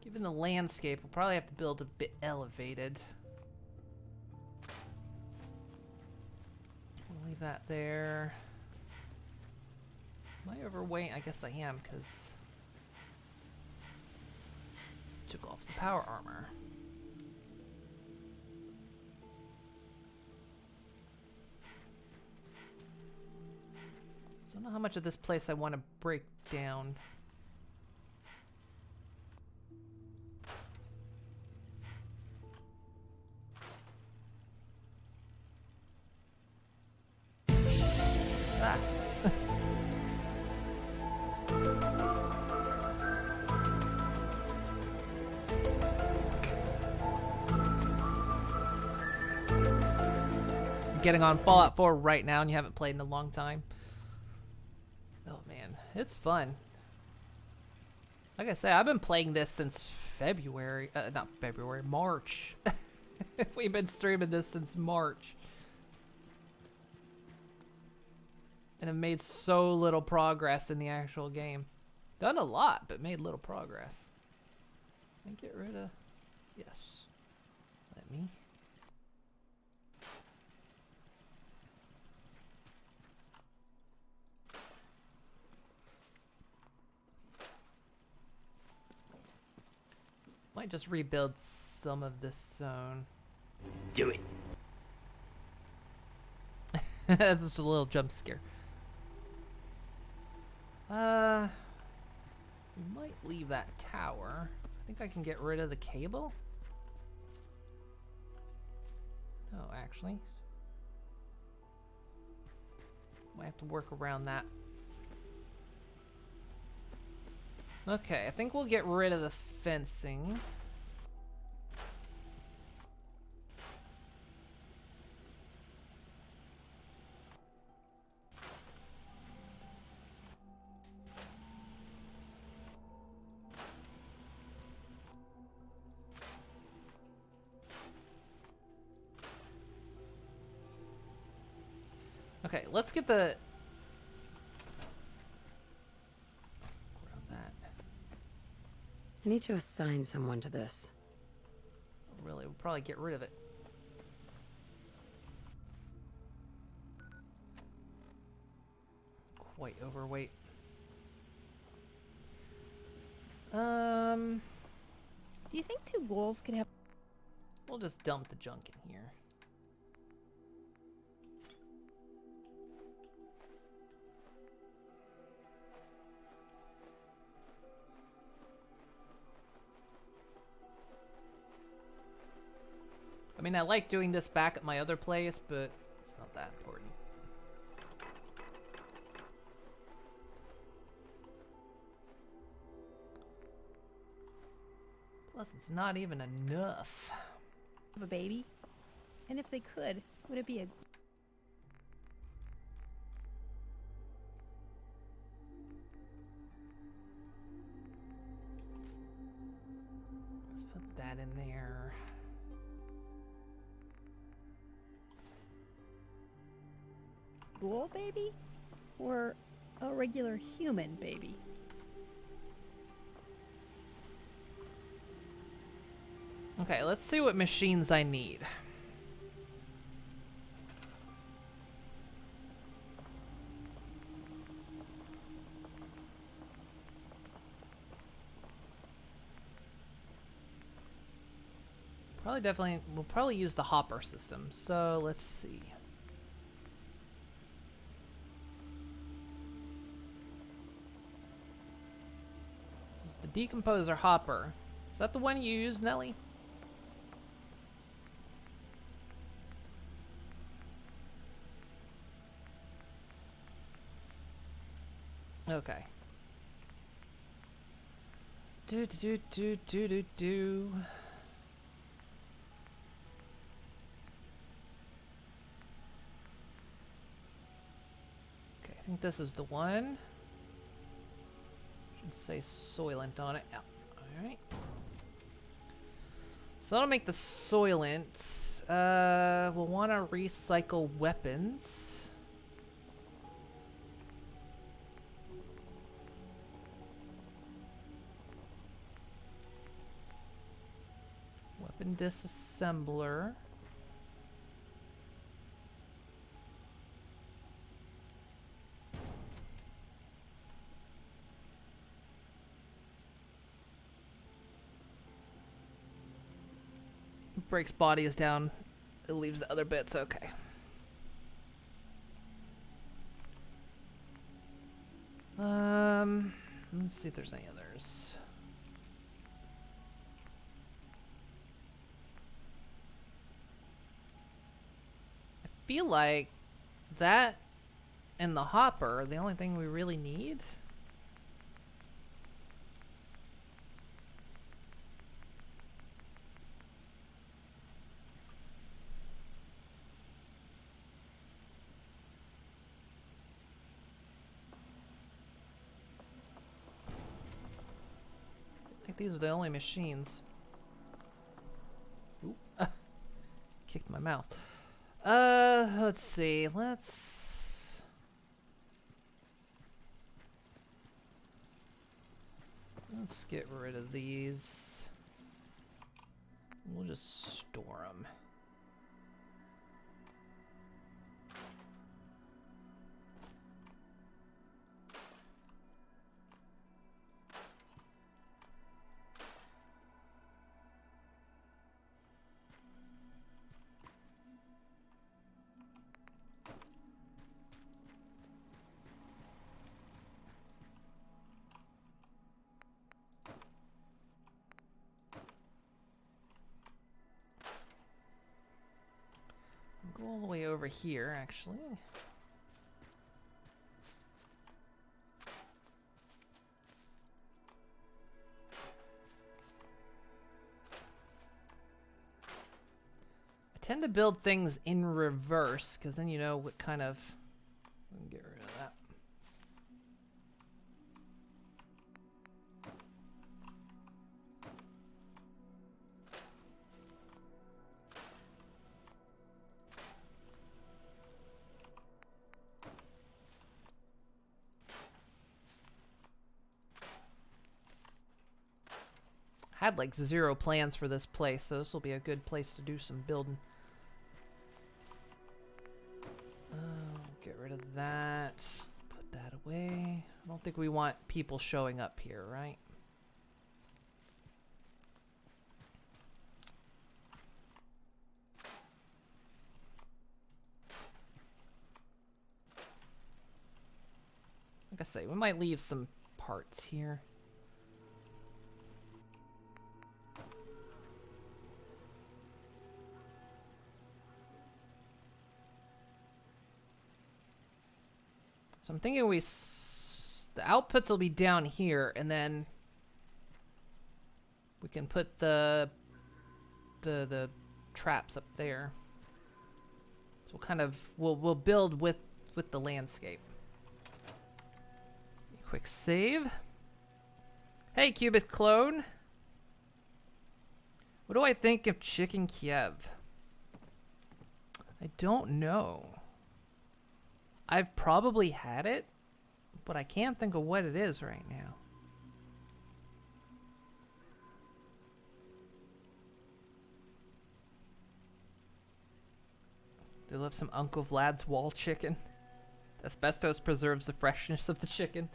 Given the landscape, we'll probably have to build a bit elevated. We'll leave that there. Am I overweight? I guess I am, because took off the power armor. So I don't know how much of this place I want to break down. Ah. Getting on Fallout 4 right now and you haven't played in a long time. Oh man, it's fun. Like I say, I've been playing this since February, not February, March. We've been streaming this since March. And have made so little progress in the actual game. Done a lot, but made little progress. Can I get rid of... Yes. Let me. Might just rebuild some of this zone. Do it. That's just a little jump scare. We might leave that tower. I think I can get rid of the cable. No, actually. Might have to work around that. Okay, I think we'll get rid of the fencing. Okay, let's get the... I need to assign someone to this. Really, we'll probably get rid of it. Quite overweight. Do you think two ghouls could have... We'll just dump the junk in here. I mean, I like doing this back at my other place, but it's not that important. Plus, it's not even enough. Have a baby? And if they could, would it be a... Let's put that in there. Ghoul baby? Or a regular human baby? Okay, let's see what machines I need. We'll probably use the hopper system. So let's see. This is the decomposer hopper. Is that the one you use, Nelly? Okay. Do. Okay, I think this is the one. Should say Soylent on it. Yeah. Alright. So that'll make the Soylent. We'll want to recycle weapons. Weapon disassembler. Breaks bodies down. It leaves the other bits. Okay. Let's see if there's any others. I feel like that and the hopper are the only thing we really need. I think these are the only machines. Ooh. Kicked my mouse. Let's see. Let's get rid of these. We'll just store them. Go all the way over here, actually. I tend to build things in reverse, because then you know what kind of... We can get rid of that. Had like 0 plans for this place, so this will be a good place to do some building. Get rid of that. Put that away. I don't think we want people showing up here, right? I say, we might leave some parts here. So I'm thinking the outputs will be down here, and then we can put the traps up there. So we'll build with the landscape. Quick save. Hey, Cubit clone. What do I think of Chicken Kiev? I don't know. I've probably had it, but I can't think of what it is right now. Do you love some Uncle Vlad's wall chicken? Asbestos preserves the freshness of the chicken.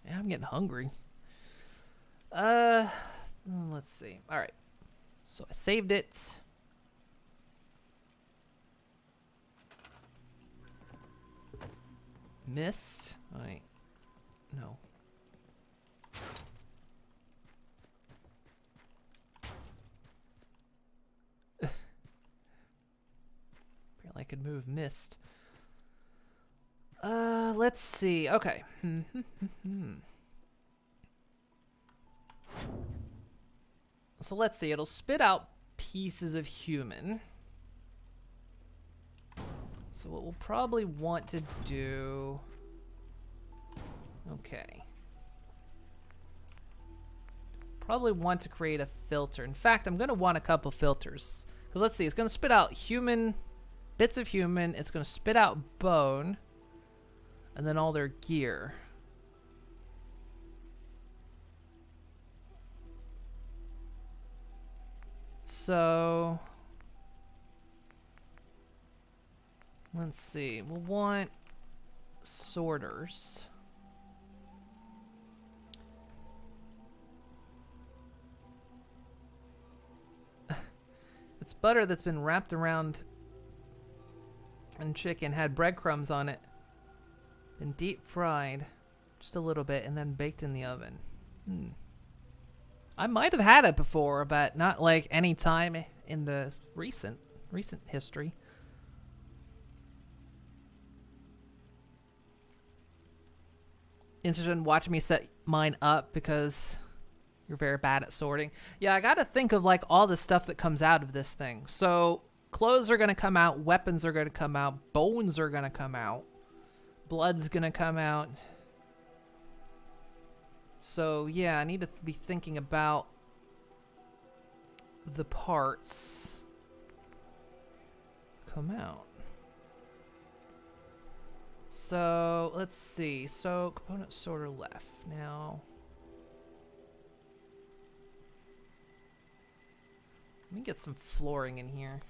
Yeah, I'm getting hungry. Let's see. All right. So I saved it. Missed. Wait. No. Apparently I could move missed. Let's see. Okay. So let's see. It'll spit out pieces of human. So what we'll probably want to do... Okay. Probably want to create a filter. In fact, I'm going to want a couple filters. Because let's see. It's going to spit out human... Bits of human. It's going to spit out bone. And then all their gear. So... Let's see. We'll want sorters. It's butter that's been wrapped around and chicken, had breadcrumbs on it, been deep fried just a little bit, and then baked in the oven. I might have had it before, but not like any time in the recent history. Interested in watching me set mine up because you're very bad at sorting. Yeah, I gotta think of like all the stuff that comes out of this thing. So clothes are gonna come out, weapons are gonna come out, bones are gonna come out, blood's gonna come out. So yeah, I need to be thinking about the parts come out. So let's see. So component sorter left. Now let me get some flooring in here.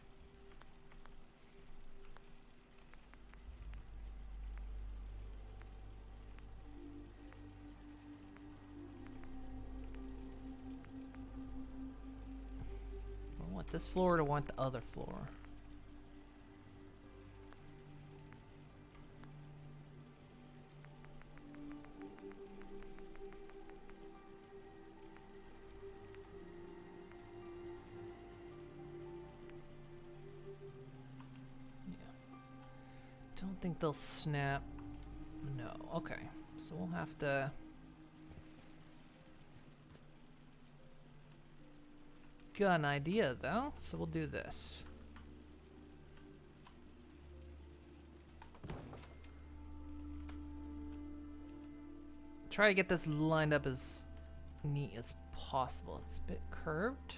I want this floor to want the other floor. Don't think they'll snap. No. Okay. So we'll have to... Got an idea, though. So we'll do this. Try to get this lined up as neat as possible. It's a bit curved.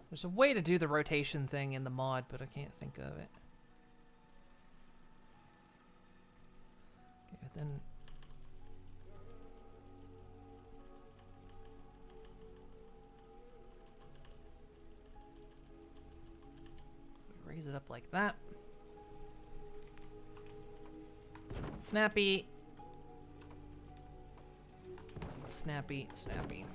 There's a way to do the rotation thing in the mod, but I can't think of it. Okay, then... raise it up like that. Snappy, snappy.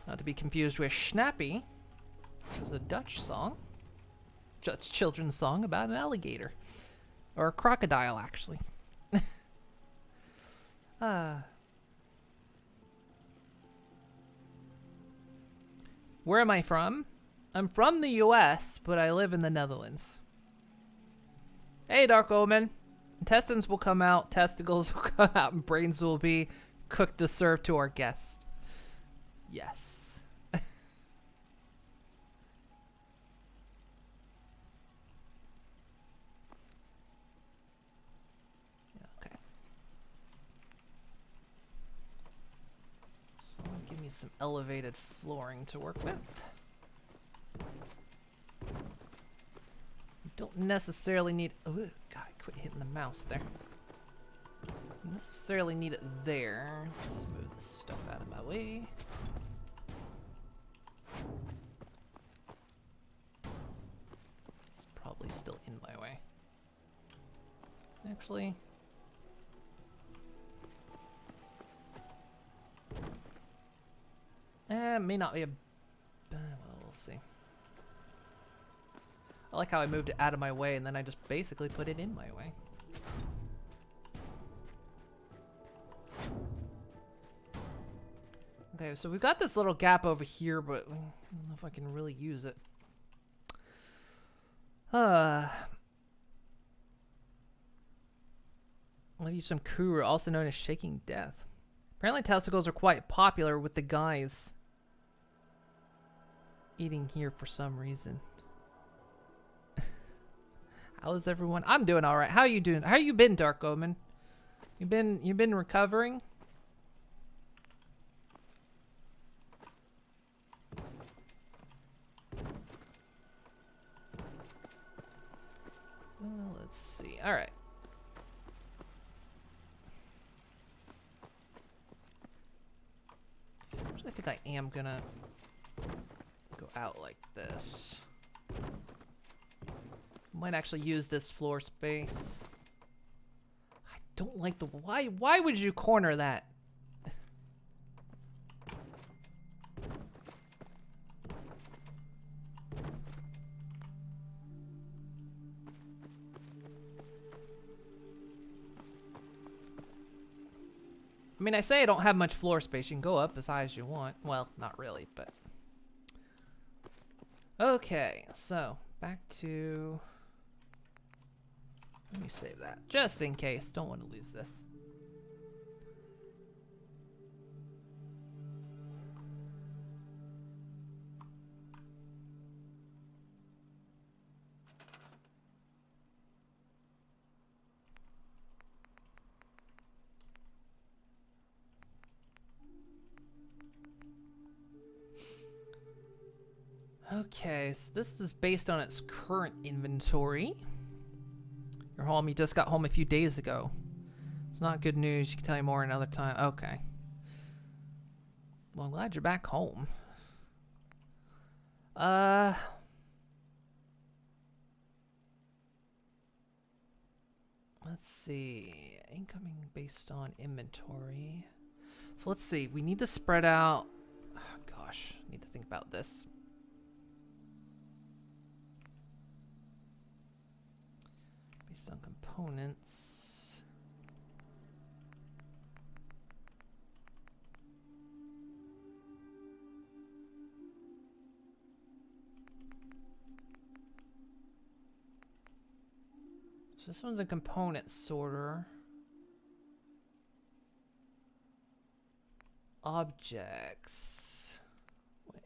Not to be confused with Snappy, which is a Dutch song. Dutch children's song about an alligator. Or a crocodile, actually. Where am I from? I'm from the US, but I live in the Netherlands. Hey, Dark Omen. Intestines will come out, testicles will come out, and brains will be cooked to serve to our guest. Yes. Okay. So give me some elevated flooring to work with. Don't necessarily need. Oh, God, quit hitting the mouse there. Don't necessarily need it there. Let's move this stuff out of my way. It's probably still in my way. Actually. It may not be a. Well, we'll see. I like how I moved it out of my way and then I just basically put it in my way. Okay, so we've got this little gap over here, but I don't know if I can really use it. I'll use some kuru, also known as shaking death. Apparently testicles are quite popular with the guys eating here for some reason. How is everyone? I'm doing all right. How you doing? How you been, Dark Omen? You been recovering? Well, let's see. All right. I think I am gonna go out like this. Might actually use this floor space. I don't like the why would you corner that? I mean, I say I don't have much floor space. You can go up as high as you want. Well, not really, but okay, so back to. Let me save that, just in case. Don't want to lose this. Okay, so this is based on its current inventory. You're home. You just got home a few days ago. It's not good news. You can tell you more another time. Okay. Well, I'm glad you're back home. Let's see. Incoming based on inventory. So let's see. We need to spread out. Oh, gosh, I need to think about this. Based on components. So this one's a component sorter. Objects. Wait.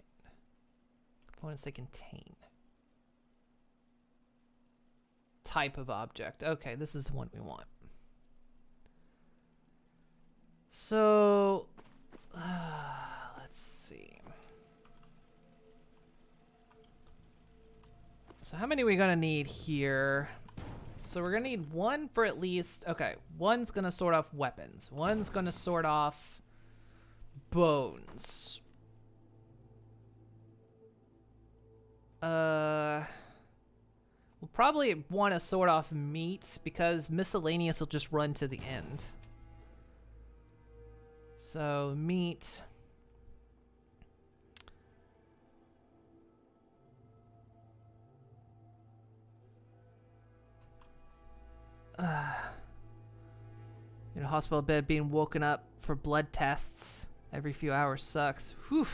Components they contain. Type of object. Okay, this is the one we want. So, let's see. So how many are we gonna need here? So we're gonna need one for at least, okay, one's gonna sort off weapons. One's gonna sort off bones. We'll probably want to sort off meat because miscellaneous will just run to the end. So, meat. In a hospital bed, being woken up for blood tests every few hours sucks. Whew.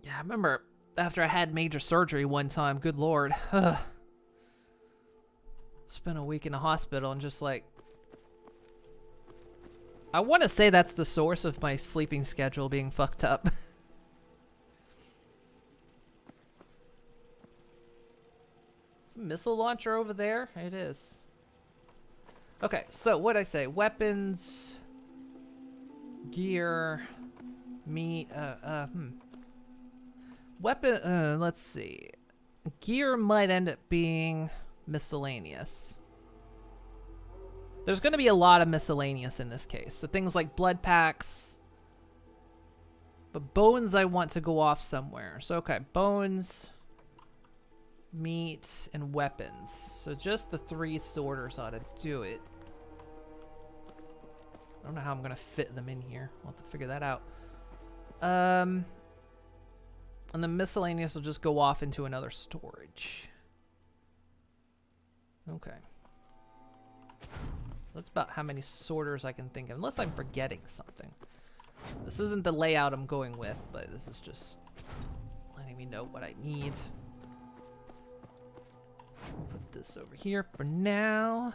Yeah, I remember after I had major surgery one time, good lord. Spent a week in the hospital and just like... I want to say that's the source of my sleeping schedule being fucked up. Is a missile launcher over there? It is. Okay, so what'd I say? Weapons, gear, meat, weapon, let's see. Gear might end up being miscellaneous. There's going to be a lot of miscellaneous in this case. So things like blood packs. But bones I want to go off somewhere. So, okay, bones, meat, and weapons. So just the 3 sorters ought to do it. I don't know how I'm going to fit them in here. We'll have to figure that out. And the miscellaneous will just go off into another storage. Okay. So that's about how many sorters I can think of, unless I'm forgetting something. This isn't the layout I'm going with, but this is just letting me know what I need. We'll put this over here for now.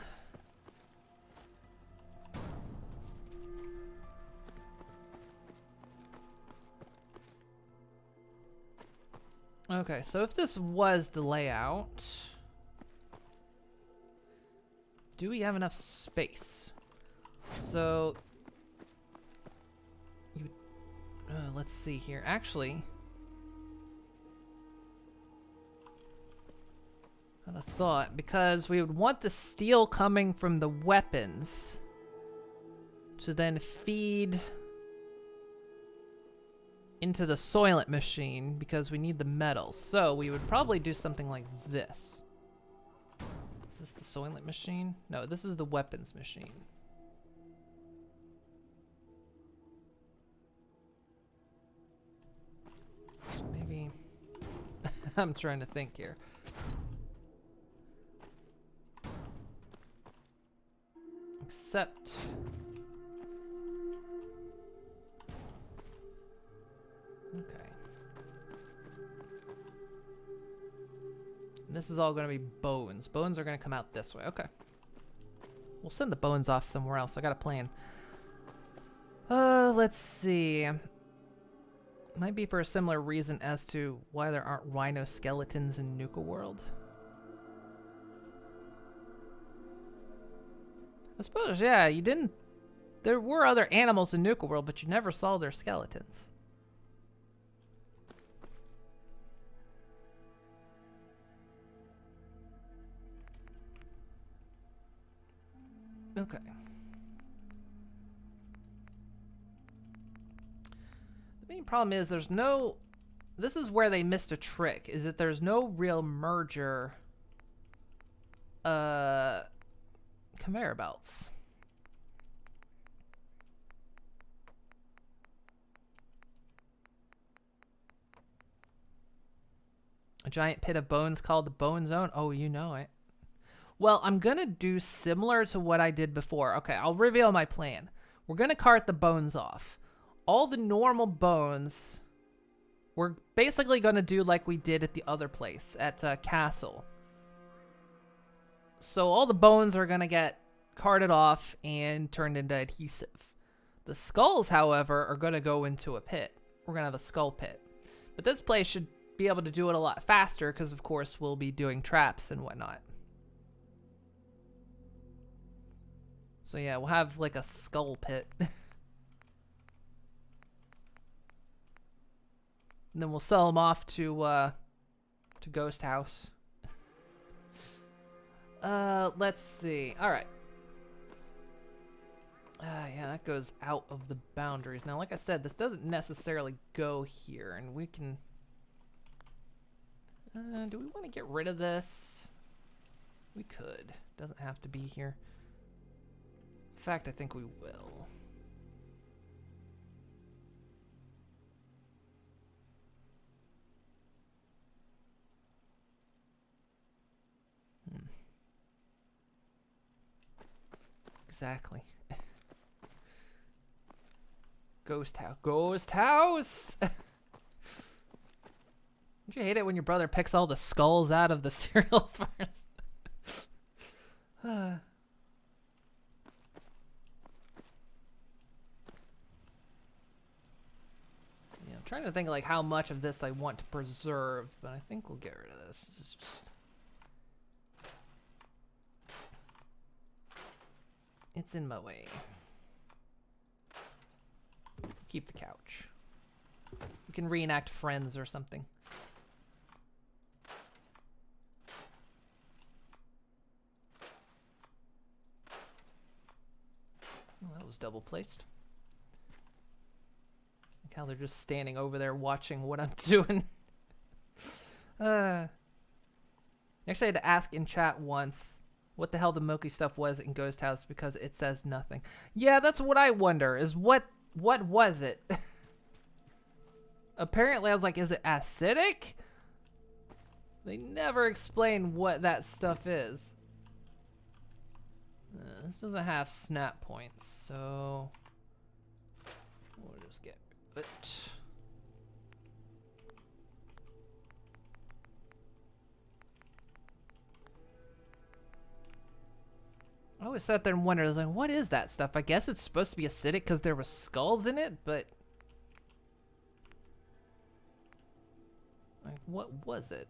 Okay, so if this was the layout, do we have enough space? So, let's see here. Actually, I had a thought, because we would want the steel coming from the weapons to then feed into the Soylent machine, because we need the metals. So we would probably do something like this. Is this the Soylent machine? No, this is the weapons machine. So maybe... I'm trying to think here. Except... Okay. And this is all going to be bones. Bones are going to come out this way. Okay. We'll send the bones off somewhere else. I got a plan. Let's see. Might be for a similar reason as to why there aren't rhino skeletons in Nuka World. I suppose, yeah, you didn't... There were other animals in Nuka World, but you never saw their skeletons. Okay. The main problem is there's no... This is where they missed a trick, is that there's no real merger conveyor belts. A giant pit of bones called the Bone Zone. Oh, you know it. Well, I'm going to do similar to what I did before. Okay, I'll reveal my plan. We're going to cart the bones off. All the normal bones, we're basically going to do like we did at the other place, at Castle. So all the bones are going to get carted off and turned into adhesive. The skulls, however, are going to go into a pit. We're going to have a skull pit. But this place should be able to do it a lot faster because, of course, we'll be doing traps and whatnot. So yeah, we'll have like a skull pit. And then we'll sell them off to Ghost House. Let's see. All right. Yeah, that goes out of the boundaries. Now, like I said, this doesn't necessarily go here, and we can... do we want to get rid of this? We could. Doesn't have to be here. In fact, I think we will. Exactly. Ghost house. Ghost house! Don't you hate it when your brother picks all the skulls out of the cereal first? Yeah, I'm trying to think like how much of this I want to preserve, but I think we'll get rid of this. This is just... It's in my way. Keep the couch. We can reenact Friends or something. Oh, that was double placed. Like how they're just standing over there watching what I'm doing. Actually, I had to ask in chat once what the hell the Milky stuff was in Ghost House because it says nothing. Yeah, that's what I wonder, is what was it? Apparently, I was like, is it acidic? They never explain what that stuff is. This doesn't have snap points, so we'll just get it. I always sat there and wondered, I was like, what is that stuff? I guess it's supposed to be acidic because there were skulls in it, but... like, what was it?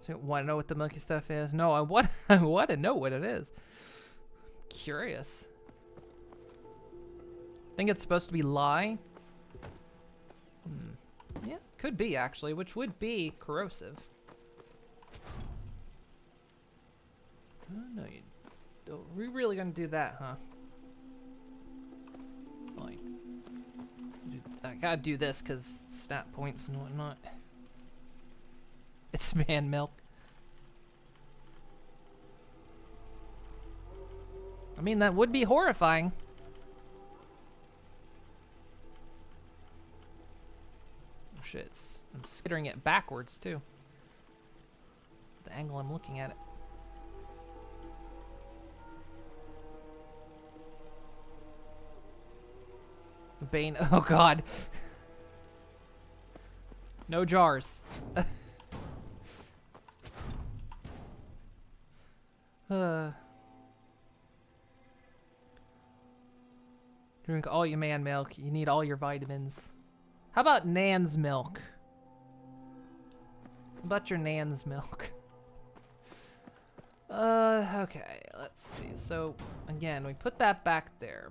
So, want to know what the Milky stuff is? No, I want to know what it is. Curious. I think it's supposed to be lye. Yeah, could be actually, which would be corrosive. Oh, no, you don't. We're really gonna do that, huh? Fine. I gotta do this because snap points and whatnot. It's man milk. I mean, that would be horrifying. Oh shit, I'm skittering it backwards too. The angle I'm looking at it. Bane, oh god. No jars. Drink all your man milk. You need all your vitamins. How about Nan's milk? How about your Nan's milk? Okay, let's see. So, again, we put that back there.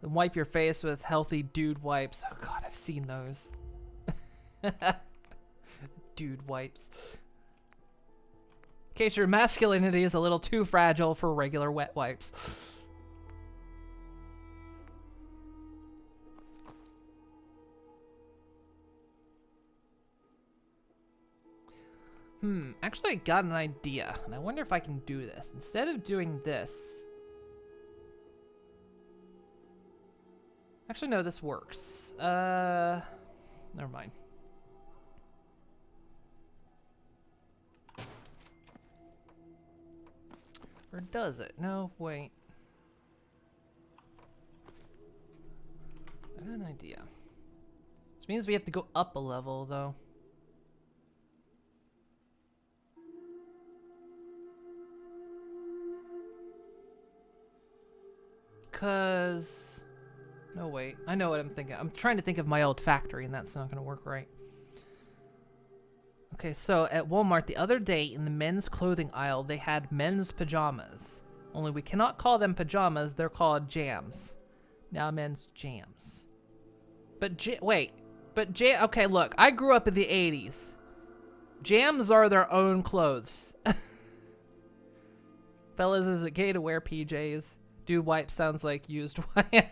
Then wipe your face with healthy dude wipes. Oh god, I've seen those. Dude wipes. In case your masculinity is a little too fragile for regular wet wipes. Actually I got an idea, and I wonder if I can do this. Instead of doing this... Actually, no, this works. Never mind. Or does it? No, wait. I got an idea. Which means we have to go up a level, though. Cause... no, wait. I know what I'm thinking. I'm trying to think of my old factory, and that's not going to work right. Okay, so at Walmart the other day in the men's clothing aisle, they had men's pajamas. Only we cannot call them pajamas, they're called jams. Now men's jams. But okay, look, I grew up in the 80s. Jams are their own clothes. Fellas, is it gay to wear PJs? Dude wipe sounds like used wipe.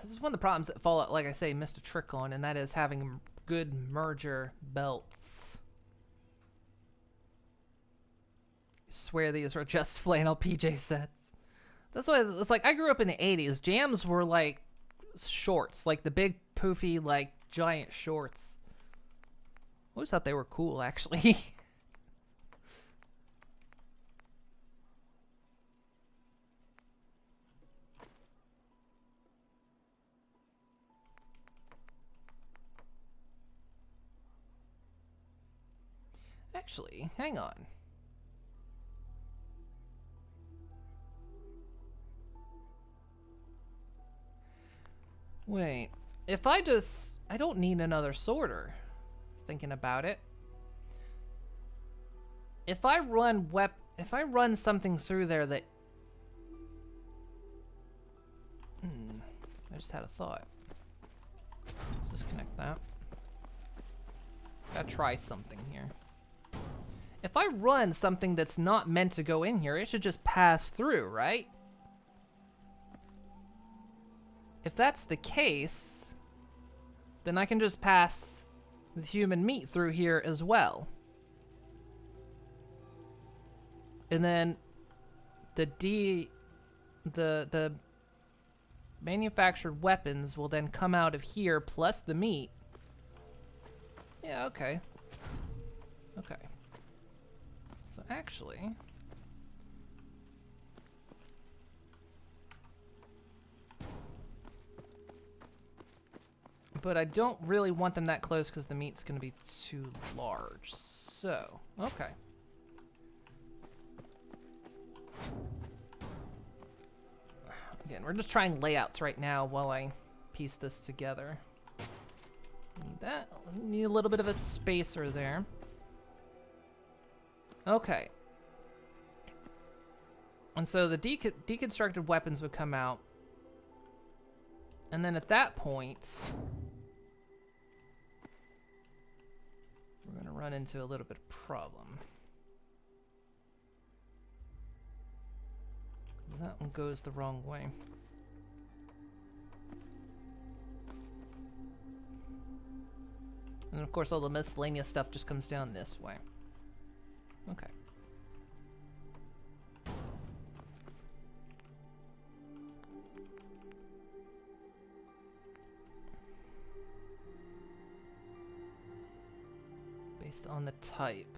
This is one of the problems that Fallout, like I say, missed a trick on, and that is having good merger belts. I swear these are just flannel PJ sets. That's why it's like I grew up in the 80s. Jams were like shorts, like the big poofy, like giant shorts. I always thought they were cool, actually. Actually, hang on. Wait, if I don't need another sorter. Thinking about it. If I run something through there that... I just had a thought. Let's disconnect that. Gotta try something here. If I run something that's not meant to go in here, it should just pass through, right? If that's the case, then I can just pass the human meat through here as well. And then the manufactured weapons will then come out of here plus the meat. Yeah, okay. Okay. So actually, but I don't really want them that close because the meat's going to be too large. So, okay. Again, we're just trying layouts right now while I piece this together. Need that. Need a little bit of a spacer there. Okay. And so the deconstructed weapons would come out. And then at that point, we're going to run into a little bit of problem. That one goes the wrong way. And of course all the miscellaneous stuff just comes down this way. Okay. Based on the type.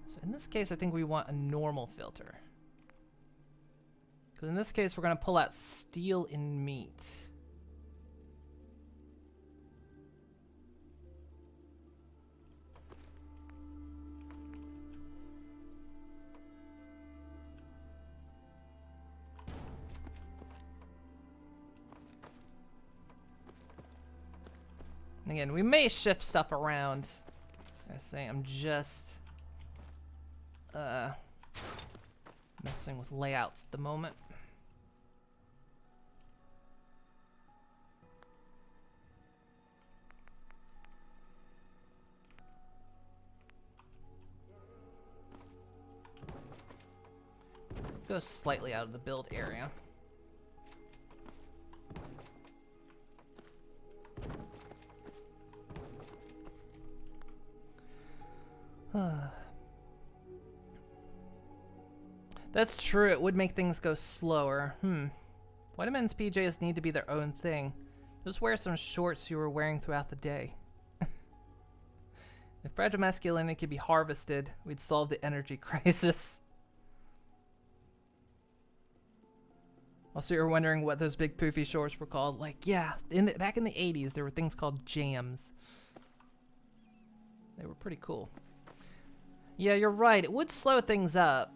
So in this case, I think we want a normal filter. Because in this case, we're going to pull out steel in meat. And again, we may shift stuff around. I say I'm just messing with layouts at the moment. Go slightly out of the build area. That's true, it would make things go slower. Why do men's PJs need to be their own thing? Just wear some shorts you were wearing throughout the day. If fragile masculinity could be harvested, we'd solve the energy crisis. Also, you're wondering what those big poofy shorts were called. Like, yeah, back in the 80s, there were things called jams. They were pretty cool. Yeah, you're right. It would slow things up.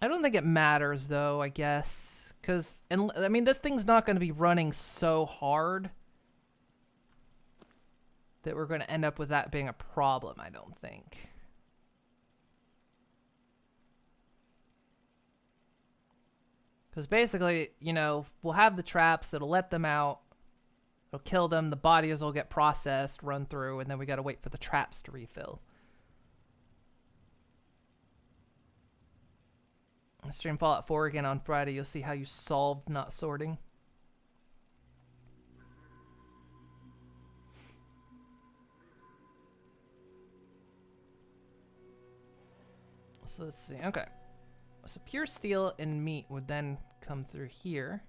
I don't think it matters, though, I guess. Because, I mean, this thing's not going to be running so hard that we're going to end up with that being a problem, I don't think. Because basically, you know, we'll have the traps that'll let them out. It'll kill them. The bodies will get processed, run through, and then we got to wait for the traps to refill. I'll stream Fallout 4 again on Friday. You'll see how you solved not sorting. So let's see. Okay. So pure steel and meat would then come through here.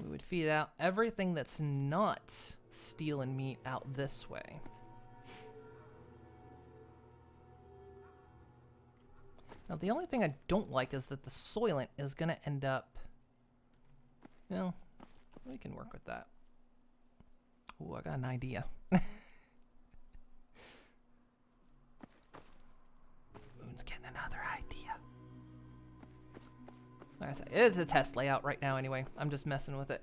We would feed out everything that's not steel and meat out this way. Now the only thing I don't like is that the soylent is going to end up... Well, we can work with that. Ooh, I got an idea. Moon's getting another idea. Like I said, it's a test layout right now anyway. I'm just messing with it.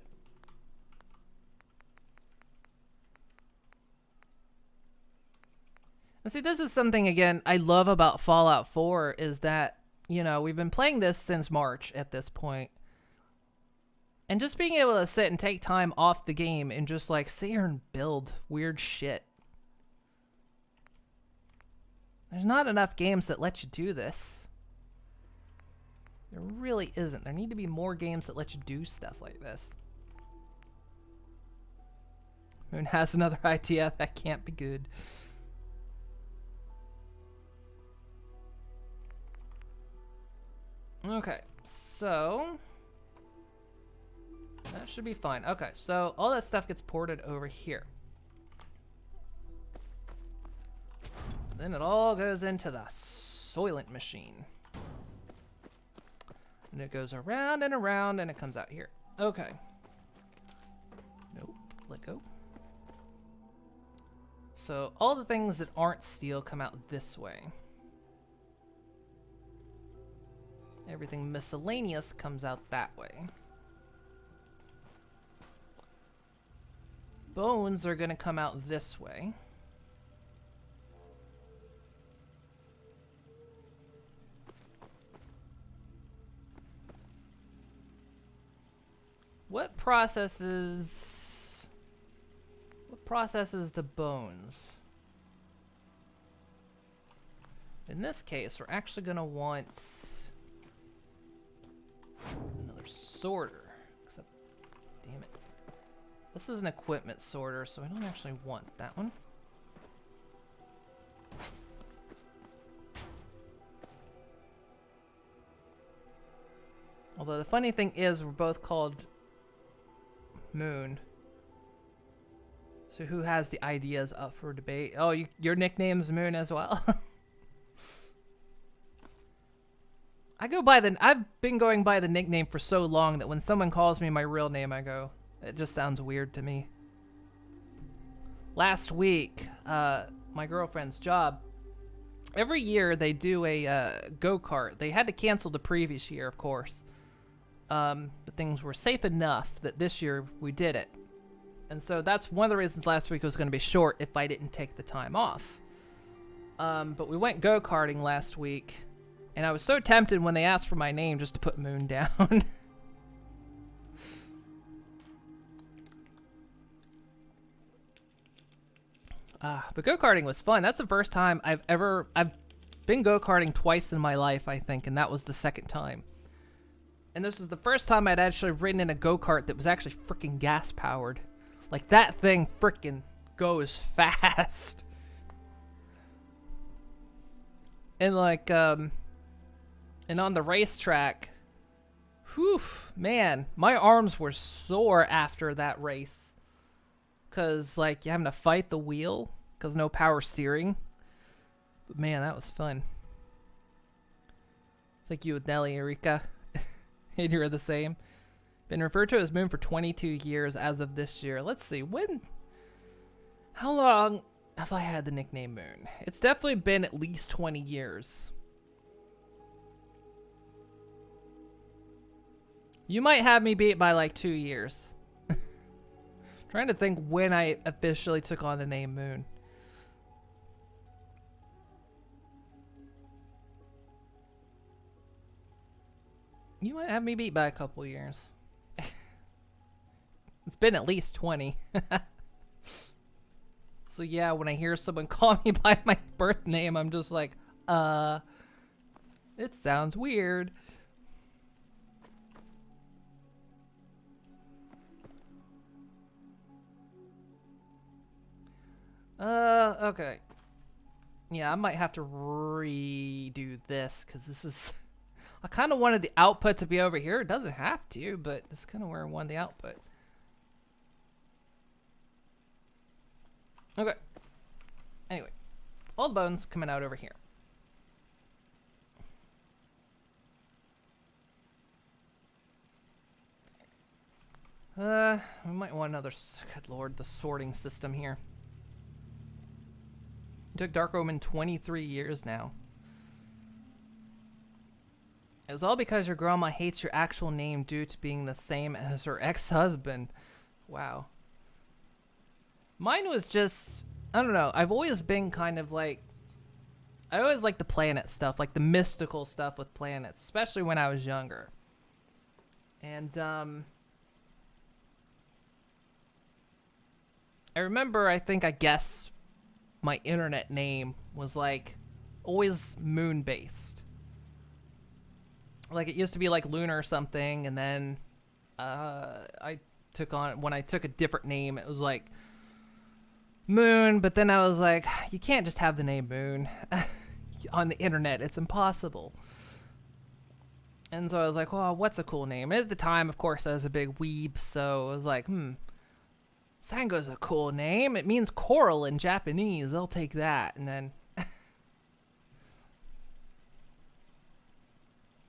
And see, this is something, again, I love about Fallout 4 is that, you know, we've been playing this since March at this point. And just being able to sit and take time off the game and just, like, sit here and build weird shit. There's not enough games that let you do this. There really isn't. There need to be more games that let you do stuff like this. Moon has another idea. That can't be good. Okay, so that should be fine. Okay, so all that stuff gets ported over here. Then it all goes into the soylent machine. And it goes around and around and it comes out here. Okay. Nope, let go. So all the things that aren't steel come out this way. Everything miscellaneous comes out that way. Bones are going to come out this way. What processes the bones? In this case, we're actually going to want another sorter. Except, damn it. This is an equipment sorter, so I don't actually want that one. Although the funny thing is, we're both called Moon. So who has the ideas up for debate? Oh, your nickname's Moon as well? I've been going by the nickname for so long that when someone calls me my real name, I go, it just sounds weird to me. Last week, my girlfriend's job, every year they do a go-kart. They had to cancel the previous year, of course. But things were safe enough that this year we did it. And so that's one of the reasons last week was going to be short if I didn't take the time off. But we went go-karting last week. And I was so tempted when they asked for my name just to put Moon down. But go-karting was fun. That's the first time I've been go-karting twice in my life, I think, and that was the second time. And this was the first time I'd actually ridden in a go-kart that was actually freaking gas-powered. Like, that thing freaking goes fast. And like, and on the racetrack, whew, man, my arms were sore after that race. Cause like you're having to fight the wheel, cause no power steering. But man, that was fun. It's like you with Nelly, Eureka. And you're the same. Been referred to as Moon for 22 years as of this year. Let's see, how long have I had the nickname Moon? It's definitely been at least 20 years. You might have me beat by like 2 years. Trying to think when I officially took on the name Moon. You might have me beat by a couple years. It's been at least 20. So yeah, when I hear someone call me by my birth name, I'm just like, it sounds weird. Okay. Yeah, I might have to redo this, because this is... I kind of wanted the output to be over here. It doesn't have to, but this is kind of where I want the output. Okay. Anyway. All the bones coming out over here. We might want another... Good lord, the sorting system here. It took Dark Omen 23 years now. It was all because your grandma hates your actual name due to being the same as her ex-husband. Wow. Mine was just... I don't know. I've always been kind of like... I always liked the planet stuff, like the mystical stuff with planets, especially when I was younger. And, I remember, I guess my internet name was like always moon-based. Like it used to be like Lunar or something, and then when I took a different name, it was like Moon, but then I was like, you can't just have the name Moon on the internet, it's impossible. And so I was like, well, what's a cool name? And at the time, of course, I was a big weeb, so I was like, Sango's a cool name. It means coral in Japanese. I'll take that. And then...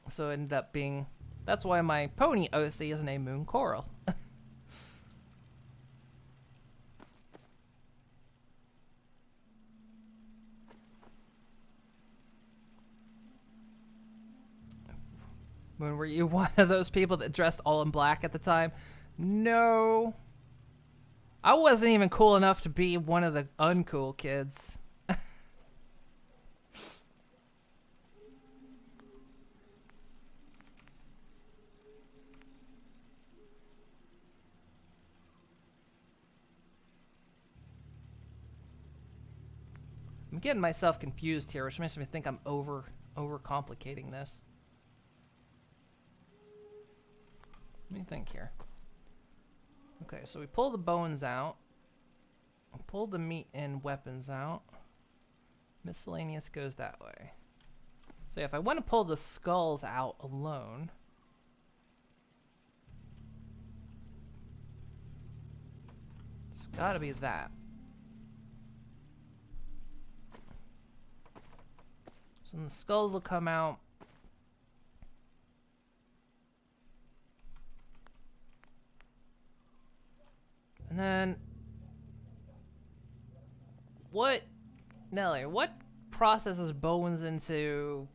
so it ended up being... That's why my pony OC is named Moon Coral. Moon, were you one of those people that dressed all in black at the time? No. I wasn't even cool enough to be one of the uncool kids. I'm getting myself confused here, which makes me think I'm over-complicating this. Let me think here. Okay, so we pull the bones out. We pull the meat and weapons out. Miscellaneous goes that way. So if I want to pull the skulls out alone... it's gotta be that. So then the skulls will come out. And then, Nelly, what processes bones into,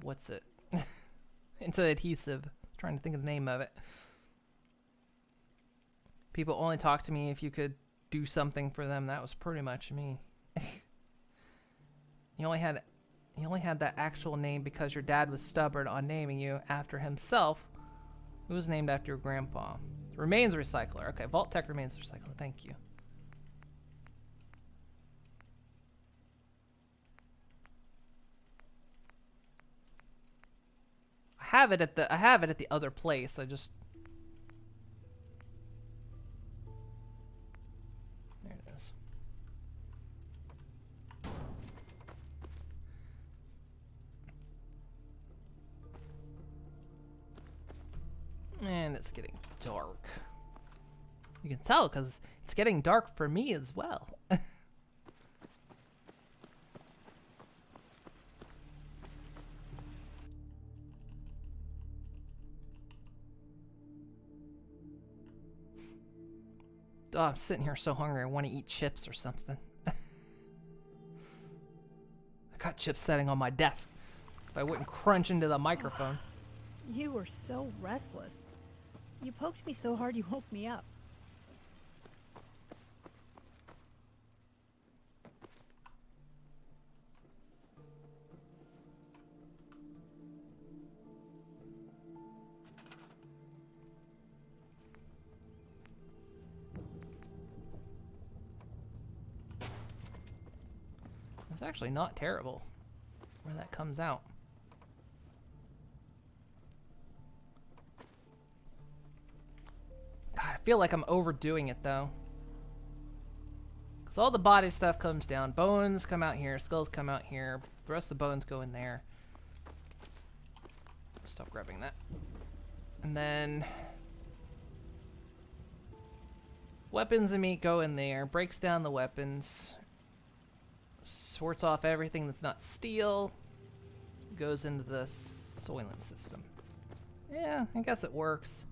what's it? Into adhesive. I'm trying to think of the name of it. People only talk to me if you could do something for them. That was pretty much me. You only had that actual name because your dad was stubborn on naming you after himself, who was named after your grandpa. Remains recycler. Okay, Vault Tech remains recycler. Thank you. have it at the other place. I just there it is. And it's getting dark. You can tell because it's getting dark for me as well. Oh, I'm sitting here so hungry. I want to eat chips or something. I got chips sitting on my desk. If I wouldn't crunch into the microphone. You were so restless. You poked me so hard you woke me up. It's actually not terrible where that comes out. God, I feel like I'm overdoing it though. Because all the body stuff comes down. Bones come out here, skulls come out here. The rest of the bones go in there. Stop grabbing that. And then weapons and meat go in there. Breaks down the weapons. Sorts off everything that's not steel. Goes into the Soylent system. Yeah, I guess it works.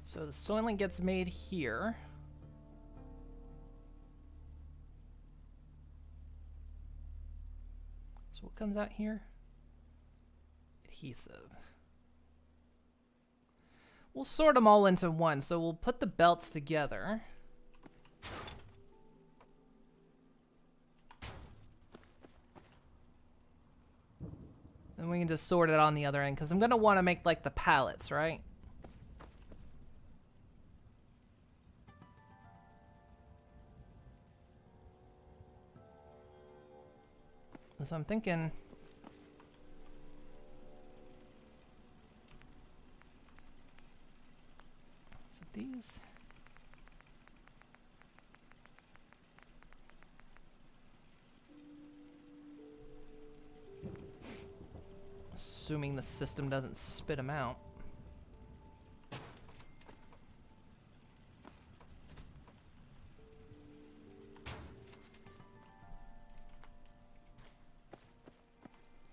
So the Soylent gets made here. So what comes out here? Adhesive. We'll sort them all into one. So we'll put the belts together. Then we can just sort it on the other end because I'm going to want to make like the pallets, right? So I'm thinking so these assuming the system doesn't spit them out.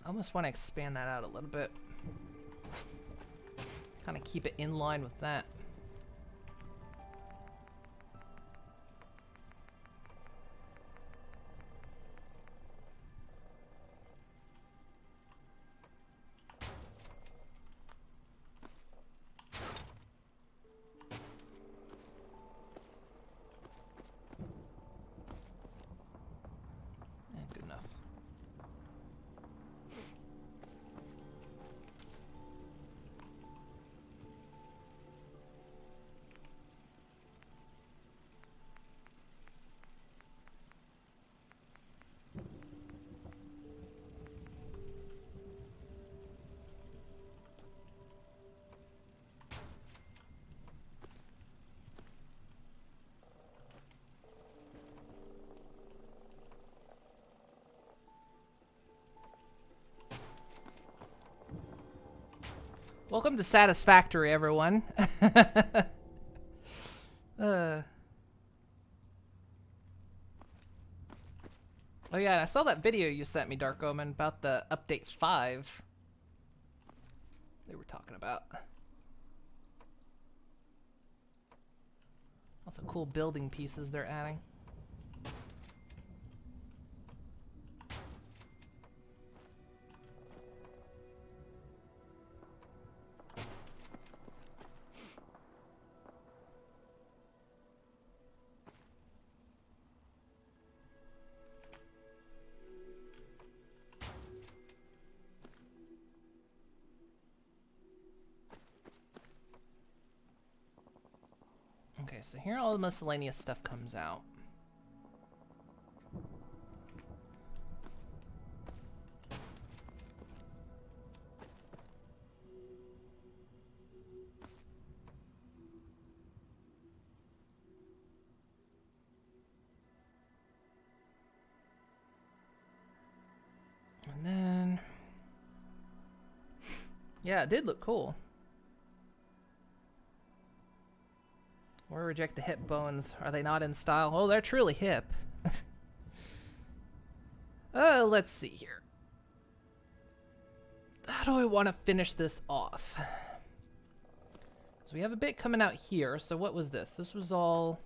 I almost want to expand that out a little bit. Kind of keep it in line with that. Good enough. Welcome to Satisfactory, everyone. Oh yeah, I saw that video you sent me, Dark Omen, about the update 5 they were talking about. Lots of cool building pieces they're adding. so here all the miscellaneous stuff comes out. And then, yeah, it did look cool. Or reject the hip bones. Are they not in style? Oh, they're truly hip. Let's see here. How do I want to finish this off? So we have a bit coming out here. So what was this? This was all...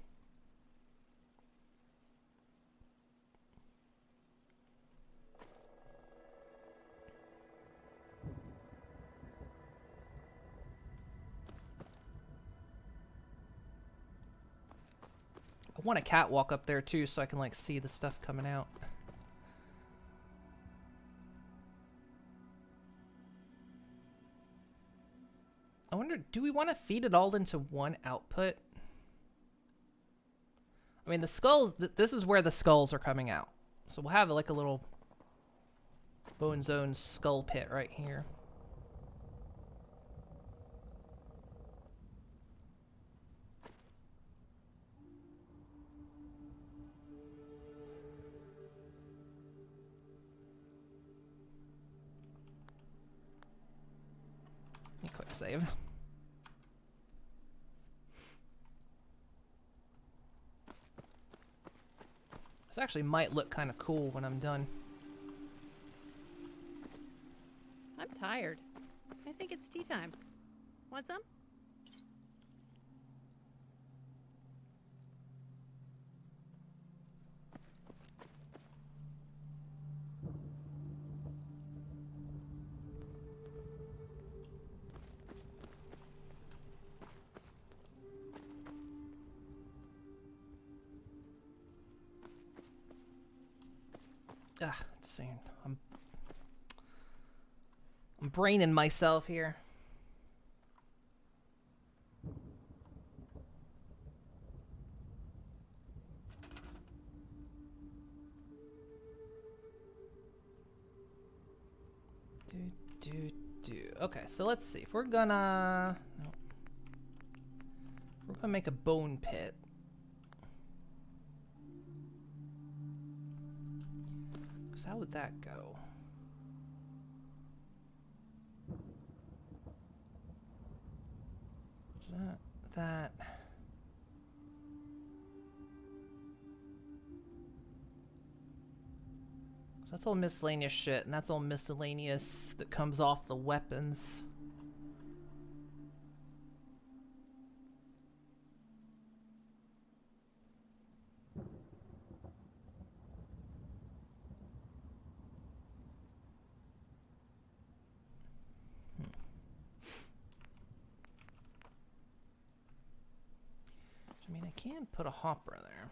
I want a catwalk up there too so I can like see the stuff coming out. I wonder, do we want to feed it all into one output? I mean, the skulls, this is where the skulls are coming out. So we'll have like a little Bone Zone skull pit right here. Quick save. This actually might look kind of cool when I'm done. I'm tired. I think it's tea time. Want some? Just saying, I'm braining myself here. Okay, so let's see. If we're gonna... No. We're gonna make a bone pit. So how would that go? That... That's all miscellaneous shit, and that's all miscellaneous that comes off the weapons. I mean, I can put a hopper there.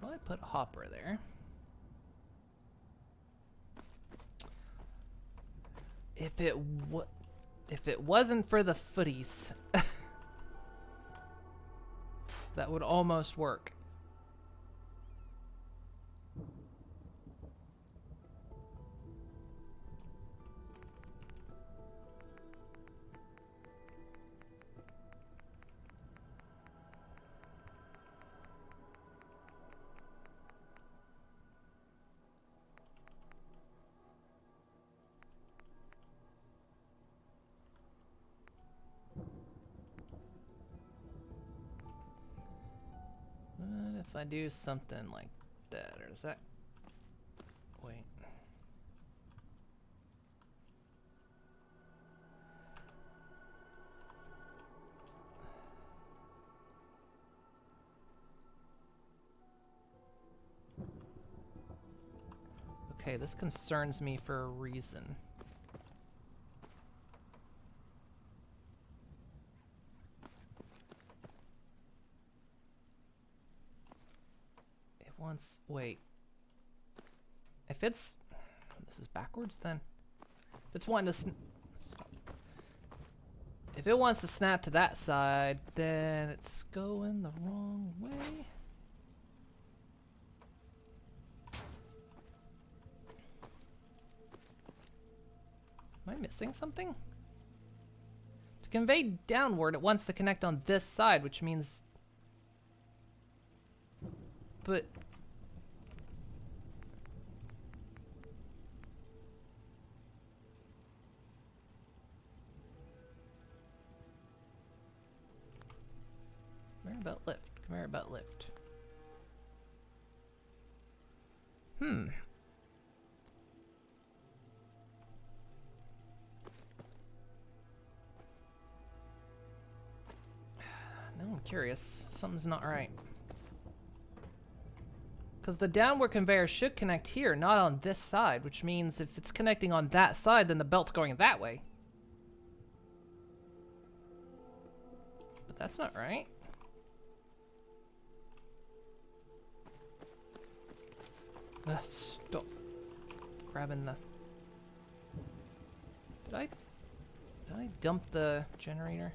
Well, I put a hopper there. If it wasn't for the footies, that would almost work. What if I do something like that, or does that... Wait. Okay, this concerns me for a reason. Wait. If it's... This is backwards then? If it's wanting to... If it wants to snap to that side, then it's going the wrong way. Am I missing something? To convey downward, it wants to connect on this side, which means... But... Conveyor belt lift. Conveyor belt lift. Hmm. Now I'm curious. Something's not right. Because the downward conveyor should connect here, not on this side, which means if it's connecting on that side, then the belt's going that way. But that's not right. Stop grabbing the... Did I dump the generator?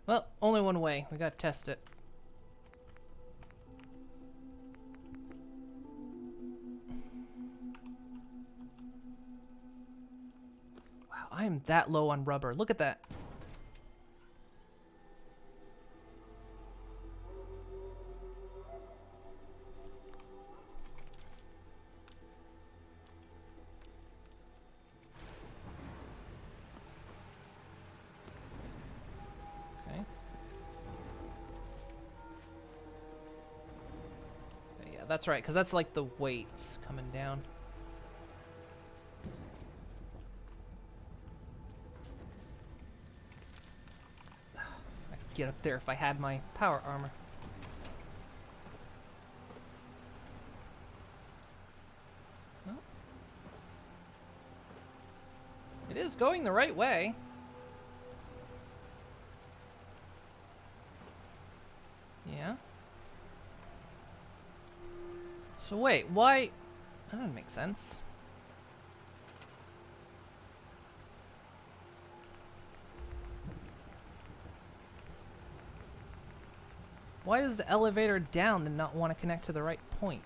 Well, only one way. We gotta test it. Wow, I am that low on rubber. Look at that. That's right, because that's like the weights coming down. I could get up there if I had my power armor. Well, it is going the right way. Yeah. So wait, why? That doesn't make sense. Why does the elevator down and not want to connect to the right point?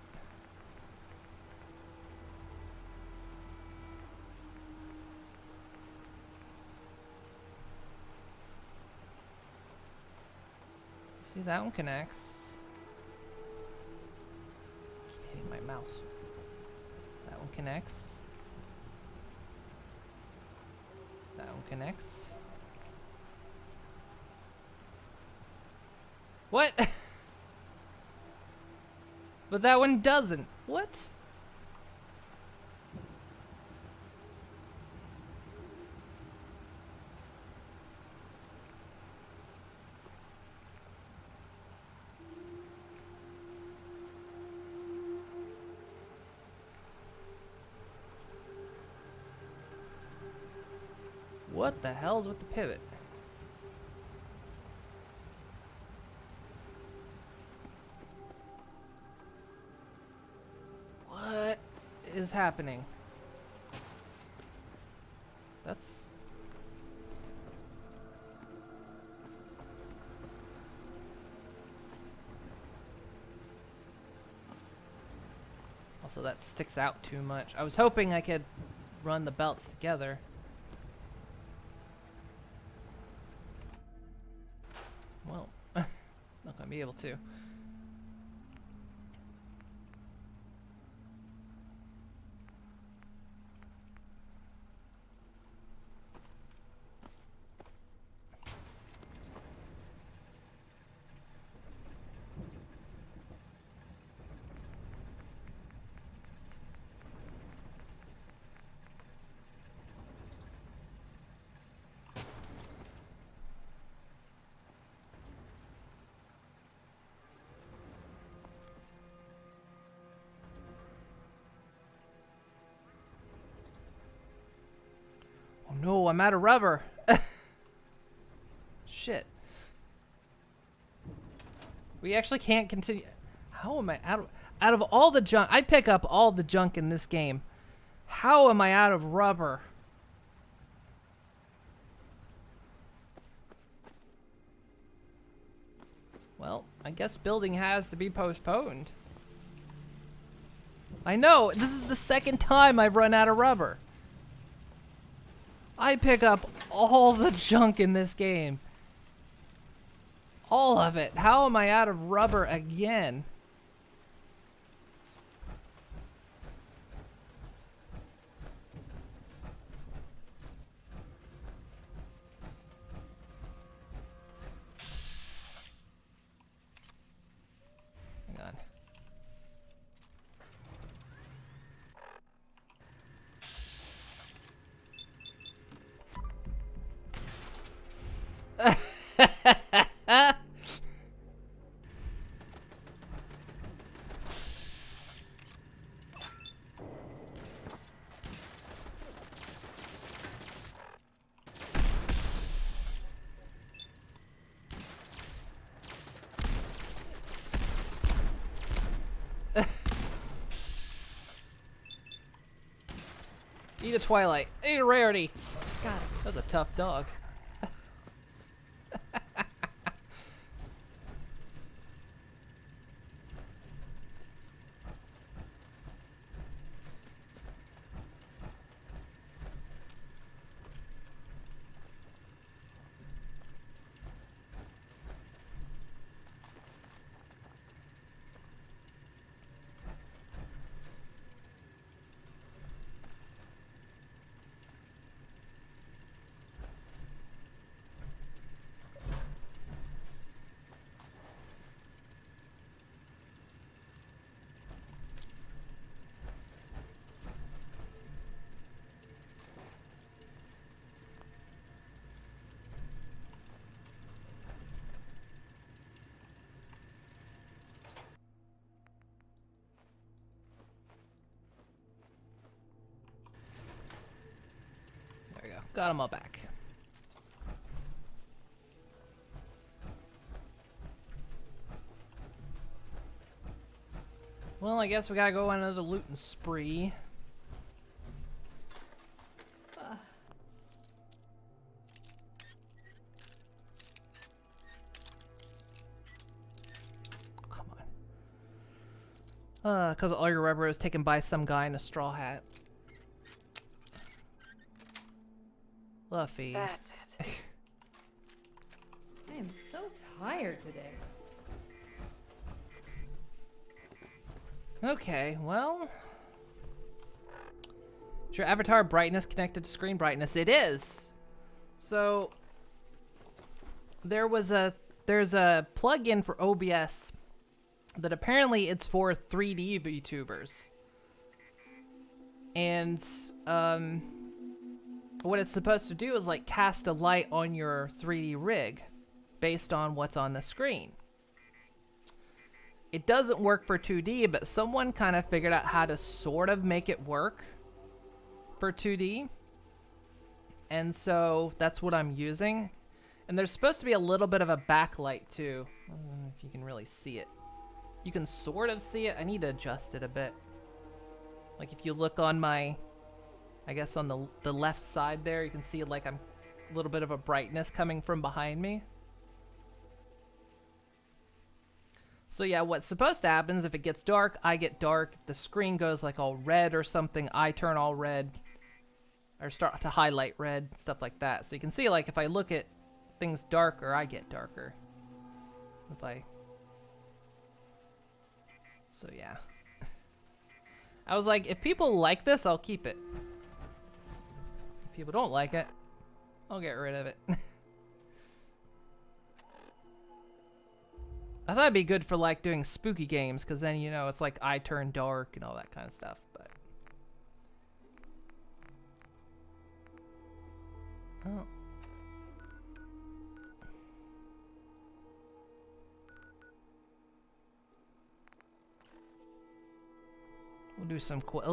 See, that one connects. My mouse. That one connects. That one connects. What? But that one doesn't. What? What the hell's with the pivot? What is happening? That's... Also, that sticks out too much. I was hoping I could run the belts together. Well, not gonna be able to. No, I'm out of rubber. Shit. We actually can't continue. How am I out of all the junk? I pick up all the junk in this game. How am I out of rubber? Well, I guess building has to be postponed. I know, this is the second time I've run out of rubber. I pick up all the junk in this game. All of it. How am I out of rubber again? Hang on. Eat a Twilight. Eat a Rarity. Got it. That's a tough dog. There we go. Got them all back. Well, I guess we gotta go on another looting spree. Come on. Because all your rubber was taken by some guy in a straw hat. Luffy. That's it. I am so tired today. Okay, well... Is your avatar brightness connected to screen brightness? It is! So... there's a plugin for OBS that apparently it's for 3D VTubers. And, what it's supposed to do is, like, cast a light on your 3D rig based on what's on the screen. It doesn't work for 2D, but someone kind of figured out how to sort of make it work for 2D. And so that's what I'm using. And there's supposed to be a little bit of a backlight too. I don't know if you can really see it. You can sort of see it. I need to adjust it a bit. Like if you look on my, I guess on the left side there, you can see like I'm a little bit of a brightness coming from behind me. So yeah, what's supposed to happen is if it gets dark, I get dark. If the screen goes like all red or something, I turn all red. Or start to highlight red, stuff like that. So you can see like if I look at things darker, I get darker. If I... So yeah. I was like, if people like this, I'll keep it. If people don't like it, I'll get rid of it. I thought it'd be good for like doing spooky games, because then, you know, it's like I turn dark and all that kind of stuff, but... Oh. We'll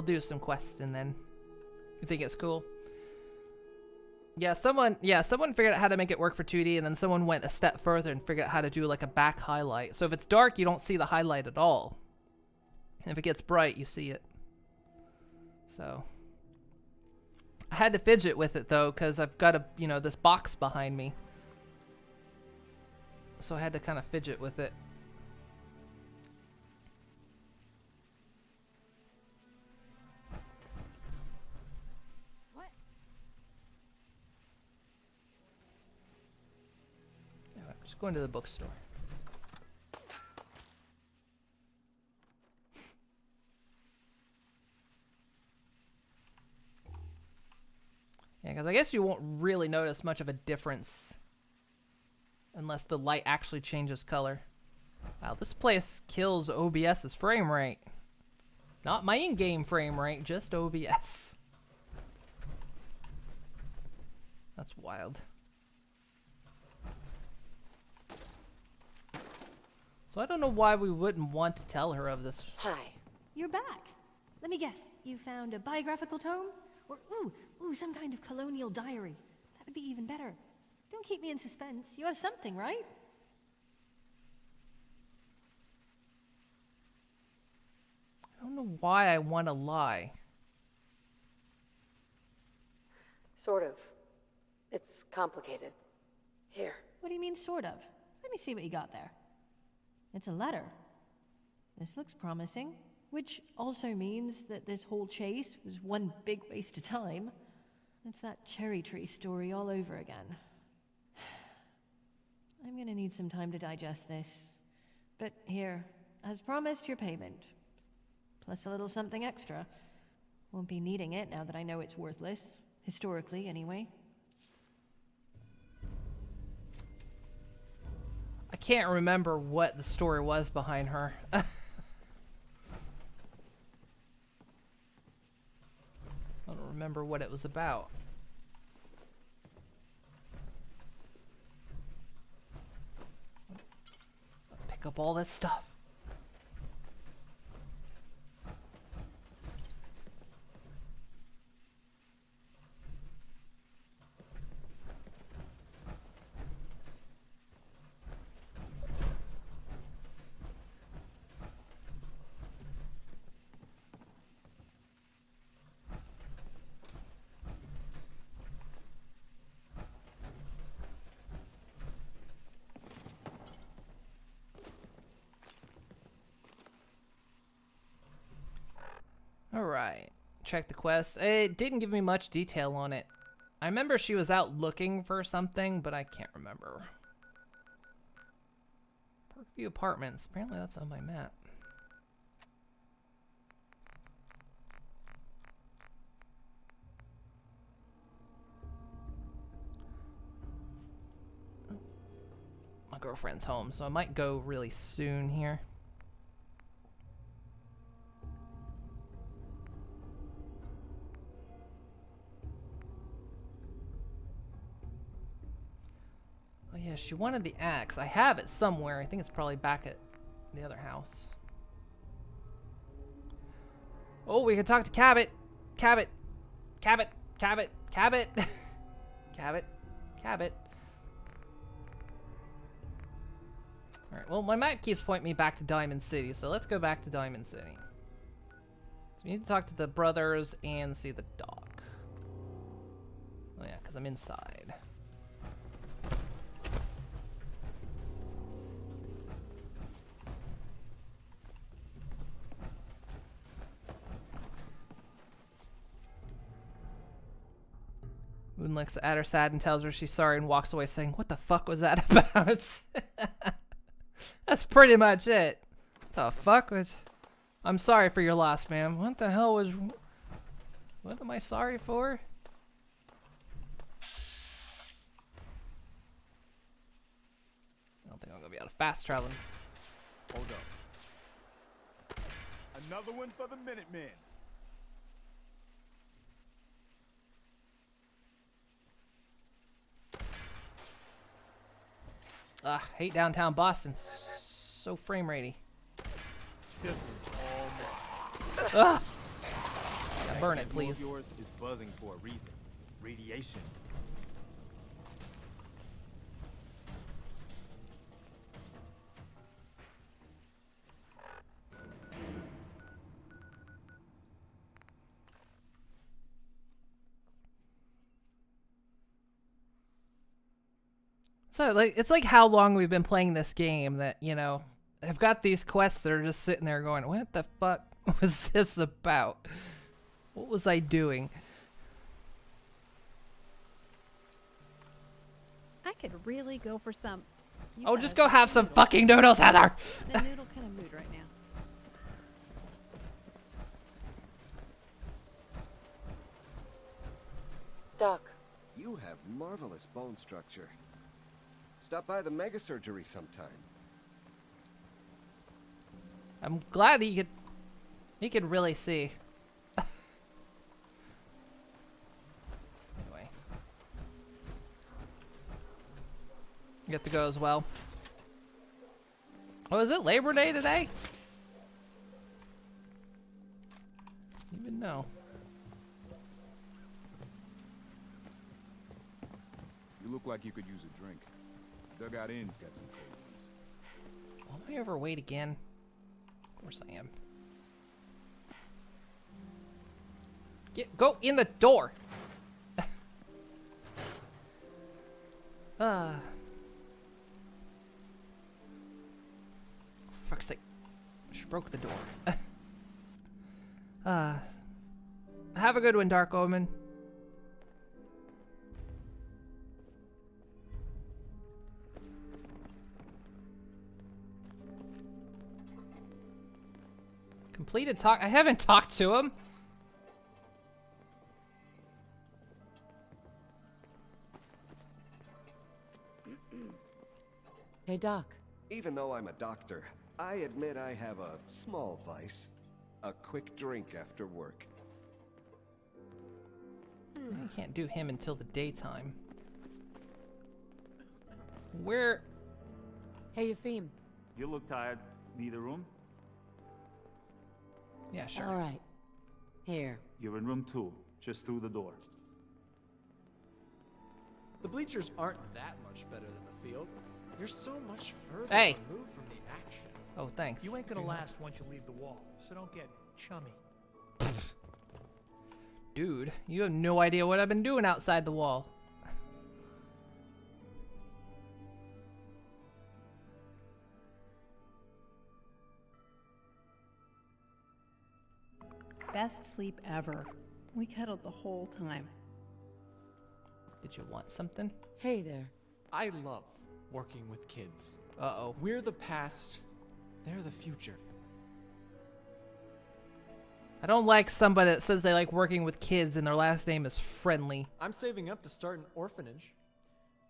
do some questing then. You think it's cool? Yeah, someone figured out how to make it work for 2D, and then someone went a step further and figured out how to do like a back highlight. So if it's dark, you don't see the highlight at all. And if it gets bright, you see it. So I had to fidget with it though, because I've got a, you know, this box behind me. so I had to kind of fidget with it. What? Anyway, just going to the bookstore. Yeah, because I guess you won't really notice much of a difference unless the light actually changes color. Wow, this place kills OBS's frame rate. Not my in-game frame rate, just OBS. That's wild. So I don't know why we wouldn't want to tell her of this. Hi. You're back. Let me guess. You found a biographical tome? Or, ooh, some kind of colonial diary. That would be even better. Don't keep me in suspense. You have something, right? I don't know why I want to lie. Sort of. It's complicated. Here. What do you mean, sort of? Let me see what you got there. It's a letter. This looks promising. Which also means that this whole chase was one big waste of time. It's that cherry tree story all over again. I'm gonna need some time to digest this. But here, as promised, your payment. Plus a little something extra. Won't be needing it now that I know it's worthless. Historically, anyway. I can't remember what the story was behind her. I don't remember what it was about. Pick up all this stuff. Alright, check the quest. It didn't give me much detail on it. I remember she was out looking for something, but I can't remember. Parkview Apartments. Apparently that's on my map. My girlfriend's home, so I might go really soon here. Oh yeah, she wanted the axe. I have it somewhere. I think it's probably back at the other house. Oh, we can talk to Cabot. Cabot. Cabot. Cabot. Cabot. Cabot. Cabot. Alright, well, my map keeps pointing me back to Diamond City, so let's go back to Diamond City. So we need to talk to the brothers and see the dog. Oh yeah, because I'm inside. Moon looks at her sad and tells her she's sorry and walks away saying, "What the fuck was that about?" That's pretty much it. What the fuck was... I'm sorry for your loss, ma'am. What the hell was... What am I sorry for? I don't think I'm gonna be able to fast travel. Hold up. Another one for the Minutemen. Hate downtown Boston. So frame ratey. This one's all mine. Ugh. Yeah, burn it, This wall of please. yours is buzzing for a reason. Radiation. So like it's like how long we've been playing this game that, you know, I've got these quests that are just sitting there going, what the fuck was this about? What was I doing? I could really go for some. Oh, just go have some fucking noodles, Heather! I'm in a noodle kind of mood right now. Doc. You have marvelous bone structure. Stop by the mega surgery sometime. I'm glad he could really see. Anyway. You get to go as well. Oh, is it Labor Day today? Even know. You look like you could use a drink. Dugout Inn's got some cold ones. Will I overweight again? Of course I am. Go in the door. Fuck's sake. She broke the door. Have a good one, Dark Omen. Completed talk. I haven't talked to him. Hey, Doc. Even though I'm a doctor, I admit I have a small vice. A quick drink after work. I can't do him until the daytime. Where? Hey, Yefim. You look tired. Need a room? Yeah, sure. All right. Here. You're in room 2, just through the door. The bleachers aren't that much better than the field. You're so much further Hey. removed from the action. Oh, thanks. You ain't gonna last once you leave the wall, so don't get chummy. Dude, you have no idea what I've been doing outside the wall. Best sleep ever. We cuddled the whole time. Did you want something? Hey there. I love working with kids. Uh-oh. We're the past, they're the future. I don't like somebody that says they like working with kids and their last name is Friendly. I'm saving up to start an orphanage.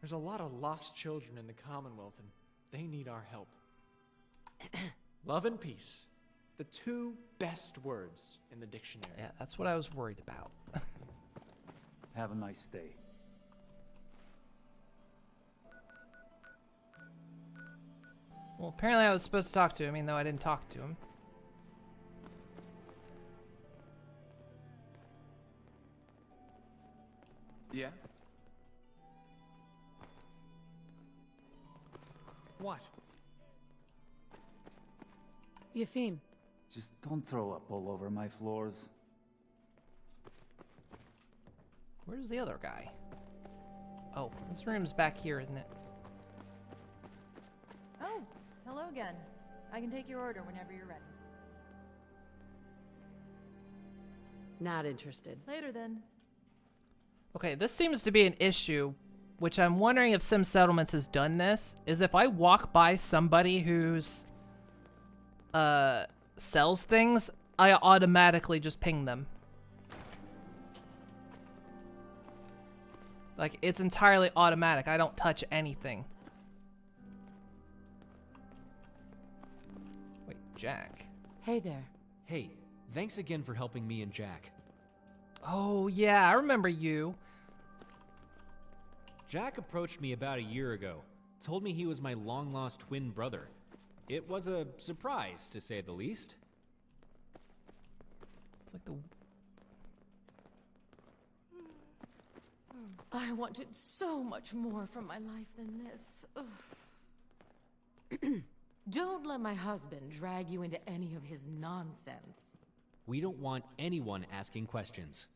There's a lot of lost children in the Commonwealth, and they need our help. Love and peace. The 2 best words in the dictionary. Yeah, that's what I was worried about. Have a nice day. Well, apparently I was supposed to talk to him, even though I didn't talk to him. Yeah? What? Yefim. Just don't throw up all over my floors. Where's the other guy? Oh, this room's back here, isn't it? Oh, hello again. I can take your order whenever you're ready. Not interested. Later then. Okay, this seems to be an issue, which I'm wondering if Sim Settlements has done this, is if I walk by somebody who's sells things, I automatically just ping them. Like, it's entirely automatic. I don't touch anything. Wait, Jack. Hey there. Hey, thanks again for helping me and Jack. Oh, yeah, I remember you. Jack approached me about a year ago, told me he was my long-lost twin brother. It was a surprise, to say the least. It's like the... I wanted so much more from my life than this. Don't let my husband drag you into any of his nonsense. We don't want anyone asking questions.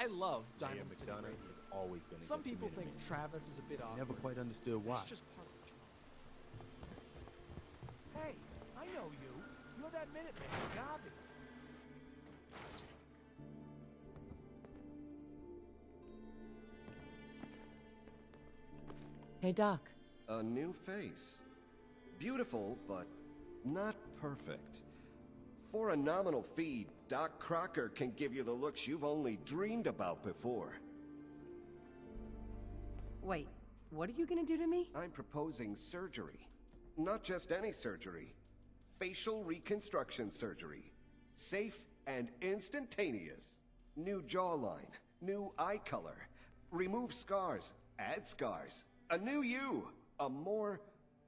I love Mayor Diamond City McDonough Radio. has always been Some against the people think Minutemen. Travis is a bit awkward. Never quite understood why. It's just part of the job. Hey, I know you. You're that Minuteman, Garvey. Hey, Doc. A new face. Beautiful, but not perfect. For a nominal fee, Doc Crocker can give you the looks you've only dreamed about before. Wait, what are you gonna do to me? I'm proposing surgery. Not just any surgery. Facial reconstruction surgery. Safe and instantaneous. New jawline, new eye color. Remove scars, add scars. A new you. A more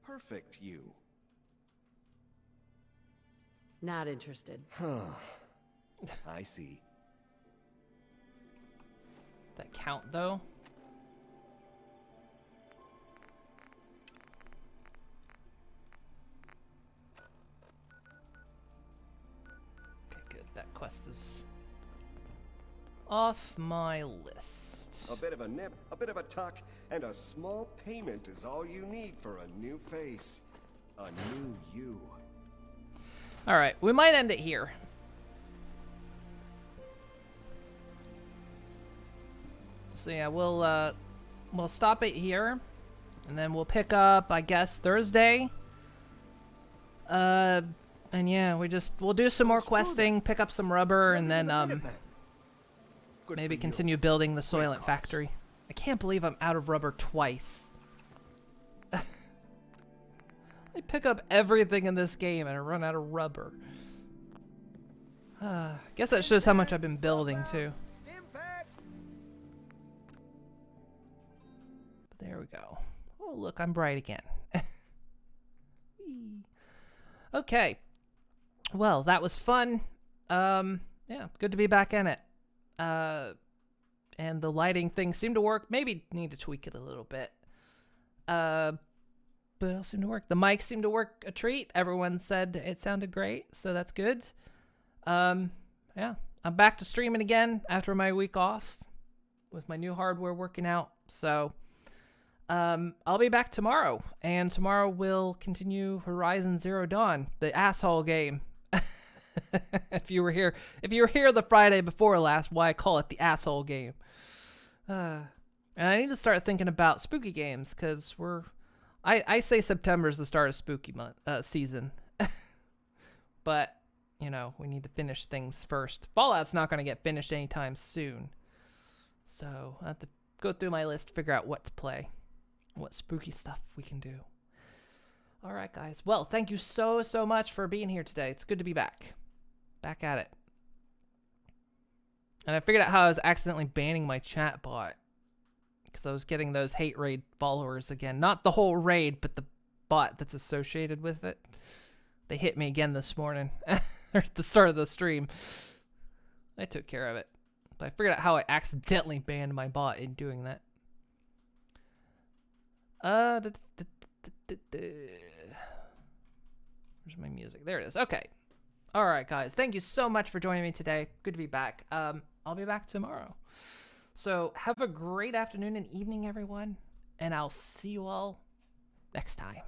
perfect you. Not interested. I see. That count though? Okay, good. That quest is off my list. A bit of a nip, a bit of a tuck, and a small payment is all you need for a new face. A new you. All right, we might end it here. So yeah, we'll stop it here, and then we'll pick up, I guess, Thursday. And yeah, we'll do some more questing, pick up some rubber, and then maybe continue building the Soylent factory. I can't believe I'm out of rubber twice. I pick up everything in this game and I run out of rubber. Guess that shows how much I've been building too. But there we go. Oh look, I'm bright again. Okay. Well, that was fun. Yeah, good to be back in it. And the lighting thing seemed to work. Maybe need to tweak it a little bit. But it all seemed to work. The mic seemed to work a treat. Everyone said it sounded great, so that's good. Yeah, I'm back to streaming again after my week off with my new hardware working out. So I'll be back tomorrow, and tomorrow we'll continue Horizon Zero Dawn, the asshole game. If you were here the Friday before last, why I call it the asshole game. And I need to start thinking about spooky games, because I say September is the start of spooky month season. But, you know, we need to finish things first. Fallout's not going to get finished anytime soon. So I have to go through my list, figure out what to play, what spooky stuff we can do. All right, guys. Well, thank you so much for being here today. It's good to be back. Back at it. And I figured out how I was accidentally banning my chat bot, because I was getting those hate raid followers again. Not the whole raid, but the bot that's associated with it. They hit me again this morning at the start of the stream. I took care of it. But I figured out how I accidentally banned my bot in doing that. Where's my music? There it is. Okay. All right, guys. Thank you so much for joining me today. Good to be back. I'll be back tomorrow. So have a great afternoon and evening, everyone. And I'll see you all next time.